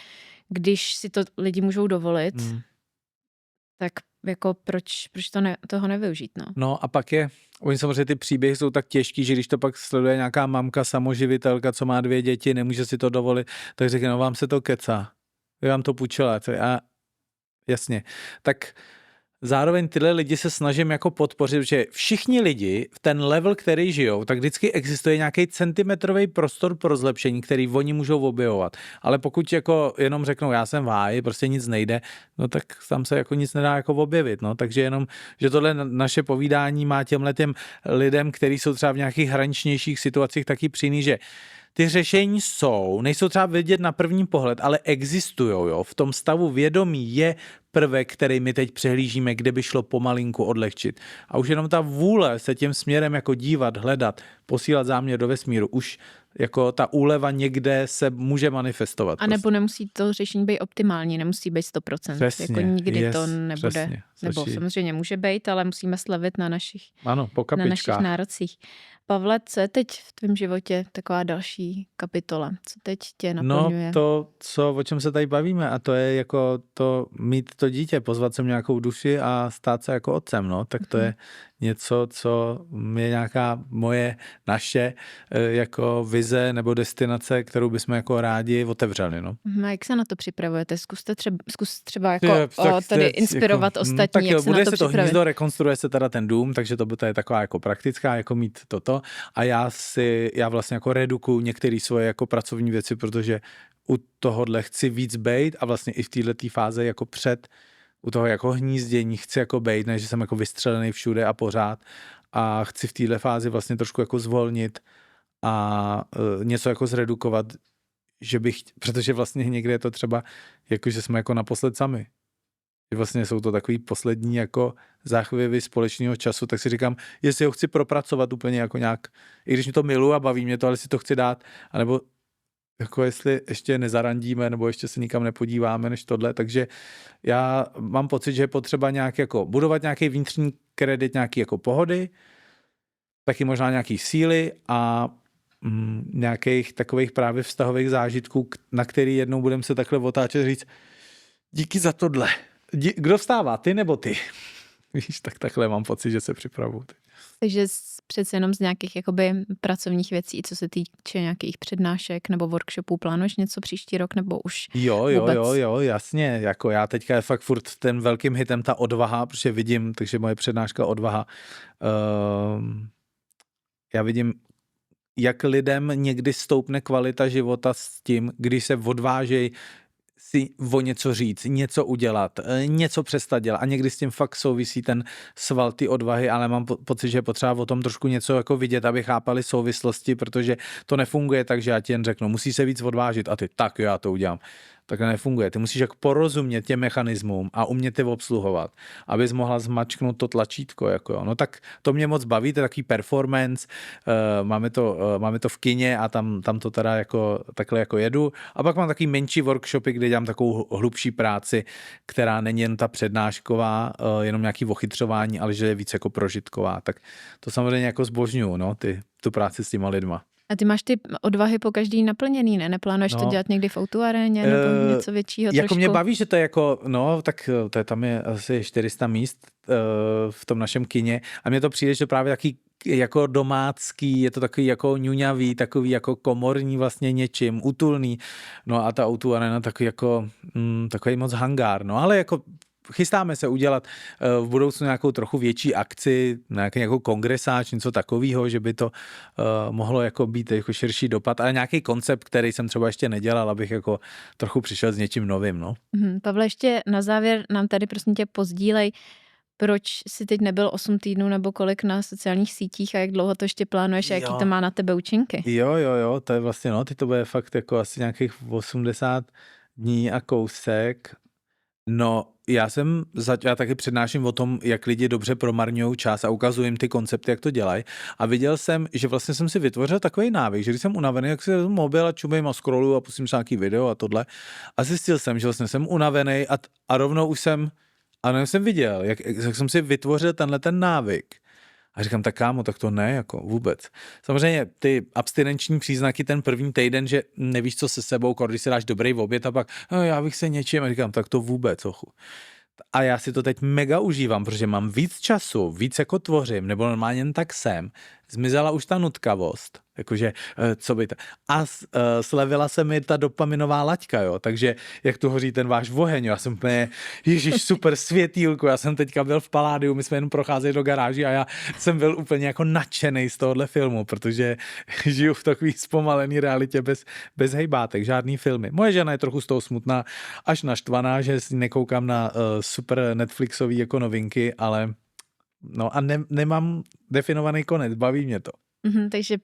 když si to lidi můžou dovolit, tak jako proč toho nevyužít, no. No a pak oni samozřejmě ty příběhy jsou tak těžký, že když to pak sleduje nějaká mamka, samoživitelka, co má 2 děti, nemůže si to dovolit, tak řekne, no vám se to kecá, já vám to půjčila. A jasně, tak zároveň tyhle lidi se snažím jako podpořit, že všichni lidi v ten level, který žijou, tak vždycky existuje nějaký centimetrový prostor pro zlepšení, který oni můžou objevovat. Ale pokud jako jenom řeknou, já jsem v háji, prostě nic nejde, no tak tam se jako nic nedá jako objevit. No. Takže jenom, že tohle naše povídání má těm lidem, kteří jsou třeba v nějakých hraničnějších situacích, taky přijný, že ty řešení nejsou třeba vidět na první pohled, ale existujou, jo. V tom stavu vědomí je prvek, který my teď přehlížíme, kde by šlo pomalinku odlehčit. A už jenom ta vůle se tím směrem jako dívat, hledat, posílat záměr do vesmíru, už jako ta úleva někde se může manifestovat. A nebo nemusí to řešení být optimální, nemusí být 100%. Přesně, jako nikdy to nebude. Přesně, nebo samozřejmě může být, ale musíme slevit na našich nárocích. Pavle, co je teď v tvém životě taková další kapitola? Co teď tě naplňuje? No to, o čem se tady bavíme, a to je jako to mít to dítě, pozvat sem nějakou duši a stát se jako otcem, no, tak to je něco, co je nějaká naše jako vize nebo destinace, kterou bychom jako rádi otevřeli, no. A jak se na to připravujete? Zkus třeba jako tady inspirovat jako, ostatní, tak jak jo, se na to připravit. Hnízdo, rekonstruuje se teda ten dům, takže to je taková jako praktická, jako mít toto. A já vlastně jako redukuju některé svoje jako pracovní věci, protože u tohohle chci víc bejt a vlastně i v této fáze jako u toho jako hnízdění chci jako bejt, ne, že jsem jako vystřelený všude a pořád a chci v této fázi vlastně trošku jako zvolnit a něco jako zredukovat, protože vlastně někde je to třeba jako, že jsme jako naposled sami. Že vlastně jsou to takový poslední jako záchvěvy společného času, tak si říkám, jestli ho chci propracovat úplně jako nějak, i když mi to miluji a baví mě to, ale si to chci dát, anebo jako jestli ještě nezarandíme, nebo ještě se nikam nepodíváme než tohle, takže já mám pocit, že je potřeba nějak jako budovat nějaký vnitřní kredit, nějaký jako pohody, taky možná nějaký síly a nějakých takových právě vztahových zážitků, na který jednou budeme se takhle otáčet říct díky za tohle. Kdo vstává, ty nebo ty? Víš, tak takhle mám pocit, že se připravuju. Takže přece jenom z nějakých jakoby pracovních věcí, co se týče nějakých přednášek nebo workshopů, plánuješ něco příští rok nebo už vůbec? Jo, jasně. Jako já teďka je fakt furt ten velkým hitem ta odvaha, protože vidím, takže moje přednáška odvaha. Já vidím, jak lidem někdy stoupne kvalita života s tím, když se odvážejí si o něco říct, něco udělat, něco přestat dělat a někdy s tím fakt souvisí ten sval ty odvahy, ale mám pocit, že je potřeba o tom trošku něco jako vidět, aby chápali souvislosti, protože to nefunguje tak, že já ti jen řeknu, musí se víc odvážit a ty tak jo, já to udělám. Takhle nefunguje. Ty musíš jako porozumět těm mechanismům a umět je obsluhovat, abys mohla zmačknout to tlačítko. Jako jo. No tak to mě moc baví, to je takový performance, máme to v kině a tam to teda jako, takhle jako jedu. A pak mám takový menší workshopy, kde dělám takovou hlubší práci, která není jen ta přednášková, jenom nějaký ochytřování, ale že je víc jako prožitková. Tak to samozřejmě jako zbožňuju, no, tu práci s těma lidma. A ty máš ty odvahy po každý naplněný, ne? Neplánuješ to dělat někdy v autoaréně nebo něco většího jako trošku? Mě baví, že to je jako, no, tak to je, tam je asi 400 míst v tom našem kině a mně to přijde, že právě taky jako domácký, je to takový jako ňuňavý, takový jako komorní vlastně něčím, útulný, no a ta autoaréna takový moc hangár, no ale jako chystáme se udělat v budoucnu nějakou trochu větší akci, nějakou kongresáč, něco takového, že by to mohlo jako být jako širší dopad, ale nějaký koncept, který jsem třeba ještě nedělal, abych jako trochu přišel s něčím novým, no. Pavle, ještě na závěr nám tady prosím tě pozdílej, proč jsi teď nebyl 8 týdnů nebo kolik na sociálních sítích a jak dlouho to ještě plánuješ a jaký to má na tebe účinky? Jo, to je vlastně, no, ty to bude fakt jako asi nějakých 80 dní a kousek. No, já taky přednáším o tom, jak lidi dobře promarňují čas a ukazuji jim ty koncepty, jak to dělají. A viděl jsem, že vlastně jsem si vytvořil takový návyk, že když jsem unavený, jak si mobil a čumím a scrolluju a pustím si nějaký video a tohle. A zjistil jsem, že vlastně jsem unavený a rovnou už jsem viděl, jak jsem si vytvořil ten návyk. A říkám, tak kámo, tak to ne, jako vůbec. Samozřejmě ty abstinenční příznaky ten první týden, že nevíš, co se sebou, když si dáš dobrý oběd a pak já bych se něčím, a říkám, tak to vůbec, ochu. A já si to teď mega užívám, protože mám víc času, víc jako tvořím, nebo normálně jen tak jsem. Zmizela už ta nutkavost, jakože co by to. A slevila se mi ta dopaminová laťka, jo, takže jak tu hoří ten váš oheň, jo, já jsem úplně, ježiš, super světýlko, já jsem teďka byl v Paládiu, my jsme jen procházeli do garáži a já jsem byl úplně jako nadšenej z tohohle filmu, protože žiju v takový zpomalený realitě bez hejbátek, žádný filmy. Moje žena je trochu z toho smutná, až naštvaná, že si nekoukám na super Netflixový jako novinky, ale no a nemám definovaný konec, baví mě to. Takže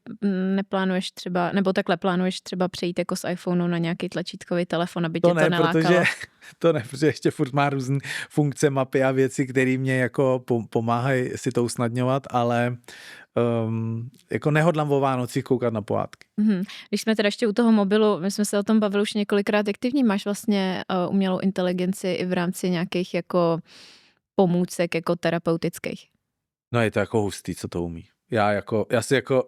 neplánuješ třeba, nebo takhle plánuješ třeba přejít jako z iPhoneu na nějaký tlačítkový telefon, aby tě to nelákalo? Protože ještě furt má různé funkce, mapy a věci, které mě jako pomáhají si to usnadňovat, ale jako nehodlám o Vánocích koukat na pohádky. Když jsme teda ještě u toho mobilu, my jsme se o tom bavili už několikrát, jak ty vnímáš vlastně umělou inteligenci i v rámci nějakých jako pomůcek jako terapeutických? No je to jako hustý, co to umí.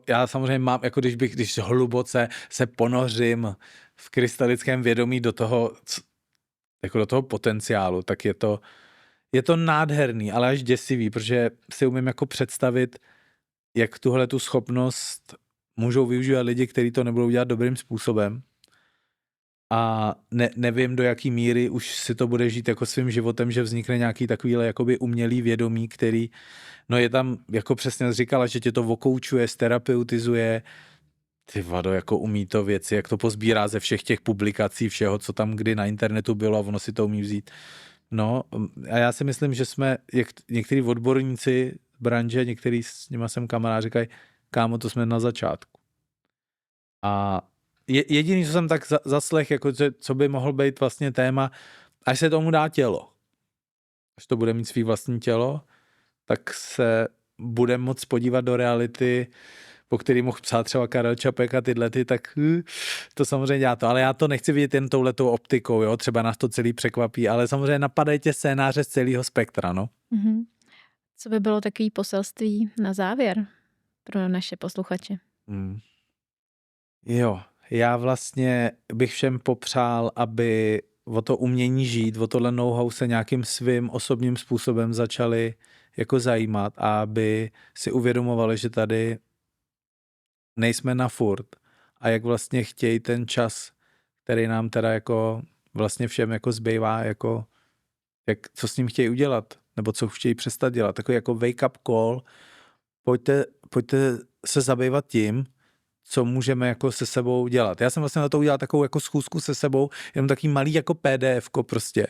Já samozřejmě mám, jako když hluboce se ponořím v krystalickém vědomí do toho potenciálu, tak je to nádherný, ale až děsivý, protože si umím jako představit, jak tuhle tu schopnost můžou využívat lidi, kteří to nebudou dělat dobrým způsobem. A nevím, do jaký míry už si to bude žít jako svým životem, že vznikne nějaký takovýhle jakoby umělý vědomí, který, no je tam, jako přesně říkala, že tě to okoučuje, sterapeutizuje, ty vado, jako umí to věci, jak to pozbírá ze všech těch publikací, všeho, co tam kdy na internetu bylo a ono si to umí vzít. No a já si myslím, že jsme, jak některý odborníci z branže, některý s nima jsem kamarád, říkají, kámo, to jsme na začátku. A jediný, co jsem tak zaslech, jako co by mohl být vlastně téma, až se tomu dá tělo. Až to bude mít svý vlastní tělo, tak se budeme moct podívat do reality po který mohl psát třeba Karel Čapek a tyhle tak to samozřejmě dělá to. Ale já to nechci vidět jen touhletou optikou, jo, třeba nás to celý překvapí, ale samozřejmě napadejte scénáře z celého spektra, no. Mm-hmm. Co by bylo takový poselství na závěr pro naše posluchače? Jo, já vlastně bych všem popřál, aby o to umění žít, o tohle know-how se nějakým svým osobním způsobem začali jako zajímat a aby si uvědomovali, že tady nejsme na furt a jak vlastně chtějí ten čas, který nám teda jako vlastně všem jako zbývá, jako co s ním chtějí udělat, nebo co chtějí přestat dělat, takový jako wake up call, pojďte se zabývat tím, co můžeme jako se sebou dělat. Já jsem vlastně na to udělal takovou jako schůzku se sebou, jenom taký malý jako PDF-ko prostě,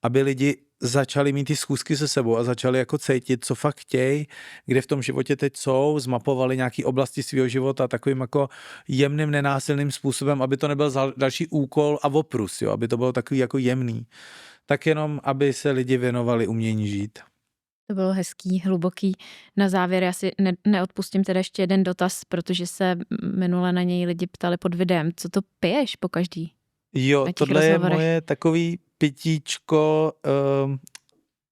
aby lidi začali mít ty schůzky se sebou a začali jako cítit, co fakt chtějí, kde v tom životě teď jsou, zmapovali nějaký oblasti svého života takovým jako jemným, nenásilným způsobem, aby to nebyl další úkol a oprus, jo, aby to bylo takový jako jemný. Tak jenom, aby se lidi věnovali umění žít. To bylo hezký, hluboký. Na závěr já si neodpustím teda ještě jeden dotaz, protože se minule na něj lidi ptali pod videem. Co to piješ po každý? Jo, tohle je moje takový pitíčko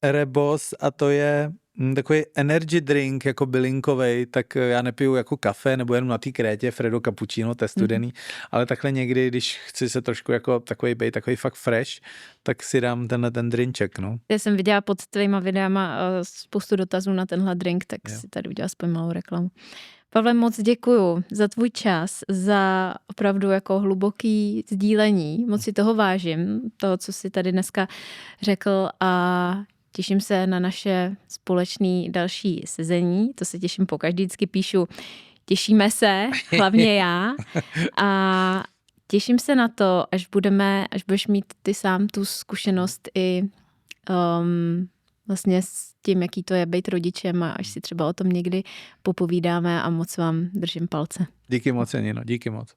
Erebos a to je takový energy drink jako bylinkovej, tak já nepiju jako kafe nebo jenom na té krétě Fredo Cappuccino, to je studený, ale takhle někdy, když chci se trošku jako takový fakt fresh, tak si dám ten drinček, no. Já jsem viděla pod tvýma videama spoustu dotazů na tenhle drink, tak si tady udělal aspoň malou reklamu. Pavle, moc děkuju za tvůj čas, za opravdu jako hluboký sdílení, moc si toho vážím, toho, co jsi tady dneska řekl a těším se na naše společné další sezení, to se těším pokaždý, vždycky píšu, těšíme se, hlavně já a těším se na to, až budeš mít ty sám tu zkušenost i vlastně s tím, jaký to je být rodičem a až si třeba o tom někdy popovídáme a moc vám držím palce. Díky moc, Janino, díky moc.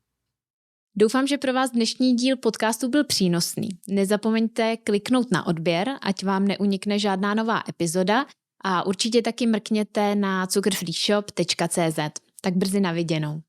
Doufám, že pro vás dnešní díl podcastu byl přínosný. Nezapomeňte kliknout na odběr, ať vám neunikne žádná nová epizoda a určitě taky mrkněte na cukrfreeshop.cz. Tak brzy na viděnou.